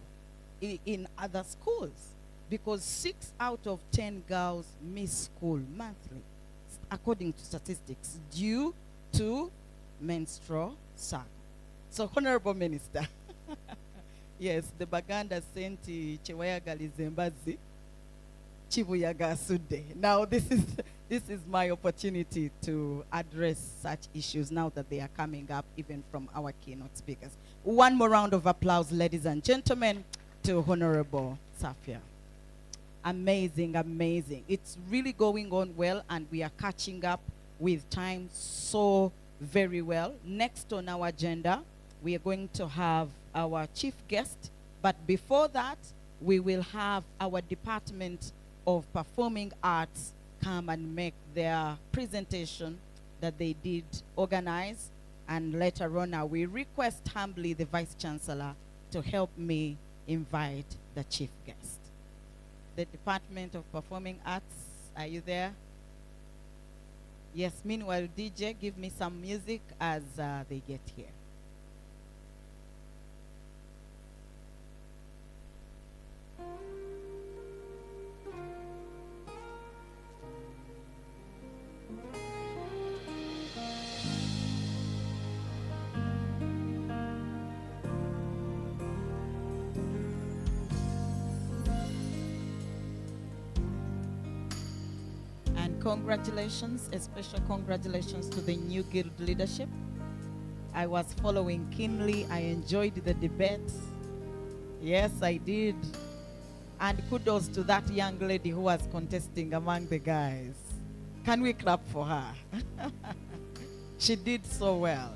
in other schools? Because 6 out of 10 girls miss school monthly, according to statistics, due to menstrual cycle. So, Honorable Minister, yes, the Baganda senti chewayagali zembazi chibuyaga sude. Now, this is my opportunity to address such issues now that they are coming up even from our keynote speakers. One more round of applause, ladies and gentlemen, to Honorable Safia. Amazing, amazing. It's really going on well, and we are catching up with time so very well. Next on our agenda, we are going to have our chief guest. But before that, we will have our Department of Performing Arts come and make their presentation that they did organize. And later on, I will request humbly the Vice Chancellor to help me invite the chief guest. The Department of Performing Arts, are you there? Yes, meanwhile, DJ, give me some music as they get here. Congratulations, a special congratulations to the new guild leadership. I was following keenly. I enjoyed the debate. Yes, I did. And kudos to that young lady who was contesting among the guys. Can we clap for her? She did so well.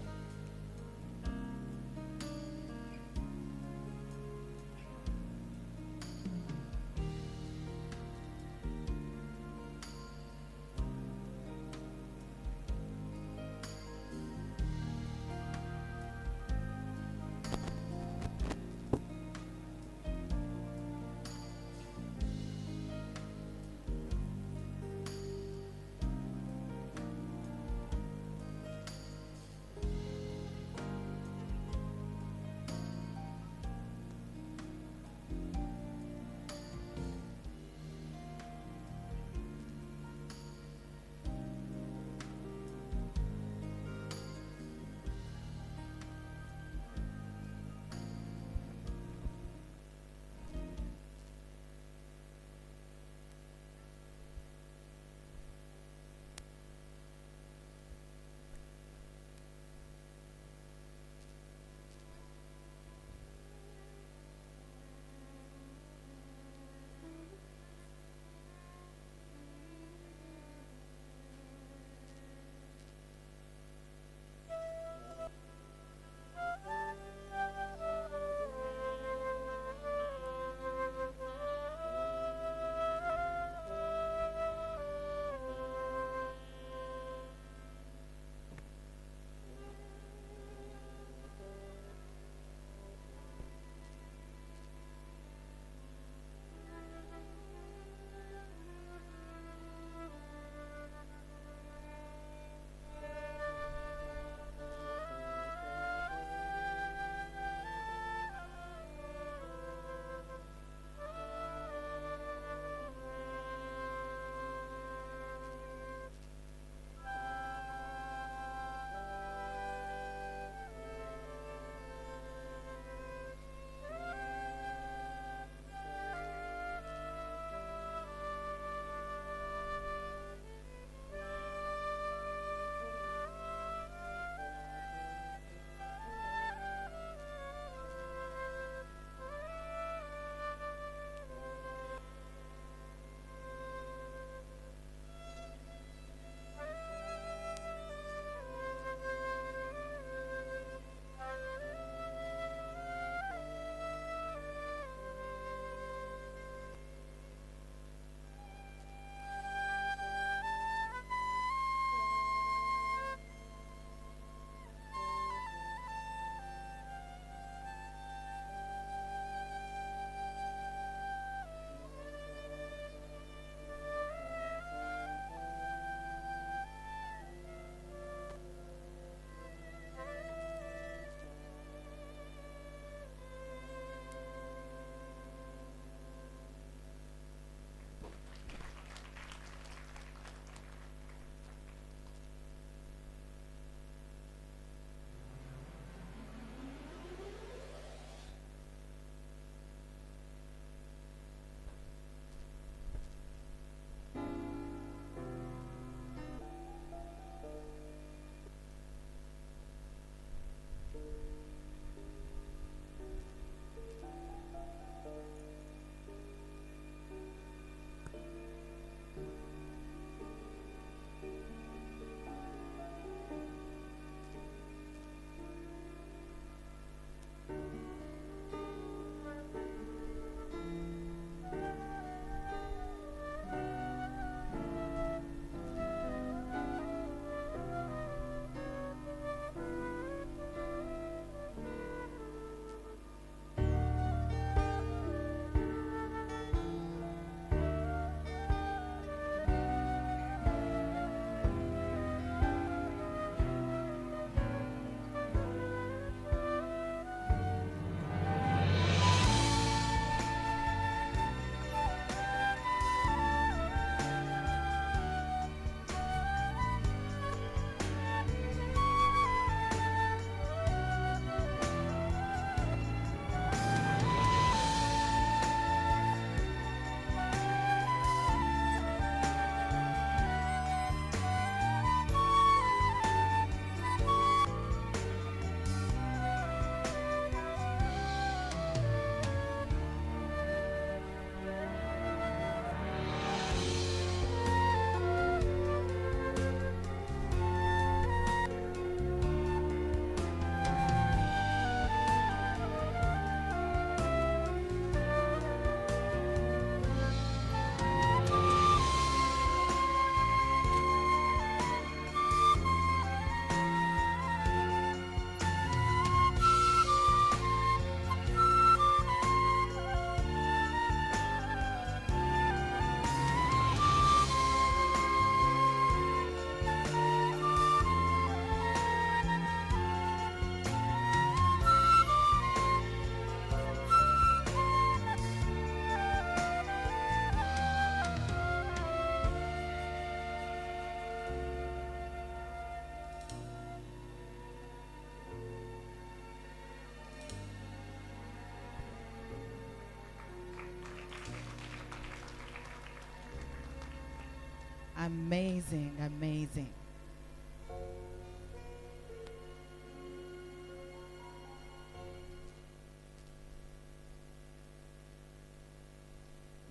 Amazing, amazing.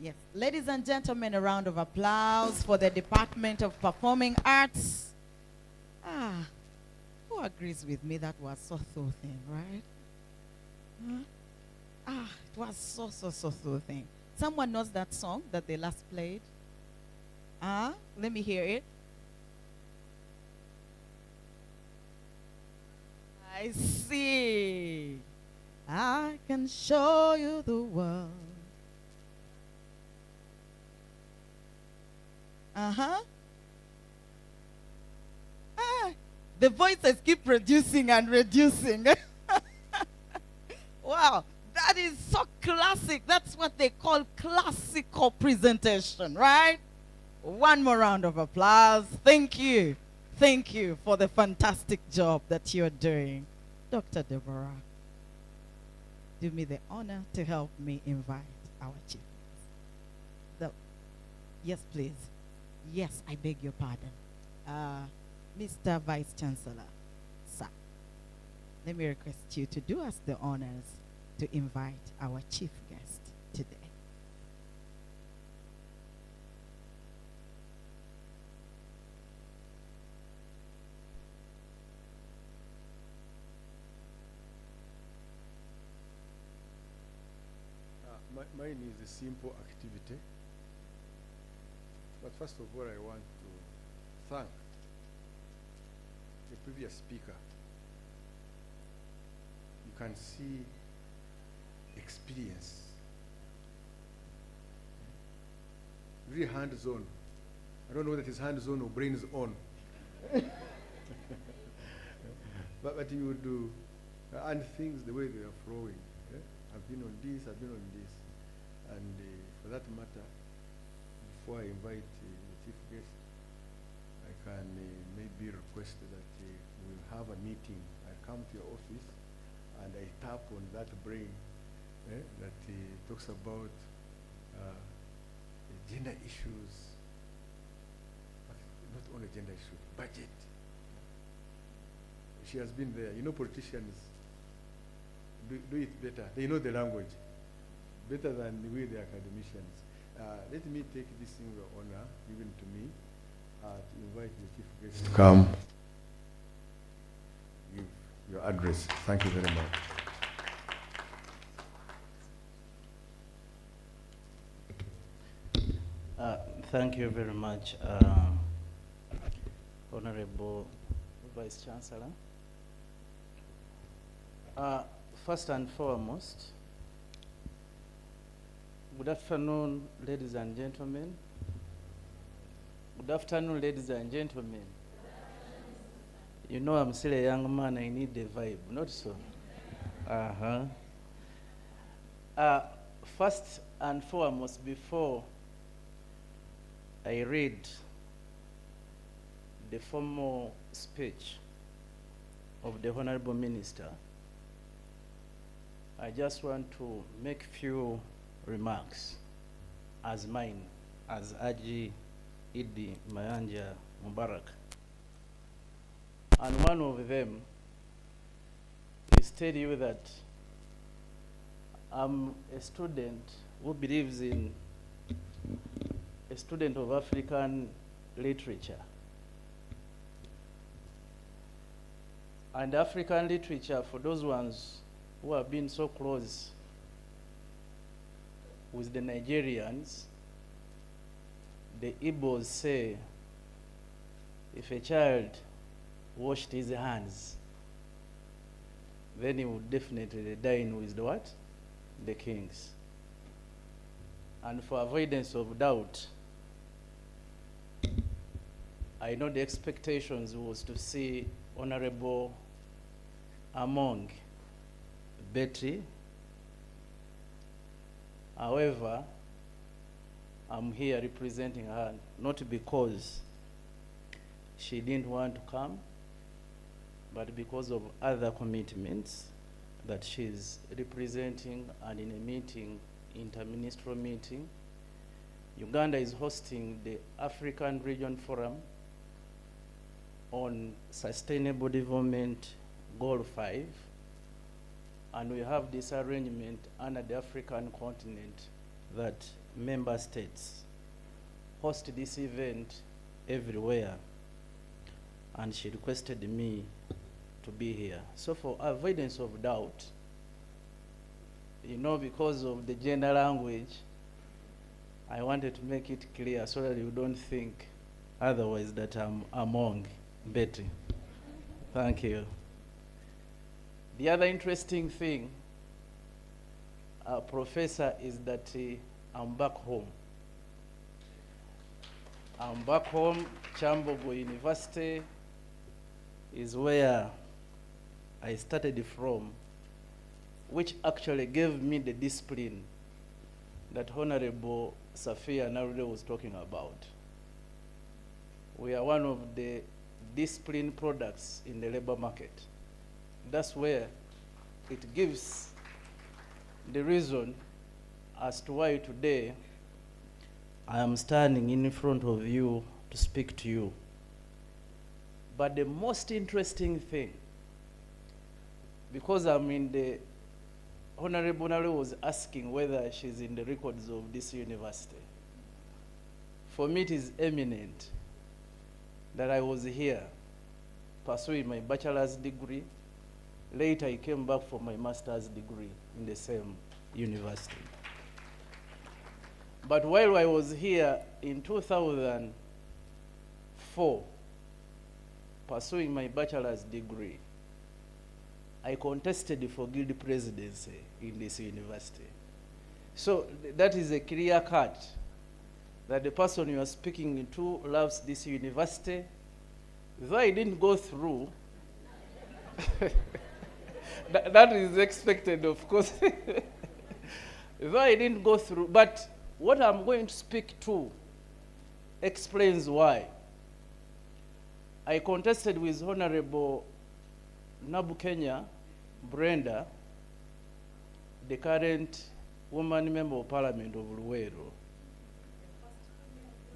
Yes, ladies and gentlemen, a round of applause for the Department of Performing Arts. Who agrees with me that was so soothing, right? It was so soothing. Someone knows that song that they last played? Let me hear it. I see. I can show you the world. The voices keep reducing and reducing. Wow, that is so classic. That's what they call classical presentation, right? One more round of applause. Thank you. Thank you for the fantastic job that you're doing. Dr. Deborah, do me the honor to help me invite our chief. Yes, please. Yes, I beg your pardon. Mr. Vice Chancellor, sir, let me request you to do us the honors to invite our chief guest today. Mine is a simple activity. But first of all, I want to thank the previous speaker. You can see experience. Really hands-on. I don't know whether it is hands-on or brains on. but you do, and things the way they are flowing. I've been on this, I've been on this. And for that matter, before I invite the chief guest, I can maybe request that we'll have a meeting. I come to your office and I tap on that brain that talks about gender issues, not only gender issues, budget. She has been there. You know, politicians do it better. They know the language better than we, the academicians. Let me take this single honor given to me to invite the chief guest to come give your address. Thank you very much. Thank you very much, Honorable Vice Chancellor. First and foremost, good afternoon, ladies and gentlemen. Good afternoon, ladies and gentlemen. You know I'm still a young man, I need the vibe, not so? First and foremost, before I read the formal speech of the Honorable Minister, I just want to make few remarks as mine, as Aji Idi Mayanja Mubarak. And one of them is tell you that I'm a student who believes in a student of African literature. And African literature, for those ones who have been so close with the Nigerians, the Igbos say, if a child washed his hands, then he would definitely dine with the what? The kings. And for avoidance of doubt, I know the expectations was to see Honorable among Betty. However, I'm here representing her, not because she didn't want to come, but because of other commitments that she's representing, and in a meeting, interministerial meeting, Uganda is hosting the African Region Forum on Sustainable Development Goal 5, and we have this arrangement under the African continent that member states host this event everywhere, and she requested me to be here. So for avoidance of doubt, because of the gender language, I wanted to make it clear so that you don't think otherwise that I'm among Betty. Thank you. The other interesting thing, Professor, is that I'm back home. I'm back home. Kyambogo University is where I started from, which actually gave me the discipline that Honorable Safia Narode was talking about. We are one of the discipline products in the labor market. That's where it gives the reason as to why today I am standing in front of you to speak to you. But the most interesting thing, because I'm in the, Honorable Nare was asking whether she's in the records of this university. For me, it is eminent that I was here pursuing my bachelor's degree. Later, I came back for my master's degree in the same university. But while I was here in 2004, pursuing my bachelor's degree, I contested for guild presidency in this university. So that is a clear cut that the person you are speaking to loves this university. Though I didn't go through, that is expected, of course. Though I didn't go through, but what I'm going to speak to explains why. I contested with Honorable Nabukenya Brenda, the current woman member of parliament of Luweero.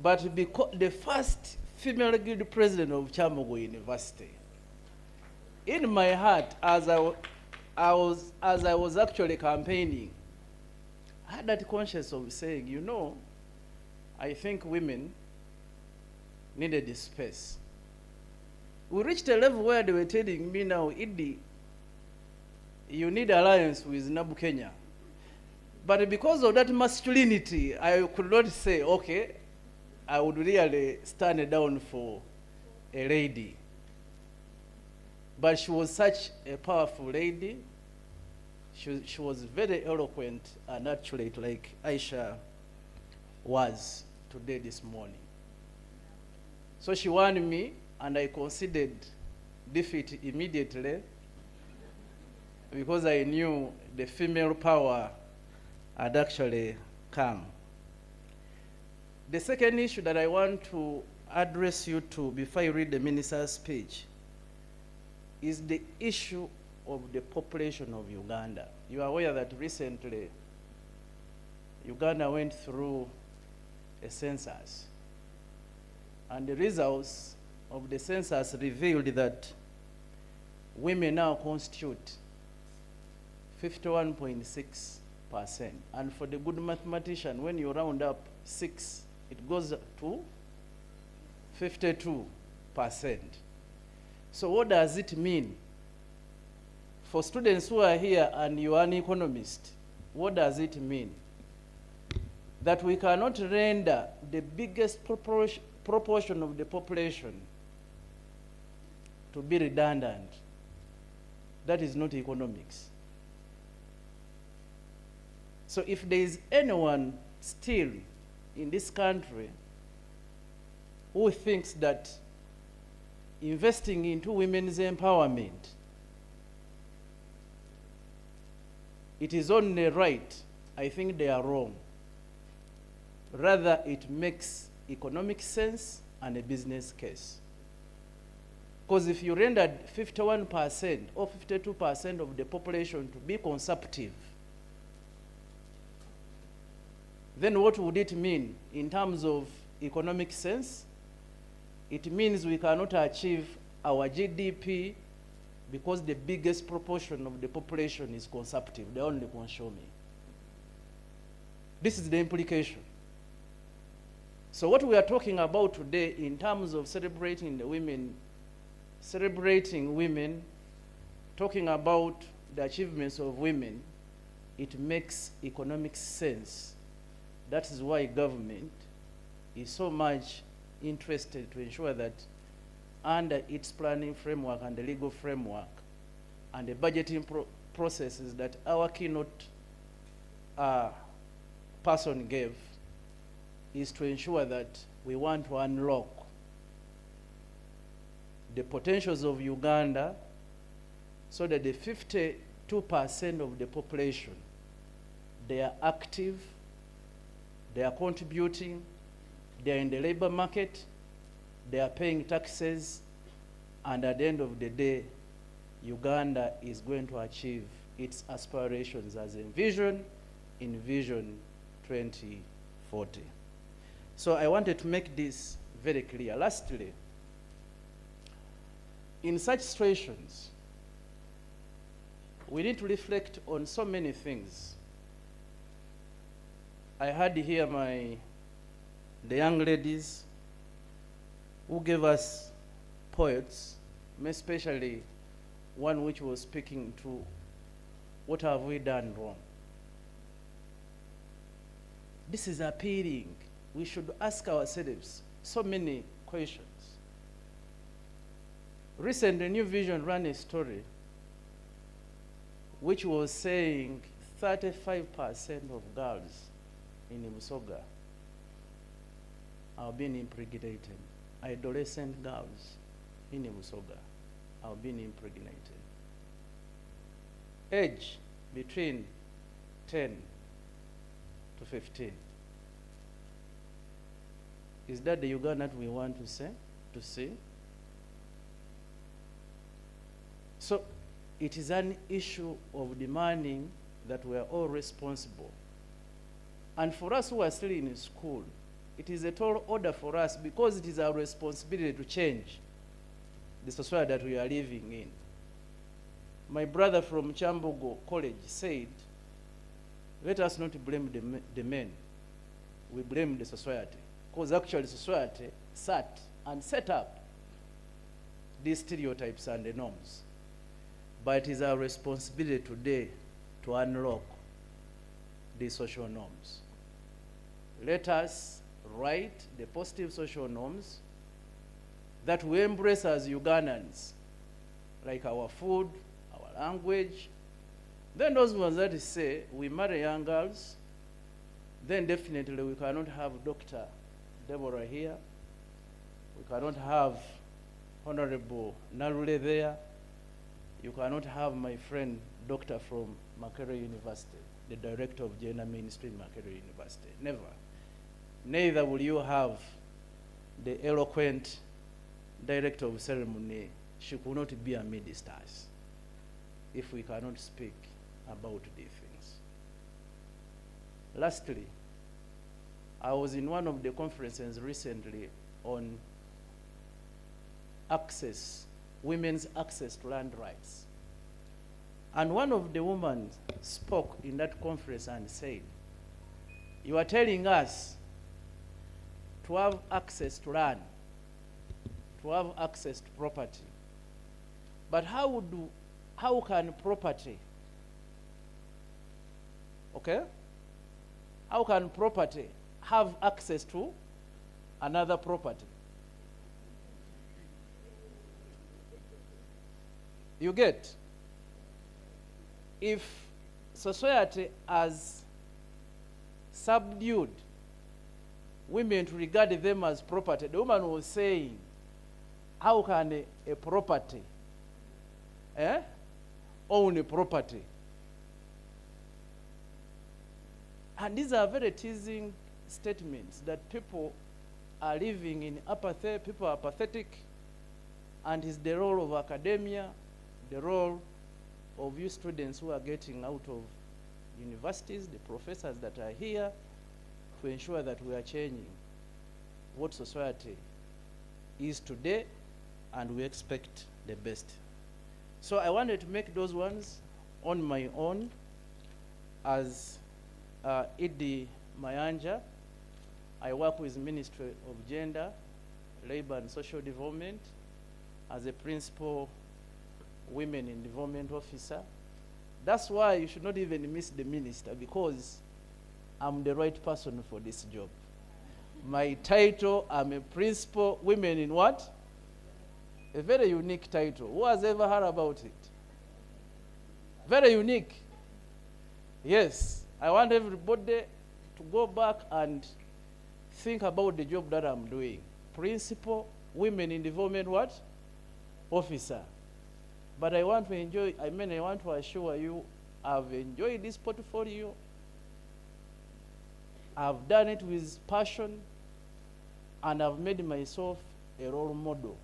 But because the first female guild president of Kyambogo University, in my heart, as I was actually campaigning, I had that conscience of saying, I think women needed this space. We reached a level where they were telling me now, Idi, you need alliance with Nabukenya. But because of that masculinity, I could not say, okay, I would really stand down for a lady. But she was such a powerful lady. She was very eloquent and articulate, like Aisha was today this morning. So she won me, and I considered defeat immediately because I knew the female power had actually come. The second issue that I want to address you to before I read the minister's speech is the issue of the population of Uganda. You are aware that recently Uganda went through a census, and the results of the census revealed that women now constitute 51.6%. And for the good mathematician, when you round up 6, it goes to 52%. So what does it mean? For students who are here and you are an economist, what does it mean? That we cannot render the biggest proportion of the population to be redundant. That is not economics. So if there is anyone still in this country who thinks that investing into women's empowerment, it is only right, I think they are wrong. Rather, it makes economic sense and a business case. Because if you rendered 51% or 52% of the population to be consumptive, then what would it mean in terms of economic sense? It means we cannot achieve our GDP because the biggest proportion of the population is consumptive. They only consuming. This is the implication. So what we are talking about today in terms of celebrating women, talking about the achievements of women, it makes economic sense. That is why government is so much interested to ensure that under its planning framework and the legal framework and the budgeting processes that our keynote person gave, is to ensure that we want to unlock the potentials of Uganda so that the 52% of the population, they are active, they are contributing, they are in the labor market, they are paying taxes, and at the end of the day, Uganda is going to achieve its aspirations as envisioned in Vision 2040. So I wanted to make this very clear. Lastly, in such situations, we need to reflect on so many things. I had here the young ladies who gave us poets, especially one which was speaking to what have we done wrong. This is appealing. We should ask ourselves so many questions. Recently, New Vision ran a story which was saying 35% of girls in Musoga are being impregnated. Adolescent girls in Musoga are being impregnated. Age between 10 to 15. Is that the Uganda that we want to see? So it is an issue of demanding that we are all responsible. And for us who are still in school, it is a tall order for us because it is our responsibility to change the society that we are living in. My brother from Kyambogo College said, let us not blame the men, we blame the society. Because actually society sat and set up these stereotypes and the norms. But it is our responsibility today to unlock these social norms. Let us write the positive social norms that we embrace as Ugandans, like our food, our language. Then those ones that say we marry young girls, then definitely we cannot have Dr. Deborah here. We cannot have Honorable Narule there. You cannot have my friend Doctor from Makerere University, the Director of Gender Mainstream Makerere University. Never. Neither will you have the eloquent Director of Ceremony. She could not be amidst us if we cannot speak about these things. Lastly, I was in one of the conferences recently on access, women's access to land rights. And one of the women spoke in that conference and said, you are telling us to have access to land, to have access to property. But how can property, okay? How can property have access to another property? You get? If society has subdued women to regard them as property, the woman was saying, how can a property own a property? And these are very teasing statements that people are living in apathy, people are apathetic, and it's the role of academia, the role of you students who are getting out of universities, the professors that are here, to ensure that we are changing what society is today, and we expect the best. So I wanted to make those ones on my own as Idi Mayanja. I work with Ministry of Gender, Labor and Social Development as a Principal Women in Development Officer. That's why you should not even miss the minister, because I'm the right person for this job. My title, I'm a Principal Women in what? A very unique title. Who has ever heard about it? Very unique. Yes, I want everybody to go back and think about the job that I'm doing. Principal Women in Development what? Officer. But I want to assure you, I've enjoyed this portfolio. I've done it with passion, and I've made myself a role model.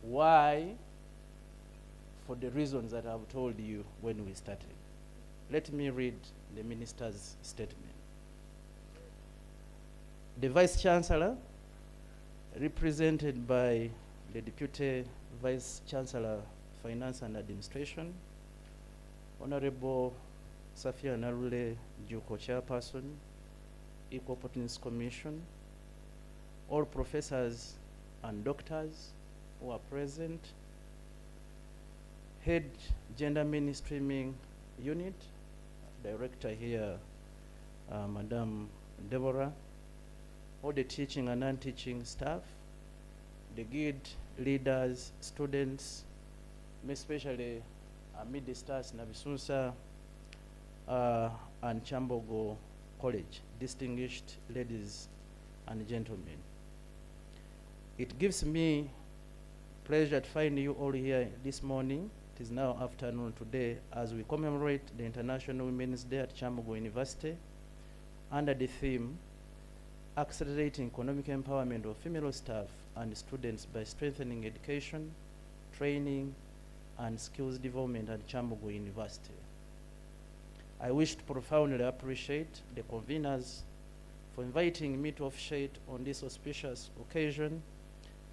Why? For the reasons that I've told you when we started. Let me read the minister's statement. The Vice Chancellor, represented by the Deputy Vice Chancellor, Finance and Administration, Honorable Safia Narule Juko Chairperson, Equal Opportunities Commission, all professors and doctors who are present, Head Gender Mainstreaming Unit, Director here, Madam Deborah, all the teaching and non-teaching staff, the guild leaders, students, especially Midi Stars Nabisunsa and Kyambogo College, distinguished ladies and gentlemen. It gives me pleasure to find you all here this morning. It is now afternoon today as we commemorate the International Women's Day at Kyambogo University under the theme, Accelerating Economic Empowerment of Female Staff and Students by Strengthening Education, Training, and Skills Development at Kyambogo University. I wish to profoundly appreciate the conveners for inviting me to officiate on this auspicious occasion,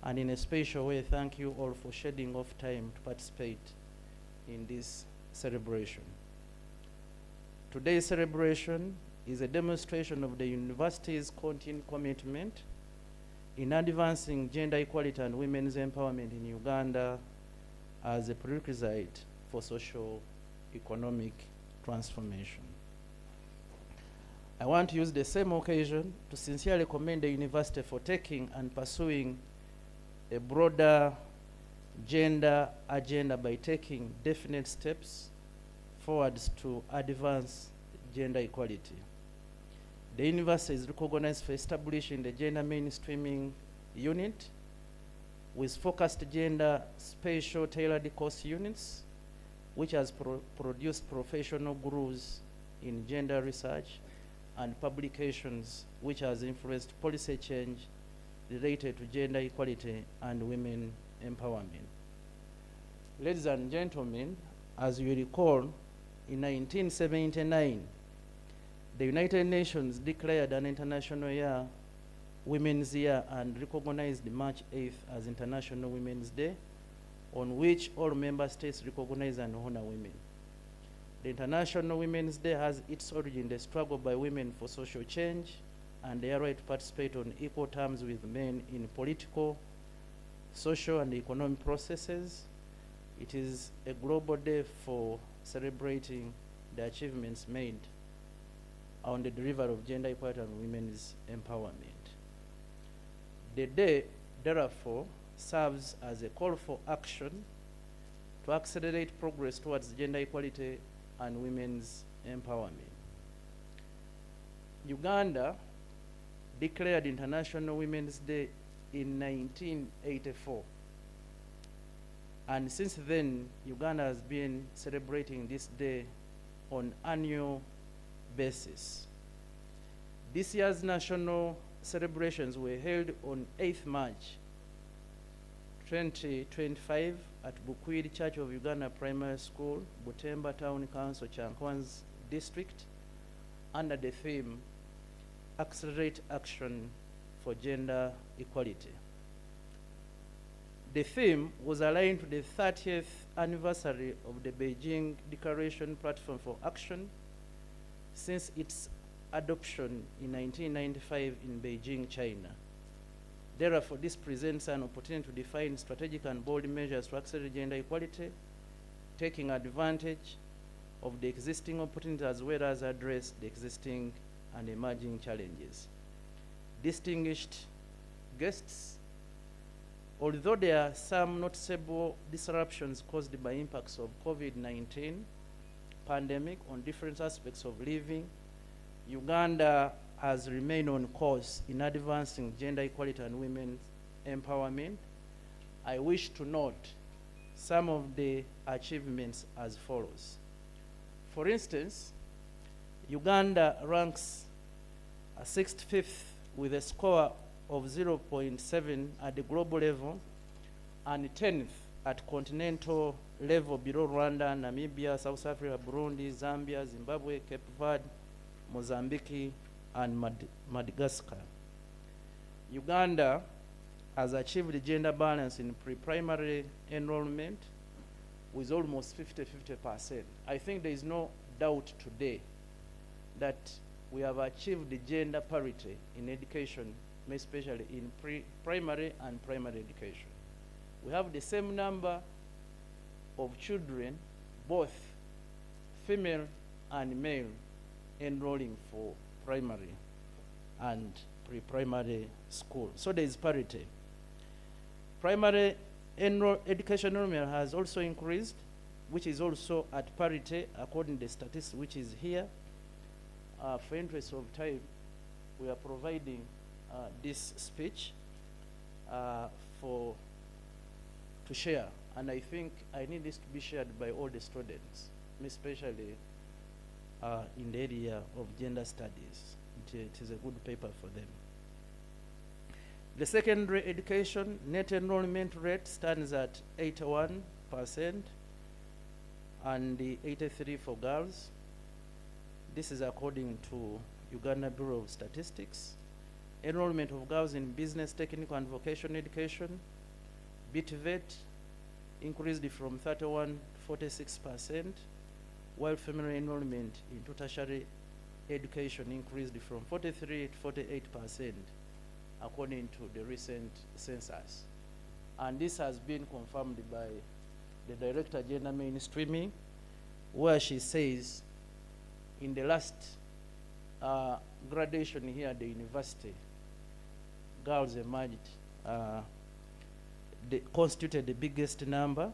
and in a special way, thank you all for shedding off time to participate in this celebration. Today's celebration is a demonstration of the university's continued commitment in advancing gender equality and women's empowerment in Uganda as a prerequisite for social economic transformation. I want to use the same occasion to sincerely commend the university for taking and pursuing a broader gender agenda by taking definite steps forwards to advance gender equality. The university is recognized for establishing the gender mainstreaming unit with focused gender spatial tailored course units, which has produced professional gurus in gender research and publications, which has influenced policy change related to gender equality and women empowerment. Ladies and gentlemen, as you recall, in 1979, the United Nations declared an International Year, Women's Year, and recognized March 8th as International Women's Day, on which all member states recognize and honor women. The International Women's Day has its origin in the struggle by women for social change and their right to participate on equal terms with men in political, social, and economic processes. It is a global day for celebrating the achievements made on the delivery of gender equality and women's empowerment. The day, therefore, serves as a call for action to accelerate progress towards gender equality and women's empowerment. Uganda declared International Women's Day in 1984. And since then, Uganda has been celebrating this day on annual basis. This year's national celebrations were held on 8th March 2025 at Bukwiri Church of Uganda Primary School, Butemba Town Council, Chankwan's district, under the theme Accelerate Action for Gender Equality. The theme was aligned to the 30th anniversary of the Beijing Declaration Platform for Action since its adoption in 1995 in Beijing, China. Therefore, this presents an opportunity to define strategic and bold measures to accelerate gender equality, taking advantage of the existing opportunities as well as address the existing and emerging challenges. Distinguished guests, although there are some noticeable disruptions caused by impacts of COVID-19 pandemic on different aspects of living, Uganda has remained on course in advancing gender equality and women's empowerment. I wish to note some of the achievements as follows. For instance, Uganda ranks 65th with a score of 0.7 at the global level and 10th at continental level below Rwanda, Namibia, South Africa, Burundi, Zambia, Zimbabwe, Cape Verde, Mozambique, and Madagascar. Uganda has achieved gender balance in pre-primary enrollment with almost 50-50%. I think there is no doubt today that we have achieved the gender parity in education, especially in primary and primary education. We have the same number of children, both female and male, enrolling for primary and pre-primary school. So there is parity. Primary education enrollment has also increased, which is also at parity according to the statistics which is here. For interest of time, we are providing this speech to share, and I think I need this to be shared by all the students, especially in the area of gender studies. It is a good paper for them. The secondary education net enrollment rate stands at 81% and the 83% for girls. This is according to Uganda Bureau of Statistics. Enrollment of girls in business, technical and vocational education, BTVET, increased from 31% to 46%, while female enrollment in tertiary education increased from 43% to 48%, according to the recent census. And this has been confirmed by the Director Gender Mainstreaming, where she says in the last graduation here at the university, girls emerged, they constituted the biggest number,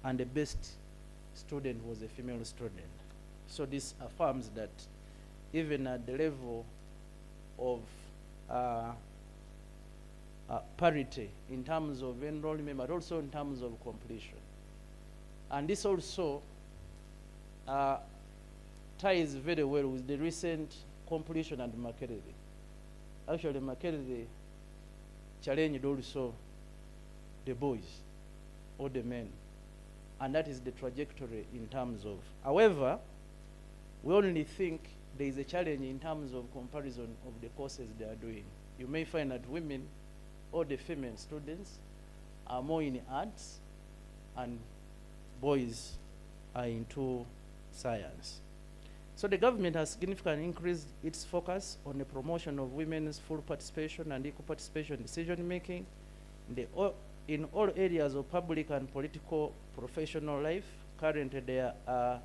and the best student was a female student. So this affirms that even at the level of parity in terms of enrollment, but also in terms of completion. And this also ties very well with the recent completion and Makerere. Actually, Makerere challenged also the boys or the men, and that is the trajectory in terms of. However, we only think there is a challenge in terms of comparison of the courses they are doing. You may find that women or the female students are more in arts and boys are into science. So the government has significantly increased its focus on the promotion of women's full participation and equal participation in decision making in all areas of public and political professional life. Currently there are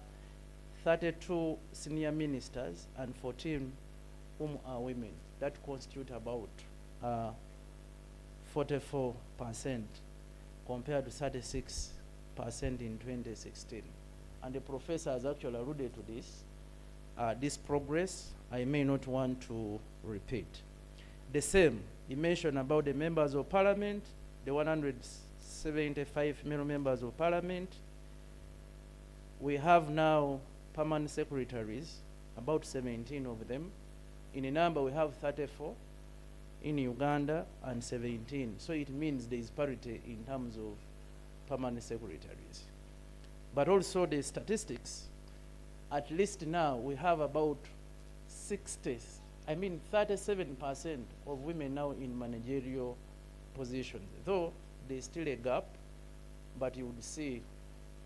32 senior ministers and 14 whom are women. That constitute about 44% compared to 36% in 2016. And the professor has actually alluded to this progress. I may not want to repeat. The same, he mentioned about the members of parliament, the 175 female members of parliament. We have now permanent secretaries, about 17 of them. In a number, we have 34 in Uganda and 17. So it means there is parity in terms of permanent secretaries. But also the statistics, at least now we have about 37% of women now in managerial positions, though there's still a gap, but you would see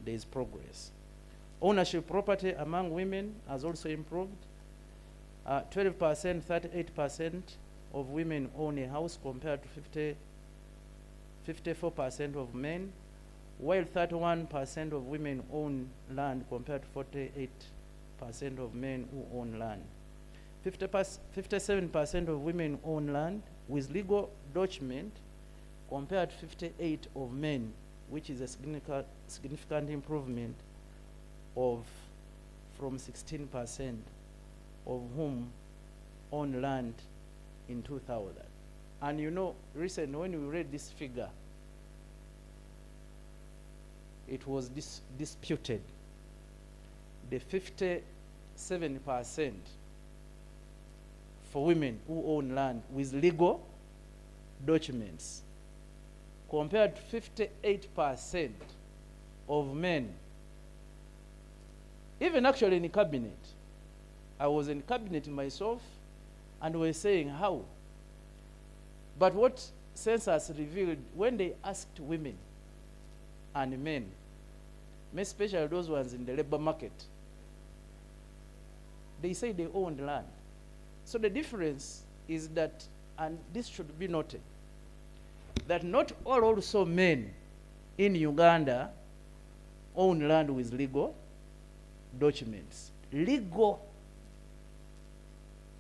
there's progress. Ownership property among women has also improved. 12%, 38% of women own a house compared to 54% of men, while 31% of women own land compared to 48% of men who own land. 57% of women own land with legal document compared to 58% of men, which is a significant improvement from 16% of whom own land in 2000. And you know, recently when we read this figure, it was disputed. The 57% for women who own land with legal documents compared to 58% of men. Even actually in cabinet, I was in cabinet myself, and we were saying how. But what census revealed, when they asked women and men, especially those ones in the labor market, they say they owned land. So the difference is that, and this should be noted, that not all also men in Uganda own land with legal documents. Legal.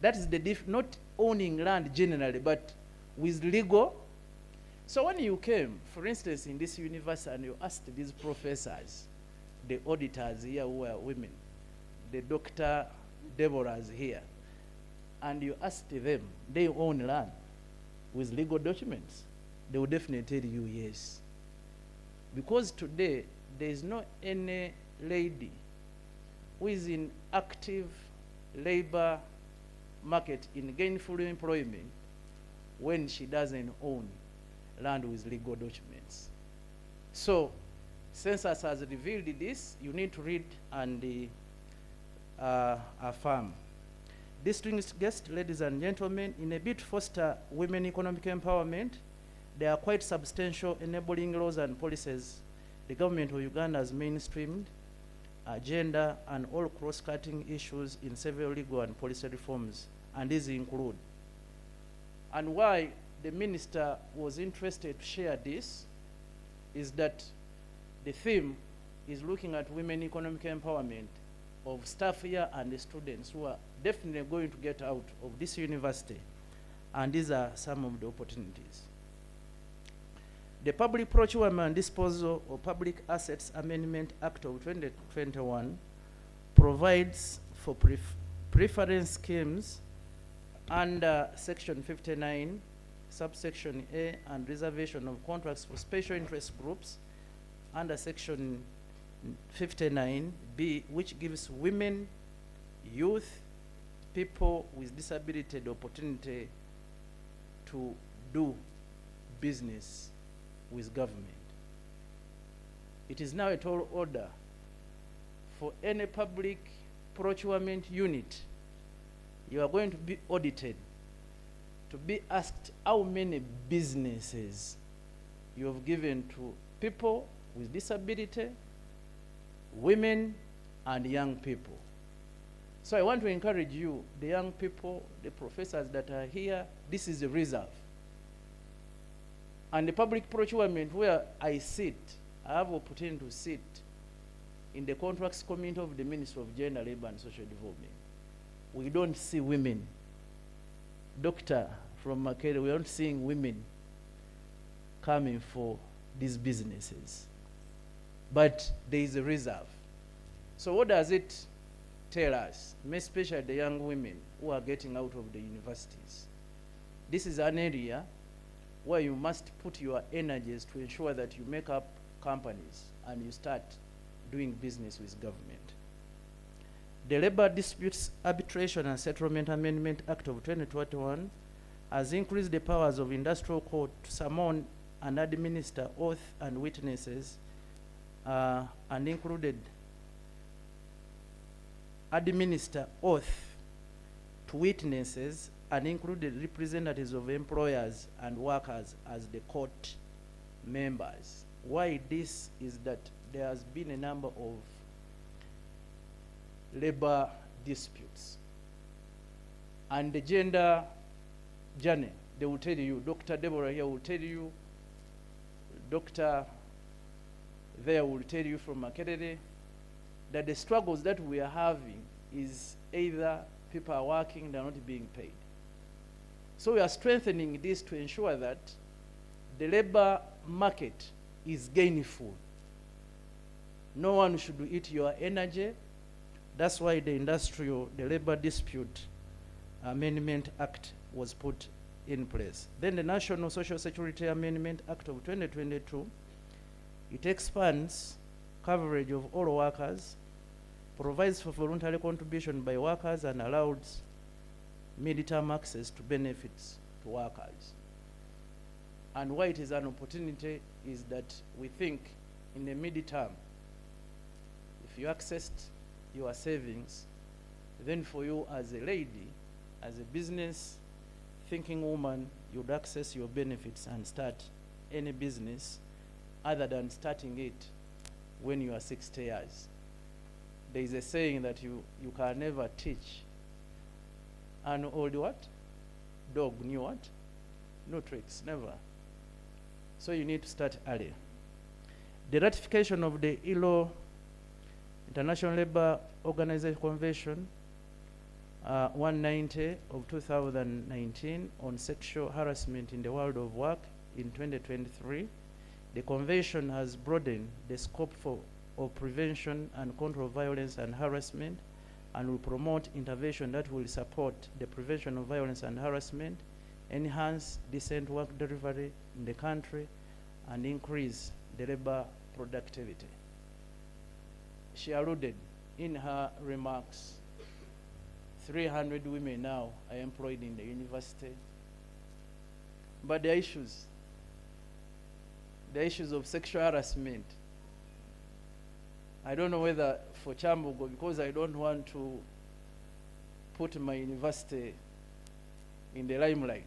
That is the not owning land generally, but with legal. So when you came, for instance, in this university, and you asked these professors, the auditors here who are women, the Dr. Deborah is here, and you asked them, they own land with legal documents, they will definitely tell you yes. Because today, there is no any lady who is in active labor market in gainful employment when she doesn't own land with legal documents. So, census has revealed this. You need to read and affirm. Distinguished guests, ladies and gentlemen, in a bid to foster women economic empowerment, there are quite substantial enabling laws and policies the government of Uganda has mainstreamed agenda and all cross-cutting issues in several legal and policy reforms, and these include. And why the minister was interested to share this is that the theme is looking at women economic empowerment of staff here and the students who are definitely going to get out of this university, and these are some of the opportunities. The Public Procurement and Disposal of Public Assets Amendment Act of 2021 provides for preference schemes under Section 59, subsection A, and reservation of contracts for special interest groups under Section 59B, which gives women, youth, people with disability the opportunity to do business with government. It is now a tall order for any public procurement unit. You are going to be audited to be asked how many businesses you have given to people with disability, women, and young people. So I want to encourage you, the young people, the professors that are here, this is a reserve. And the public procurement where I sit, I have opportunity to sit in the contracts committee of the Ministry of Gender, Labor and Social Development. We don't see women. Doctor from Makere, we aren't seeing women coming for these businesses. But there is a reserve. So what does it tell us, especially the young women who are getting out of the universities? This is an area where you must put your energies to ensure that you make up companies and you start doing business with government. The Labor Disputes Arbitration and Settlement Amendment Act of 2021 has increased the powers of industrial court to summon and administer oath and witnesses and included administer oath to witnesses and included representatives of employers and workers as the court members. Why this is that there has been a number of labor disputes. And the gender journey, they will tell you, Dr. Deborah here will tell you, Dr. there will tell you from Makerere, that the struggles that we are having is either people are working, they're not being paid. So we are strengthening this to ensure that the labor market is gainful. No one should eat your energy. That's why the Labor Dispute Amendment Act was put in place. Then the National Social Security Amendment Act of 2022, it expands coverage of all workers, provides for voluntary contribution by workers, and allows mid-term access to benefits to workers. And why it is an opportunity is that we think in the mid-term, if you accessed your savings, then for you as a lady, as a business thinking woman, you'd access your benefits and start any business other than starting it when you are 60 years. There is a saying that you can never teach an old what? Dog new what? No tricks, never. So you need to start early. The ratification of the ILO, International Labour Organization Convention 190 of 2019 on sexual harassment in the world of work in 2023. The convention has broadened the scope of prevention and control of violence and harassment, and will promote intervention that will support the prevention of violence and harassment, enhance decent work delivery in the country, and increase the labor productivity. She alluded in her remarks, 300 women now are employed in the university. But the issues of sexual harassment, I don't know whether for Kyambogo, because I don't want to put my university in the limelight,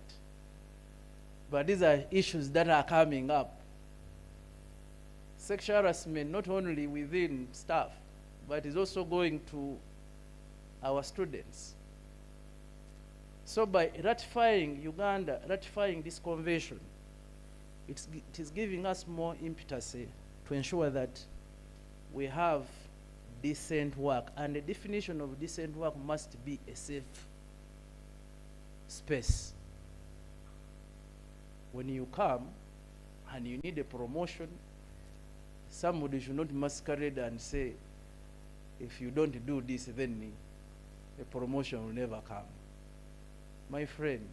but these are issues that are coming up. Sexual harassment not only within staff, but is also going to our students. So by ratifying this convention, it is giving us more impetus to ensure that we have decent work. And the definition of decent work must be a safe space. When you come and you need a promotion, somebody should not masquerade and say, if you don't do this, then a promotion will never come. My friend,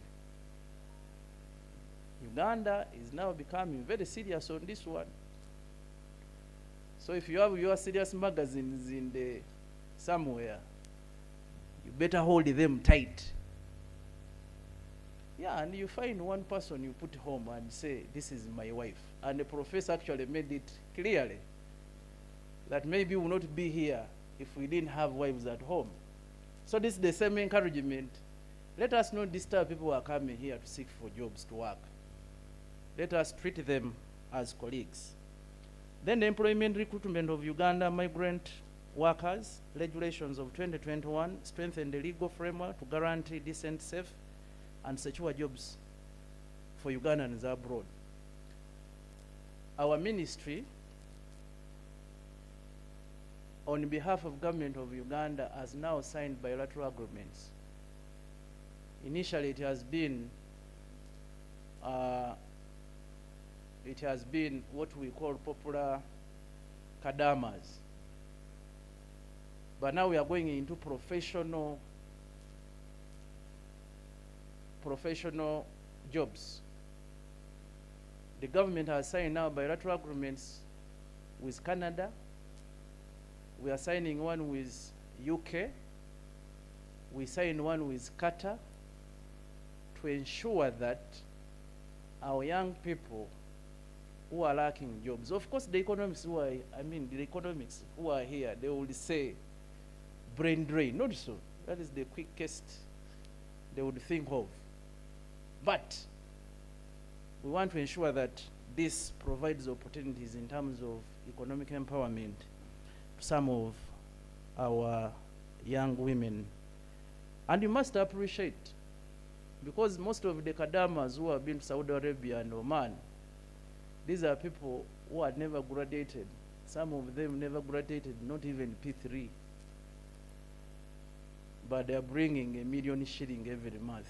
Uganda is now becoming very serious on this one. So if you have your serious magazines in somewhere, you better hold them tight. Yeah, and you find one person you put home and say, this is my wife. And the professor actually made it clearly that maybe we will not be here if we didn't have wives at home. So this is the same encouragement. Let us not disturb people who are coming here to seek for jobs to work. Let us treat them as colleagues. Then the employment recruitment of Uganda migrant workers, regulations of 2021 strengthen the legal framework to guarantee decent, safe, and secure jobs for Ugandans abroad. Our ministry, on behalf of government of Uganda, has now signed bilateral agreements. Initially, it has been what we call popular kadamas. But now we are going into professional jobs. The government has signed now bilateral agreements with Canada. We are signing one with UK. We signed one with Qatar to ensure that our young people who are lacking jobs, of course the economics who are here, they will say brain drain, not so. That is the quickest they would think of. But we want to ensure that this provides opportunities in terms of economic empowerment to some of our young women. And you must appreciate, because most of the Kadamas who have been to Saudi Arabia and Oman, these are people who had never graduated. Some of them never graduated, not even P3. But they are bringing $1 million shilling every month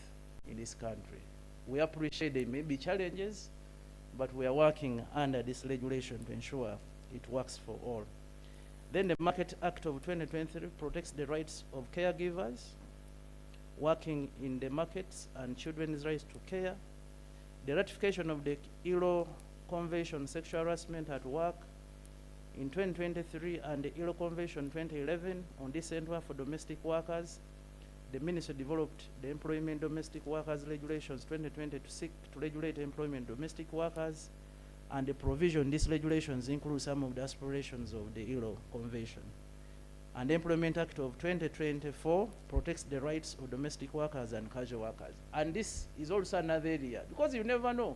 in this country. We appreciate there may be challenges, but we are working under this regulation to ensure it works for all. Then the Market Act of 2023 protects the rights of caregivers working in the markets and children's rights to care. The ratification of the ILO Convention Sexual Harassment at Work in 2023 and the ILO Convention 2011 on decent work for domestic workers. The Ministry developed the Employment Domestic Workers Regulations 2020 to seek to regulate employment domestic workers, and the provision these regulations include some of the aspirations of the ILO Convention. And the Employment Act of 2024 protects the rights of domestic workers and casual workers. And this is also another area, because you never know.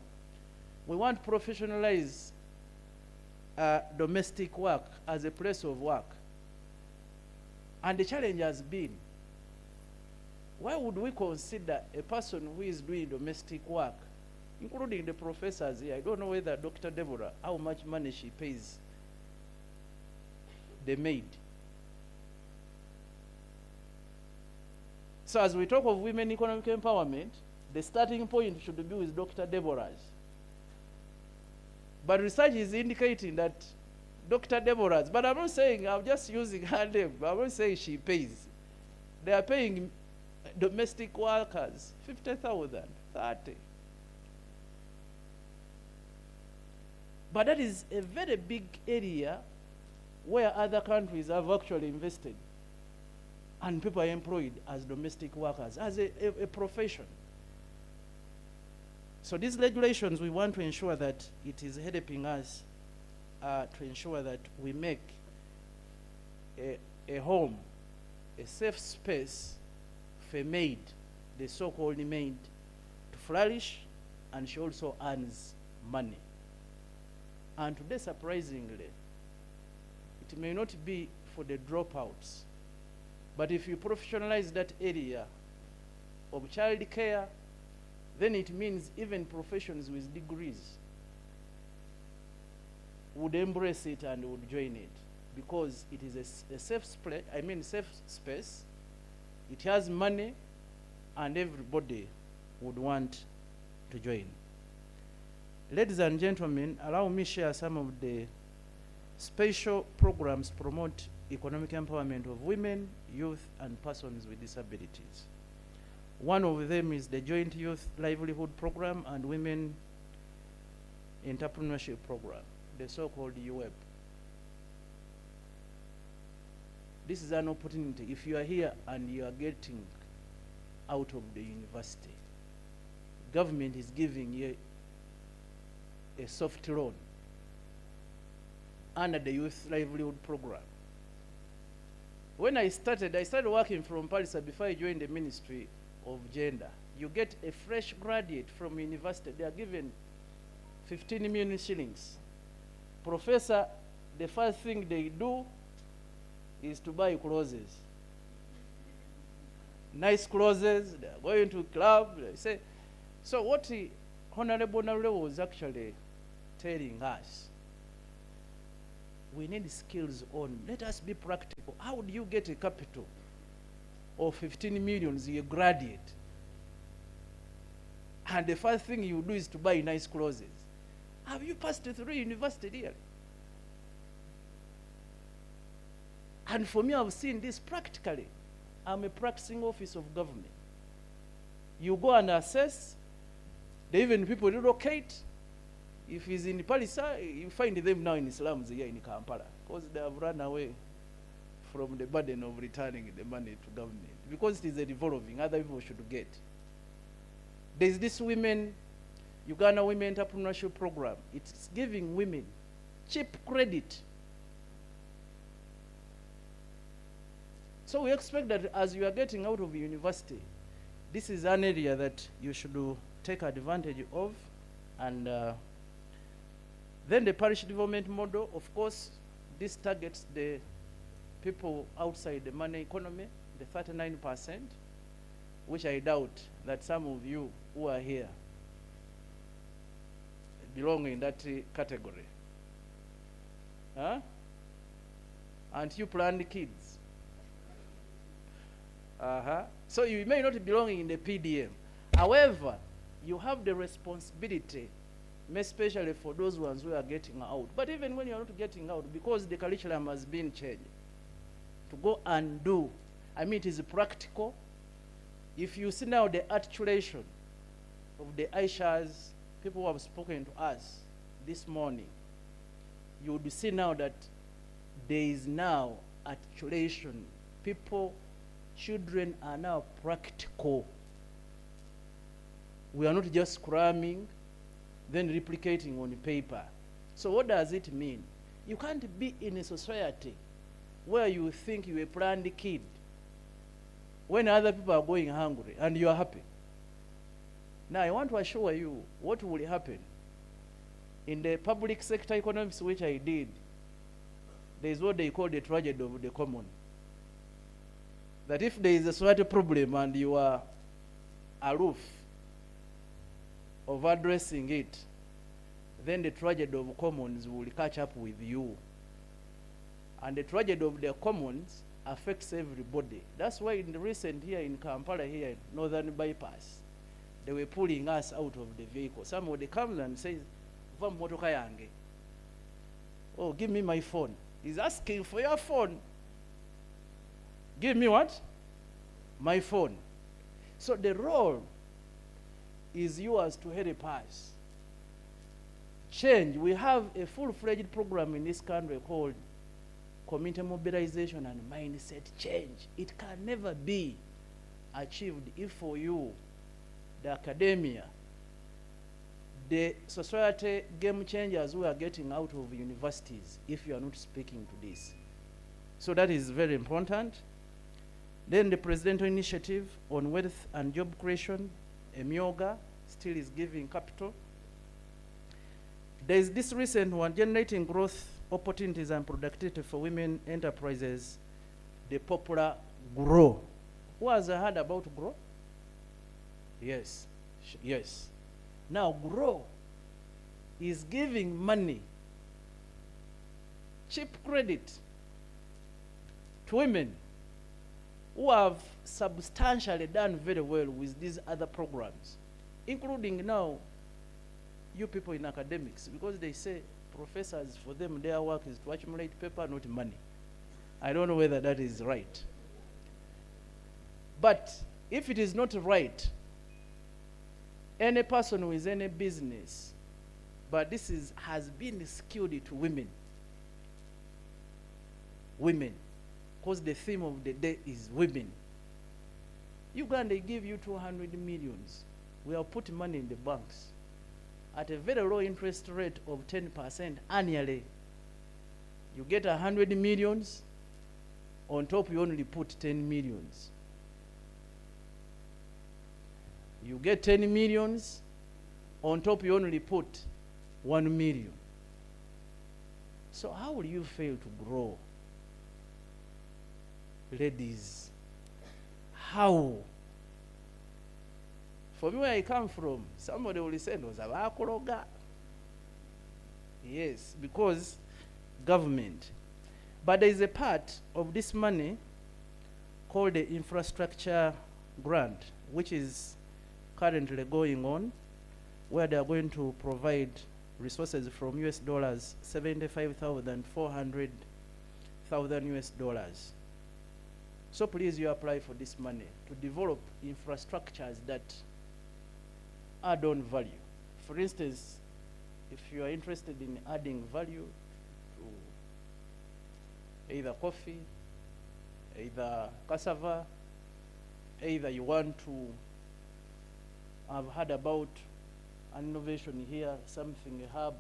We want to professionalize domestic work as a place of work. And the challenge has been, why would we consider a person who is doing domestic work, including the professors here? I don't know whether Dr. Deborah, how much money she pays the maid. So as we talk of women economic empowerment, the starting point should be with Dr. Deborah's. But research is indicating that Dr. Deborah's, but I'm not saying, I'm just using her name, I'm not saying she pays. They are paying domestic workers 50,000, 30. But that is a very big area where other countries have actually invested, and people are employed as domestic workers, as a profession. So these regulations, we want to ensure that it is helping us to ensure that we make a home, a safe space for a maid, the so-called maid, to flourish, and she also earns money. And today, surprisingly, it may not be for the dropouts, but if you professionalize that area of child care, then it means even professions with degrees would embrace it and would join it, because it is a safe space, it has money, and everybody would want to join. Ladies and gentlemen, allow me share some of the special programs promote economic empowerment of women, youth, and persons with disabilities. One of them is the Joint Youth Livelihood Program and Women Entrepreneurship Program, the so-called UWEP. This is an opportunity. If you are here and you are getting out of the university, government is giving you a soft loan under the Youth Livelihood Program. When I started working from Paris before I joined the Ministry of Gender. You get a fresh graduate from university, they are given 15 million shillings. Professor, the first thing they do is to buy clothes. Nice clothes, they are going to club, they say. So what Honorable Narule was actually telling us, we need skills on, let us be practical. How do you get a capital of 15 million as a graduate? And the first thing you do is to buy nice clothes. Have you passed through university here? And for me, I've seen this practically. I'm a practicing office of government. You go and assess, even people relocate. If he's in Palisa, you find them now in slums here in Kampala, because they have run away from the burden of returning the money to government, because it is a revolving, other people should get. There's this Uganda Women Entrepreneurship Program. It's giving women cheap credit. So we expect that as you are getting out of university, this is an area that you should take advantage of. And then the parish development model, of course, this targets the people outside the money economy, the 39%, which I doubt that some of you who are here belong in that category. Huh? Aren't you planned kids? So you may not belong in the PDM. However, you have the responsibility, especially for those ones who are getting out. But even when you're not getting out, because the curriculum has been changed, to go and do, I mean, it is practical. If you see now the articulation of the Aishas, people who have spoken to us this morning, you would see now that there is now articulation. People, children are now practical. We are not just cramming, then replicating on paper. So what does it mean? You can't be in a society where you think you're a planned kid when other people are going hungry and you are happy. Now I want to assure you what will happen. In the public sector economics, which I did, there is what they call the tragedy of the common. That if there is a sort of problem and you are aloof of addressing it, then the tragedy of commons will catch up with you. And the tragedy of the commons affects everybody. That's why in the recent here in Kampala, here in Northern Bypass, they were pulling us out of the vehicle. Somebody comes and says, "Va motoka yange." "Oh, give me my phone." He's asking for your phone. Give me what? My phone. So the role is yours to help us change. We have a full-fledged program in this country called community mobilization and mindset change. It can never be achieved if for you, the academia, the society game changers who are getting out of universities, if you are not speaking to this. So that is very important. Then the presidential initiative on wealth and job creation, EMIOGA, still is giving capital. There is this recent one, generating growth opportunities and productivity for women enterprises, the popular GROW. Who has heard about GROW? Yes, yes. Now GROW is giving money, cheap credit to women who have substantially done very well with these other programs, including now you people in academics, because they say professors, for them, their work is to accumulate paper, not money. I don't know whether that is right. But if it is not right, any person with any business, but this has been skewed to women. Women. Because the theme of the day is women. Uganda give you 200 millions. We have put money in the banks at a very low interest rate of 10% annually. You get 100 millions, on top you only put 10 millions. You get 10 millions, on top you only put 1 million. So how will you fail to grow? Ladies, how? For me, where I come from, somebody will say, "No, Zavakologa." Yes, because government. But there is a part of this money called the infrastructure grant, which is currently going on, where they are going to provide resources from US dollars, 75,400,000 US dollars. So please, you apply for this money to develop infrastructures that add on value. For instance, if you are interested in adding value to either coffee, either cassava, either you want to have heard about an innovation here, something, a hub,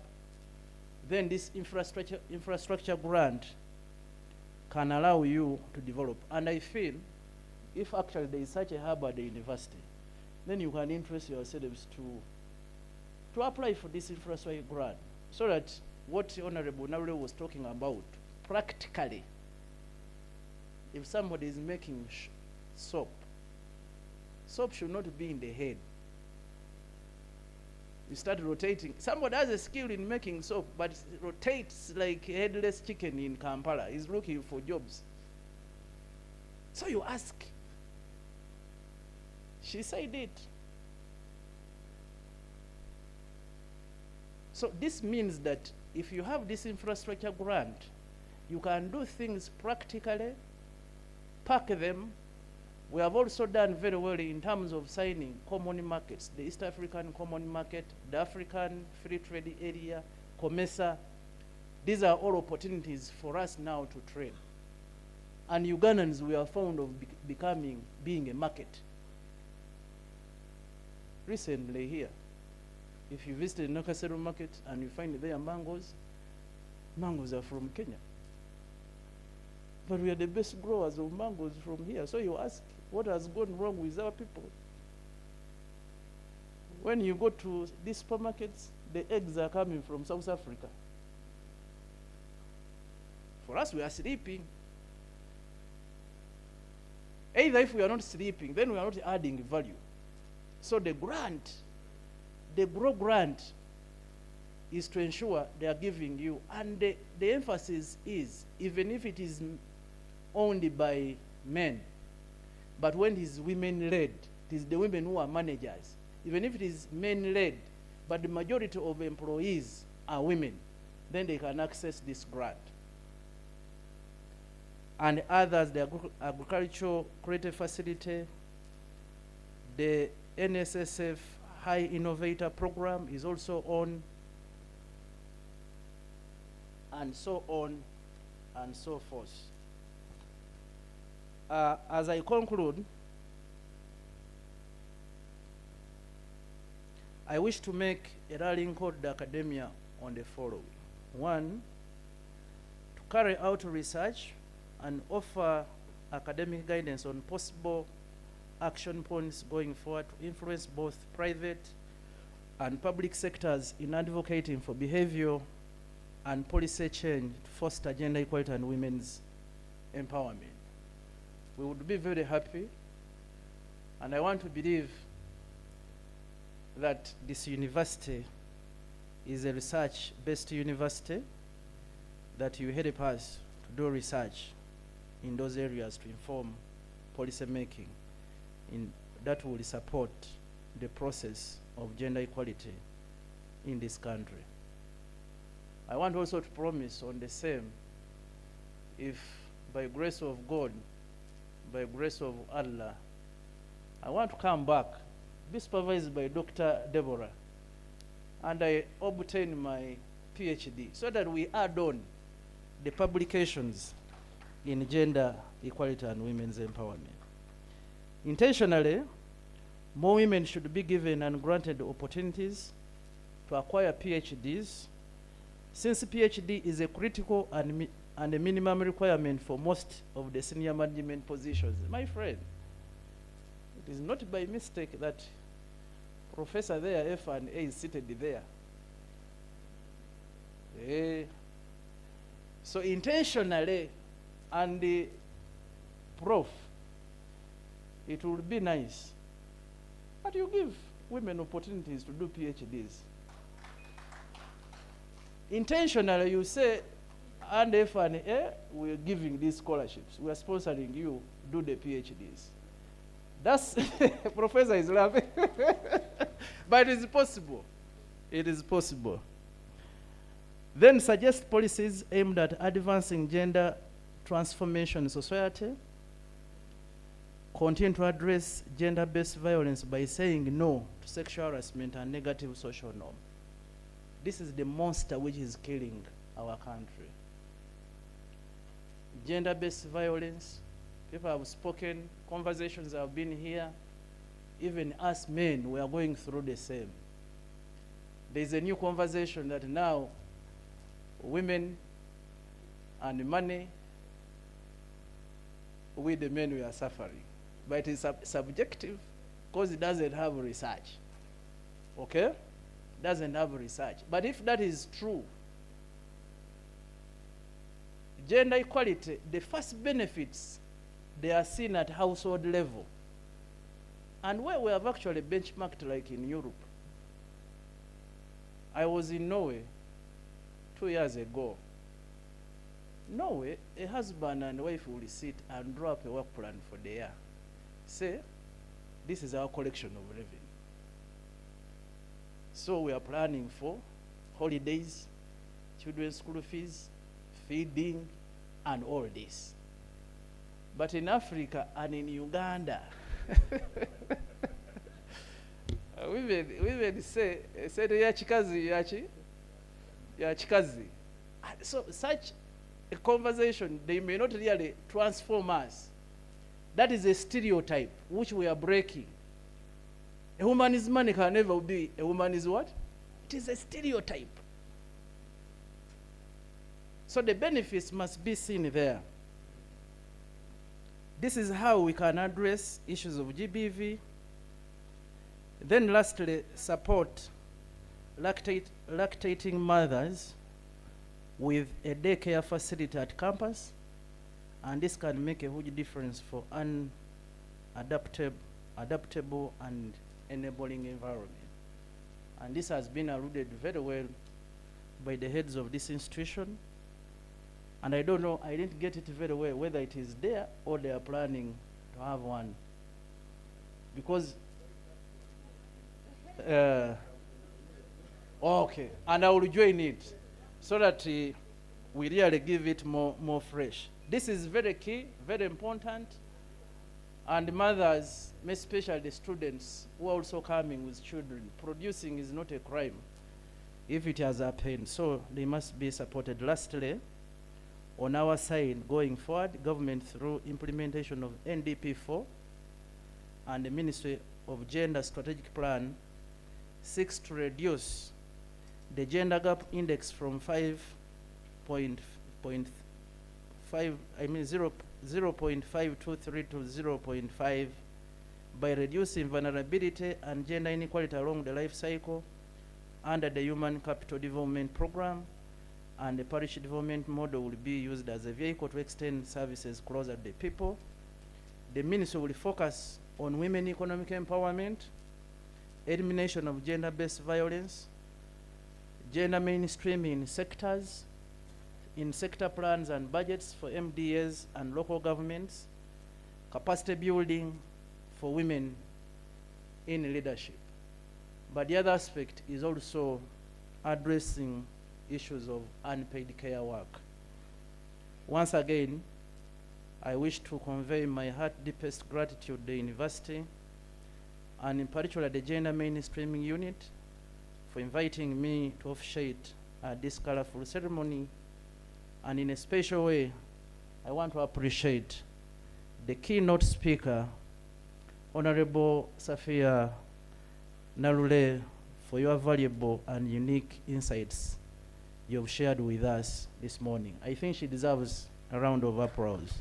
then this infrastructure grant can allow you to develop. And I feel if actually there is such a hub at the university, then you can interest yourselves to apply for this infrastructure grant, so that what Honorable Nare was talking about, practically, if somebody is making soap should not be in the head. You start rotating. Somebody has a skill in making soap, but rotates like a headless chicken in Kampala. He's looking for jobs. So you ask. She said it. So this means that if you have this infrastructure grant, you can do things practically, pack them. We have also done very well in terms of signing common markets, the East African Common Market, the African Free Trade Area, COMESA. These are all opportunities for us now to trade. And Ugandans, we are fond of being a market. Recently here, if you visit the Nakasero market and you find there mangoes are from Kenya. But we are the best growers of mangoes from here. So you ask, what has gone wrong with our people? When you go to these supermarkets, the eggs are coming from South Africa. For us, we are sleeping. Either if we are not sleeping, then we are not adding value. So the GROW grant is to ensure they are giving you, and the emphasis is, even if it is owned by men, but when it is women-led, it is the women who are managers. Even if it is men-led, but the majority of employees are women, then they can access this grant. And others, the agricultural creative facility, the NSSF High Innovator Program is also on, and so on and so forth. As I conclude, I wish to make a rallying call to the academia on the following. One, to carry out research and offer academic guidance on possible action points going forward to influence both private and public sectors in advocating for behavioral and policy change to foster gender equality and women's empowerment. We would be very happy, and I want to believe that this university is a research-based university, that you help us to do research in those areas to inform policy making that will support the process of gender equality in this country. I want also to promise on the same, if by grace of God, by grace of Allah, I want to come back, be supervised by Dr. Deborah, and I obtain my PhD, so that we add on the publications in gender equality and women's empowerment. Intentionally, more women should be given and granted opportunities to acquire PhDs, since PhD is a critical and a minimum requirement for most of the senior management positions. My friend, it is not by mistake that Professor there, F&A, is seated there. So intentionally, and the Prof, it would be nice, but you give women opportunities to do PhDs. Intentionally, you say, and F&A, we're giving these scholarships. We are sponsoring you, do the PhDs. That's, Professor is laughing. But it is possible. It is possible. Then suggest policies aimed at advancing gender transformation in society. Continue to address gender-based violence by saying no to sexual harassment and negative social norm. This is the monster which is killing our country. Gender-based violence, people have spoken, conversations have been here. Even us men, we are going through the same. There's a new conversation that now women and money, we the men, we are suffering. But it's subjective. because it doesn't have research. Okay? Doesn't have research. But if that is true, gender equality, the first benefits, they are seen at household level. And where we have actually benchmarked, like in Europe. I was in Norway 2 years ago. Norway, a husband and wife will sit and draw up a work plan for the year. Say, this is our collection of revenue. So we are planning for holidays, children's school fees, feeding, and all this. But in Africa and in Uganda, women say ya chikazi ya chikazi. So such a conversation, they may not really transform us. That is a stereotype which we are breaking. A woman's money can never be a woman's what? It is a stereotype. So the benefits must be seen there. This is how we can address issues of GBV. Then lastly, support lactating mothers with a daycare facility at campus. And this can make a huge difference for an adaptable and enabling environment. And this has been alluded very well by the heads of this institution. And I don't know, I didn't get it very well, whether it is there or they are planning to have one. Because, okay, and I will join it so that we really give it more fresh. This is very key, very important. And mothers, especially the students who are also coming with children, producing is not a crime if it has happened. So they must be supported. Lastly, on our side, going forward, government through implementation of NDP4 and the Ministry of Gender Strategic Plan seeks to reduce the gender gap index from 0.523 to 0.5 by reducing vulnerability and gender inequality along the life cycle under the Human Capital Development Program, and the parish development model will be used as a vehicle to extend services closer to the people. The ministry will focus on women economic empowerment, elimination of gender-based violence, gender mainstreaming sectors, in sector plans and budgets for MDAs and local governments, capacity building for women in leadership. But the other aspect is also addressing issues of unpaid care work. Once again, I wish to convey my heart deepest gratitude to the university, and in particular the Gender Mainstreaming Unit, for inviting me to officiate at this colorful ceremony. And in a special way, I want to appreciate the keynote speaker, Honorable Safia Narule, for your valuable and unique insights you have shared with us this morning. I think she deserves a round of applause.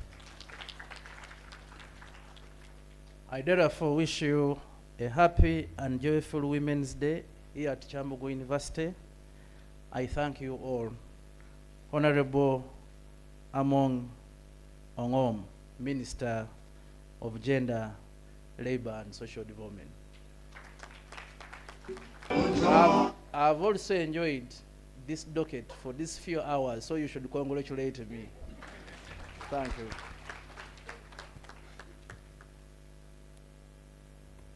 I therefore wish you a happy and joyful Women's Day here at Kyambogo University. I thank you all. Honorable Among Ongom, Minister of Gender, Labor and Social Development. I've also enjoyed this docket for these few hours, so you should congratulate me. Thank you.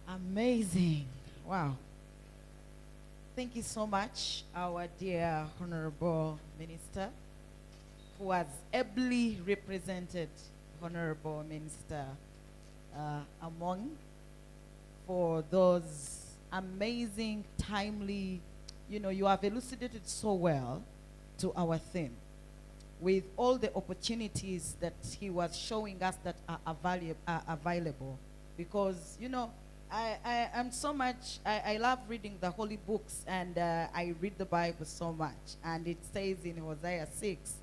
Amazing. Wow. Thank you so much, our dear Honorable Minister, who has ably represented Honorable Minister Among for those amazing, timely, you have elucidated so well to our theme with all the opportunities that he was showing us that are available. Because, I'm so much, I love reading the holy books, and I read the Bible so much. And it says in Hosea 6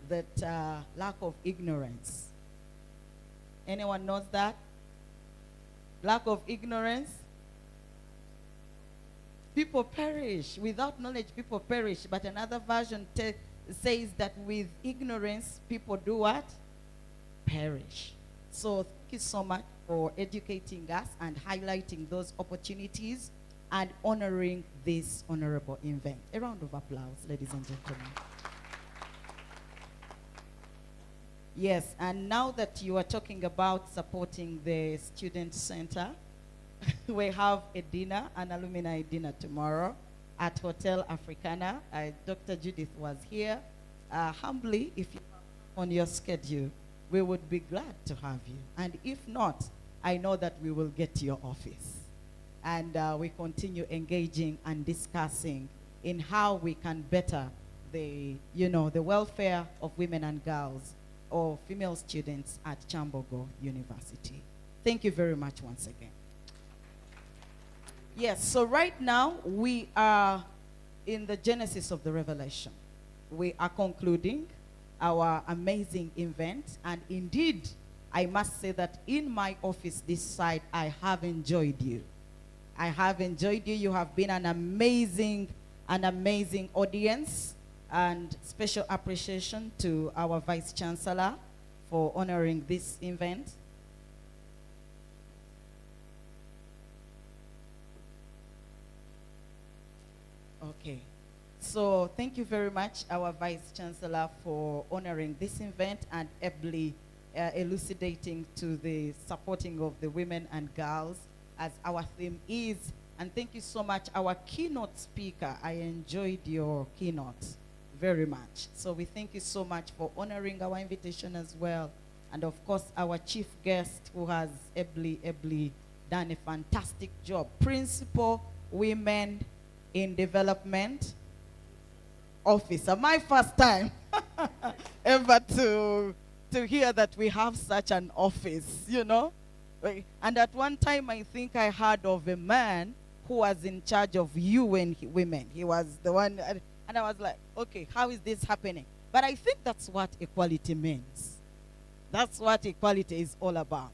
that lack of ignorance. Anyone knows that? Lack of ignorance people perish. Without knowledge, people perish. But another version says that with ignorance, people do what? Perish. So thank you so much for educating us and highlighting those opportunities and honoring this honorable event. A round of applause, ladies and gentlemen. Yes, and now that you are talking about supporting the Student Center, we have a dinner, an alumni dinner tomorrow at Hotel Africana. Dr. Judith was here. Humbly, if you are on your schedule, we would be glad to have you. And if not, I know that we will get to your office. And we continue engaging and discussing in how we can better the welfare of women and girls or female students at Kyambogo University. Thank you very much once again. Yes, so right now we are in the genesis of the revelation. We are concluding our amazing event, and indeed, I must say that in my office this side, I have enjoyed you. I have enjoyed you. You have been an amazing audience, and special appreciation to our Vice Chancellor for honoring this event. Okay. So thank you very much, our Vice Chancellor, for honoring this event and ably elucidating to the supporting of the women and girls as our theme is. And thank you so much, our keynote speaker. I enjoyed your keynote very much. So we thank you so much for honoring our invitation as well. And of course, our chief guest who has ably done a fantastic job. Principal Women in Development Officer. My first time ever to hear that we have such an office, you know. And at one time, I think I heard of a man who was in charge of UN women. He was the one, and I was like, okay, how is this happening? But I think that's what equality means. That's what equality is all about.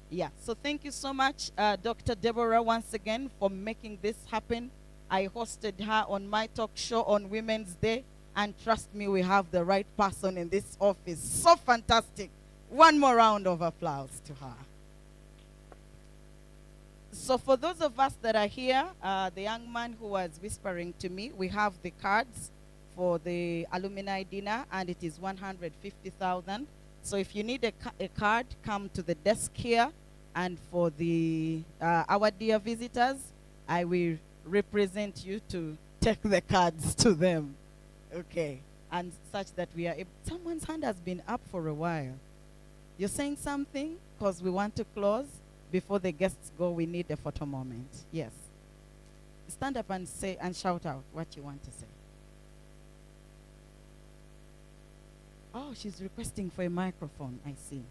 Yeah, so thank you so much, Dr. Deborah, once again, for making this happen. I hosted her on my talk show on Women's Day, and trust me, we have the right person in this office. So fantastic. One more round of applause to her. So for those of us that are here, the young man who was whispering to me, we have the cards for the alumni dinner, and it is 150,000. So if you need a card, come to the desk here. And for the our dear visitors, I will represent you to take the cards to them. Okay. And such that we are able. Someone's hand has been up for a while. You're saying something? Because we want to close. Before the guests go, we need a photo moment. Yes. Stand up and say and shout out what you want to say. Oh, she's requesting for a microphone. I see.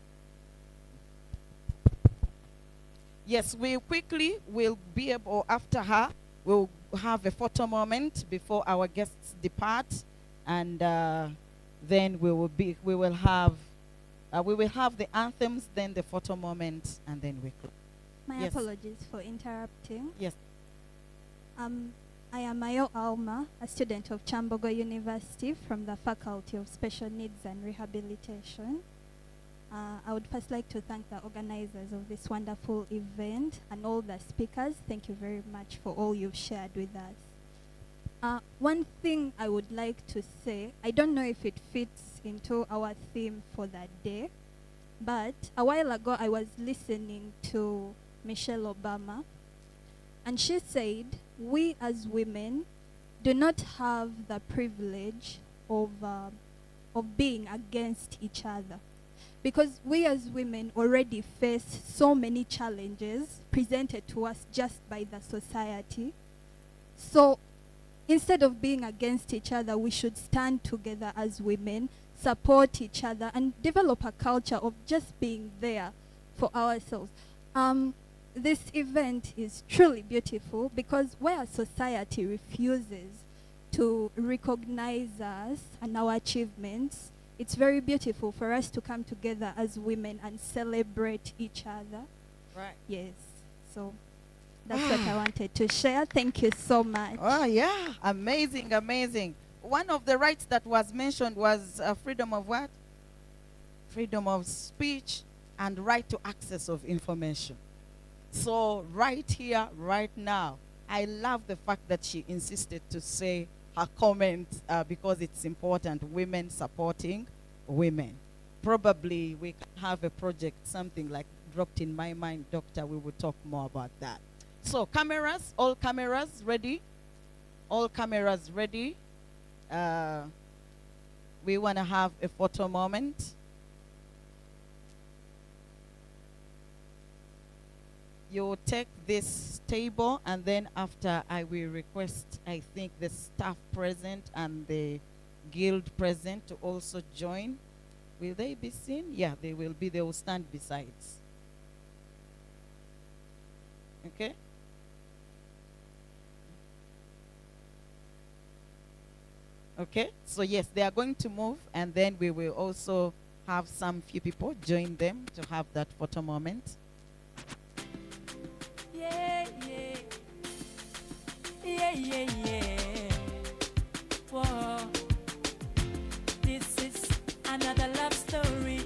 Yes, we quickly will be able, after her, we'll have a photo moment before our guests depart, and then we will have the anthems, then the photo moment, and then we close. My Yes. apologies for interrupting. Yes. I am Mayo Alma, a student of Kyambogo University from the Faculty of Special Needs and Rehabilitation. I would first like to thank the organizers of this wonderful event and all the speakers. Thank you very much for all you've shared with us. One thing I would like to say, I don't know if it fits into our theme for that day, but a while ago I was listening to Michelle Obama, and she said, we as women do not have the privilege of being against each other. Because we as women already face so many challenges presented to us just by the society. So instead of being against each other, we should stand together as women, support each other, and develop a culture of just being there for ourselves. This event is truly beautiful because where society refuses to recognize us and our achievements, it's very beautiful for us to come together as women and celebrate each other. Right. Yes. So That's what I wanted to share. Thank you so much. Oh, yeah. Amazing, amazing. One of the rights that was mentioned was freedom of what? Freedom of speech and right to access of information. So right here, right now, I love the fact that she insisted to say her comment because it's important, women supporting women. Probably we can have a project, something like dropped in my mind, Doctor, we will talk more about that. So cameras, all cameras ready? All cameras ready? We want to have a photo moment. You take this table, and then after I will request, I think, the staff present and the guild present to also join. Will they be seen? Yeah, they will be. They will stand besides. Okay? Okay, so yes, they are going to move, and then we will also have some few people join them to have that photo moment. Yeah, yeah. Yeah, yeah, yeah. Whoa. This is another love story.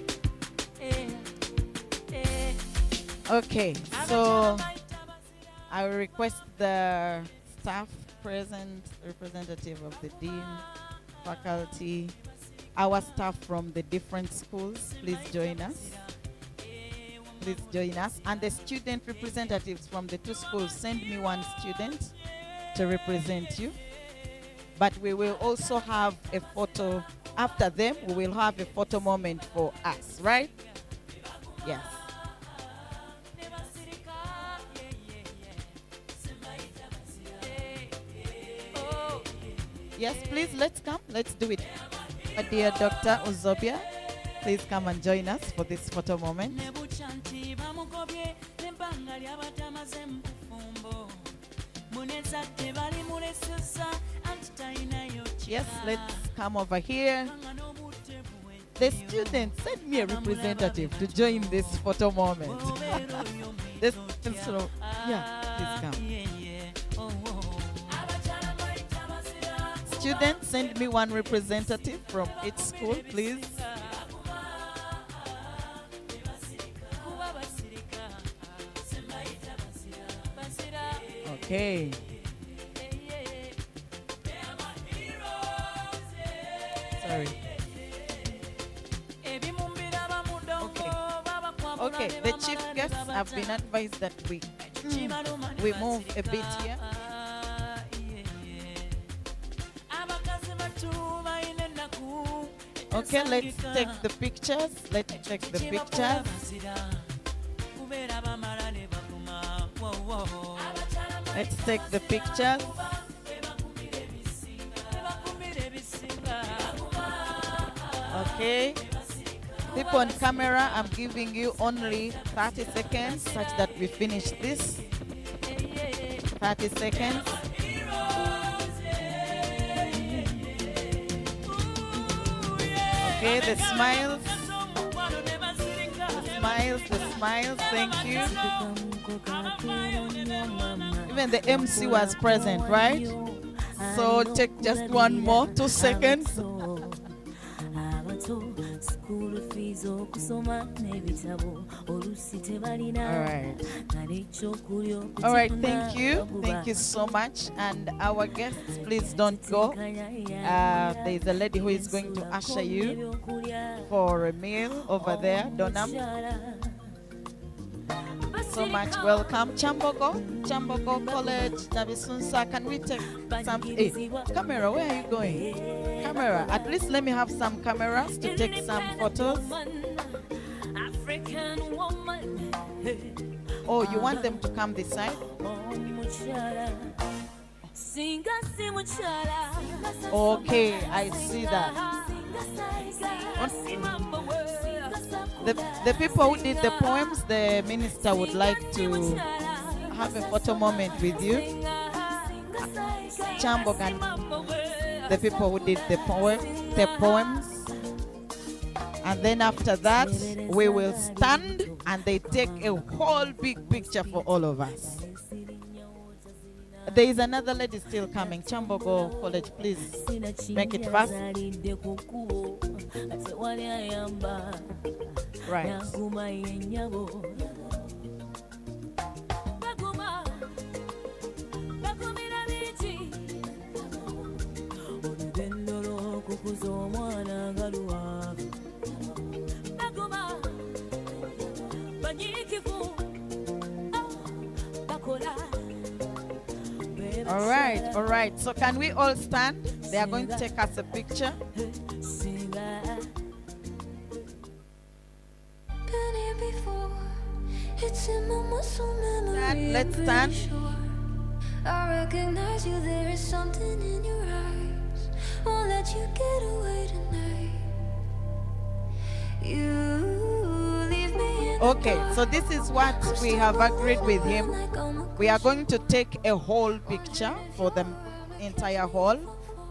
Yeah, yeah. Okay, so I will request the staff present, representative of the dean, faculty, our staff from the different schools, please join us. Please join us. And the student representatives from the two schools, send me one student to represent you. But we will also have a photo. After them, we will have a photo moment for us, right? Yes. Yes, please, let's come. Let's do it. My dear Dr. Uzobia, please come and join us for this photo moment. Yes, let's come over here. The students, send me a representative to join this photo moment. The students, yeah, please come. Students, send me one representative from each school, please. Okay. Sorry. Okay, the chief guests have been advised that we move a bit here. Okay, let's take the pictures. Let's take the pictures. Let's take the pictures. Okay. People on camera, I'm giving you only 30 seconds such that we finish this. 30 seconds. Okay, the smiles. The smiles, the smiles, thank you. Even the MC was present, right? So take just one more, 2 seconds. All right, thank you. Thank you so much. And our guests, please don't go. There's a lady who is going to usher you for a meal over there, Donam. So much welcome. Kyambogo College, Nabisunsa. Can we take some? Hey, camera, where are you going? Camera, at least let me have some cameras to take some photos. Oh, you want them to come this side? Okay, I see that. The people who did the poems, the minister would like to have a photo moment with you. Kyambogo and the people who did the poems. And then after that, we will stand and they take a whole big picture for all of us. There is another lady still coming. Kyambogo College, please make it fast. Right. All right. So can we all stand? They are going to take us a picture. Let's stand. I recognize you, there is something in your eyes. Won't let you get away tonight. You leave me. Okay, so this is what we have agreed with him. We are going to take a whole picture for the entire hall,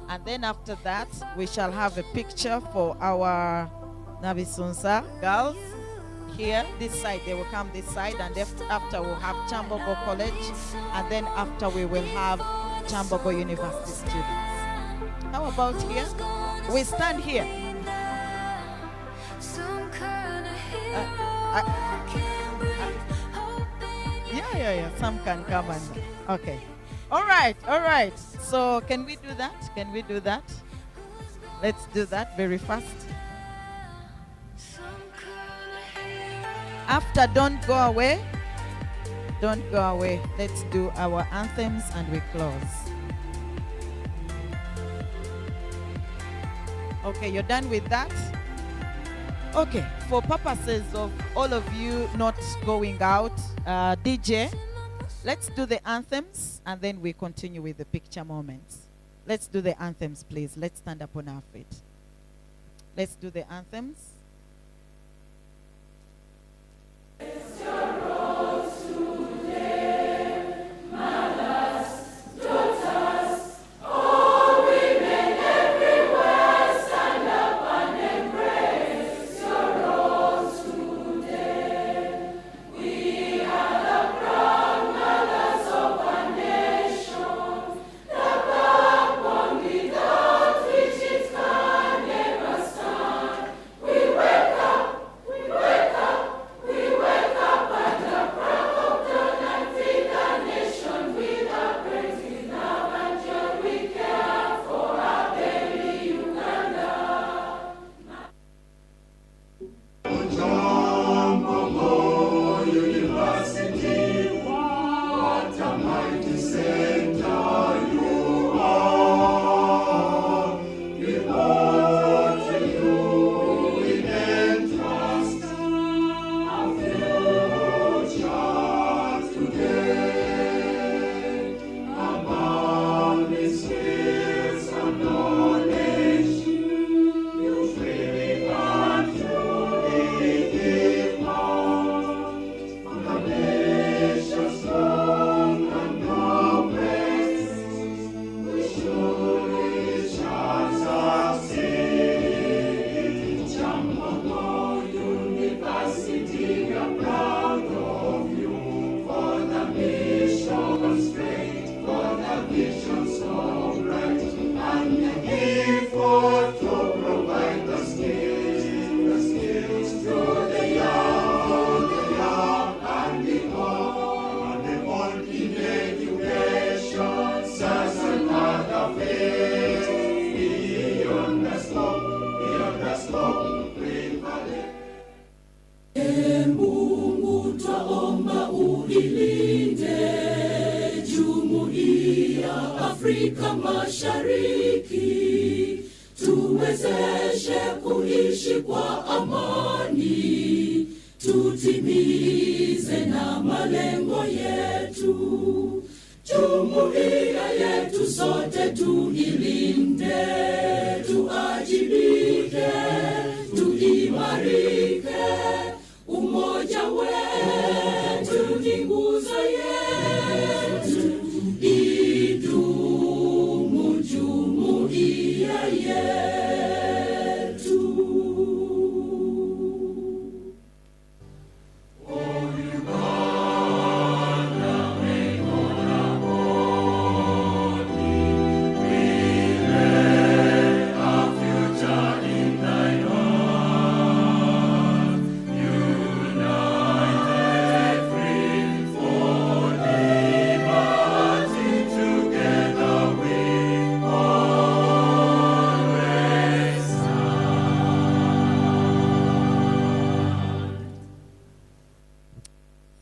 and then after that we shall have a picture for our Nabisunsa girls here, this side. They will come this side, and after we'll have Kyambogo College, and then after we will have Kyambogo University students. How about here? We stand here. Yeah. Some can come and okay. All right. So can we do that? Let's do that very fast. After don't go away. Let's do our anthems and we close. Okay, you're done with that? Okay, for purposes of all of you not going out, DJ, let's do the anthems and then we continue with the picture moments. Let's do the anthems, please. Let's stand up on our feet. Let's do the anthems. Afrika Mashariki, tuwezeshe kuishi kwa amani, tutimize na malengo yetu. Jumuiya yetu sote tuilinde, tuajibike, tuimarike, umoja wetu ni nguzo yetu. Idumu jumuiya yetu. O Uganda, may God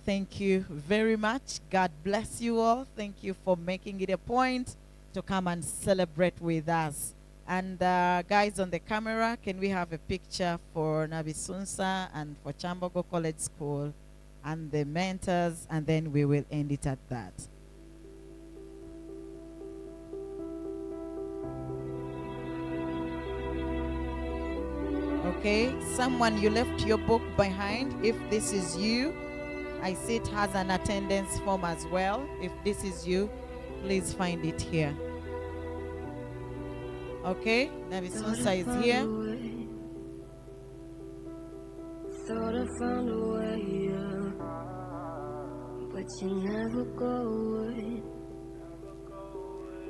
Thank you very much. God bless you all. Thank you for making it a point to come and celebrate with us. And guys on the camera, can we have a picture for Nabisunsa and for Kyambogo College School and the mentors, and then we will end it at that. Okay, someone, you left your book behind. If this is you, I see it has an attendance form as well. If this is you, please find it here. Okay, Nabisunsa is here. Thought I found a way, yeah, but you never go away.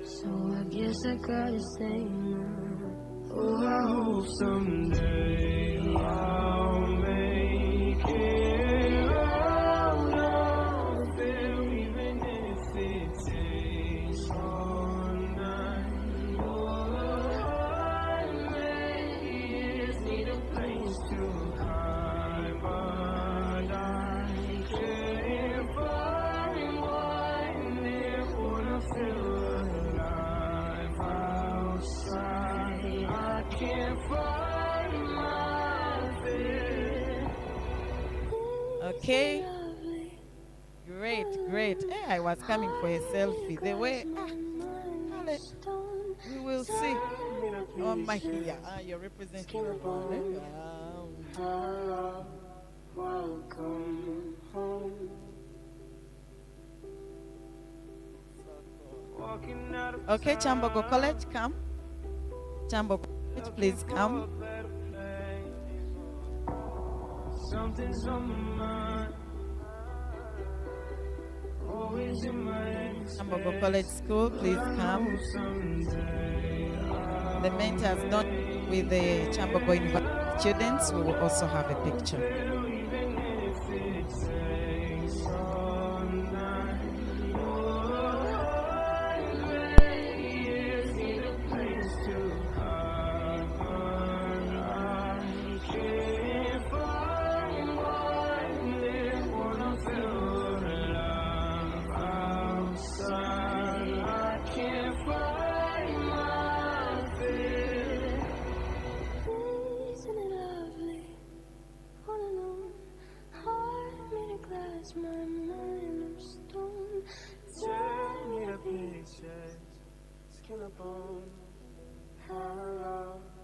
So I guess I gotta stay now. Oh, I hope someday I'll make it out of there, even if it takes all night. Oh, I may just need a place to hide, but I can't find one there when I feel alive outside. I can't find my fear. Okay. Great, great. Hey, I was coming for a selfie. The way, we will see. Oh my, yeah, you're representing the bond. Welcome home. Okay, Kyambogo College, come. Kyambogo College, please come. Something's on my mind. Always in my head. Kyambogo College School, please come. The mentors not with the Kyambogo University students, we will also have a picture.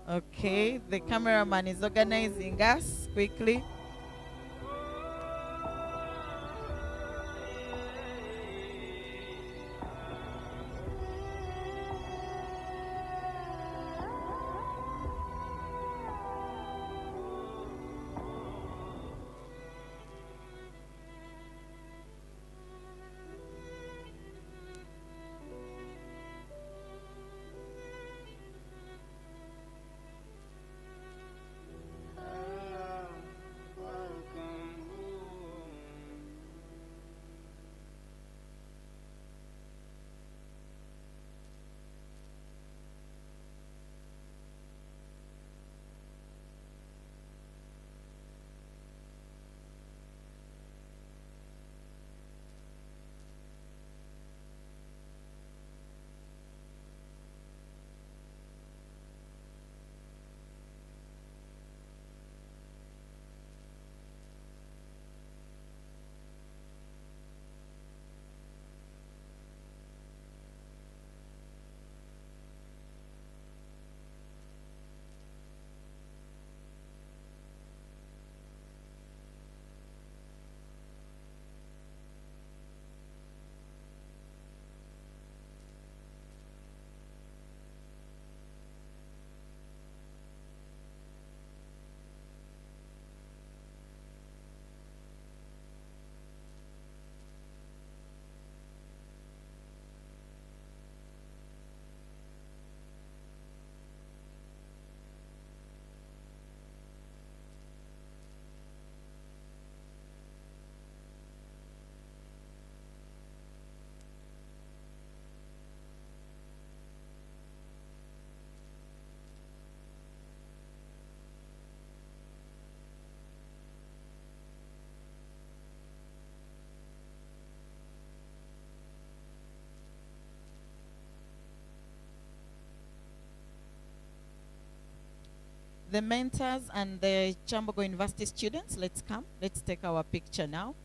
Okay, the cameraman is organizing us quickly. The mentors and the Kyambogo University students, let's come. Let's take our picture now.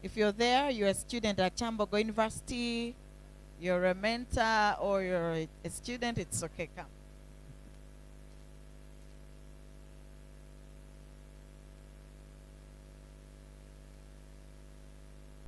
If you're there, you're a student at Kyambogo University, you're a mentor or you're a student, it's okay, come.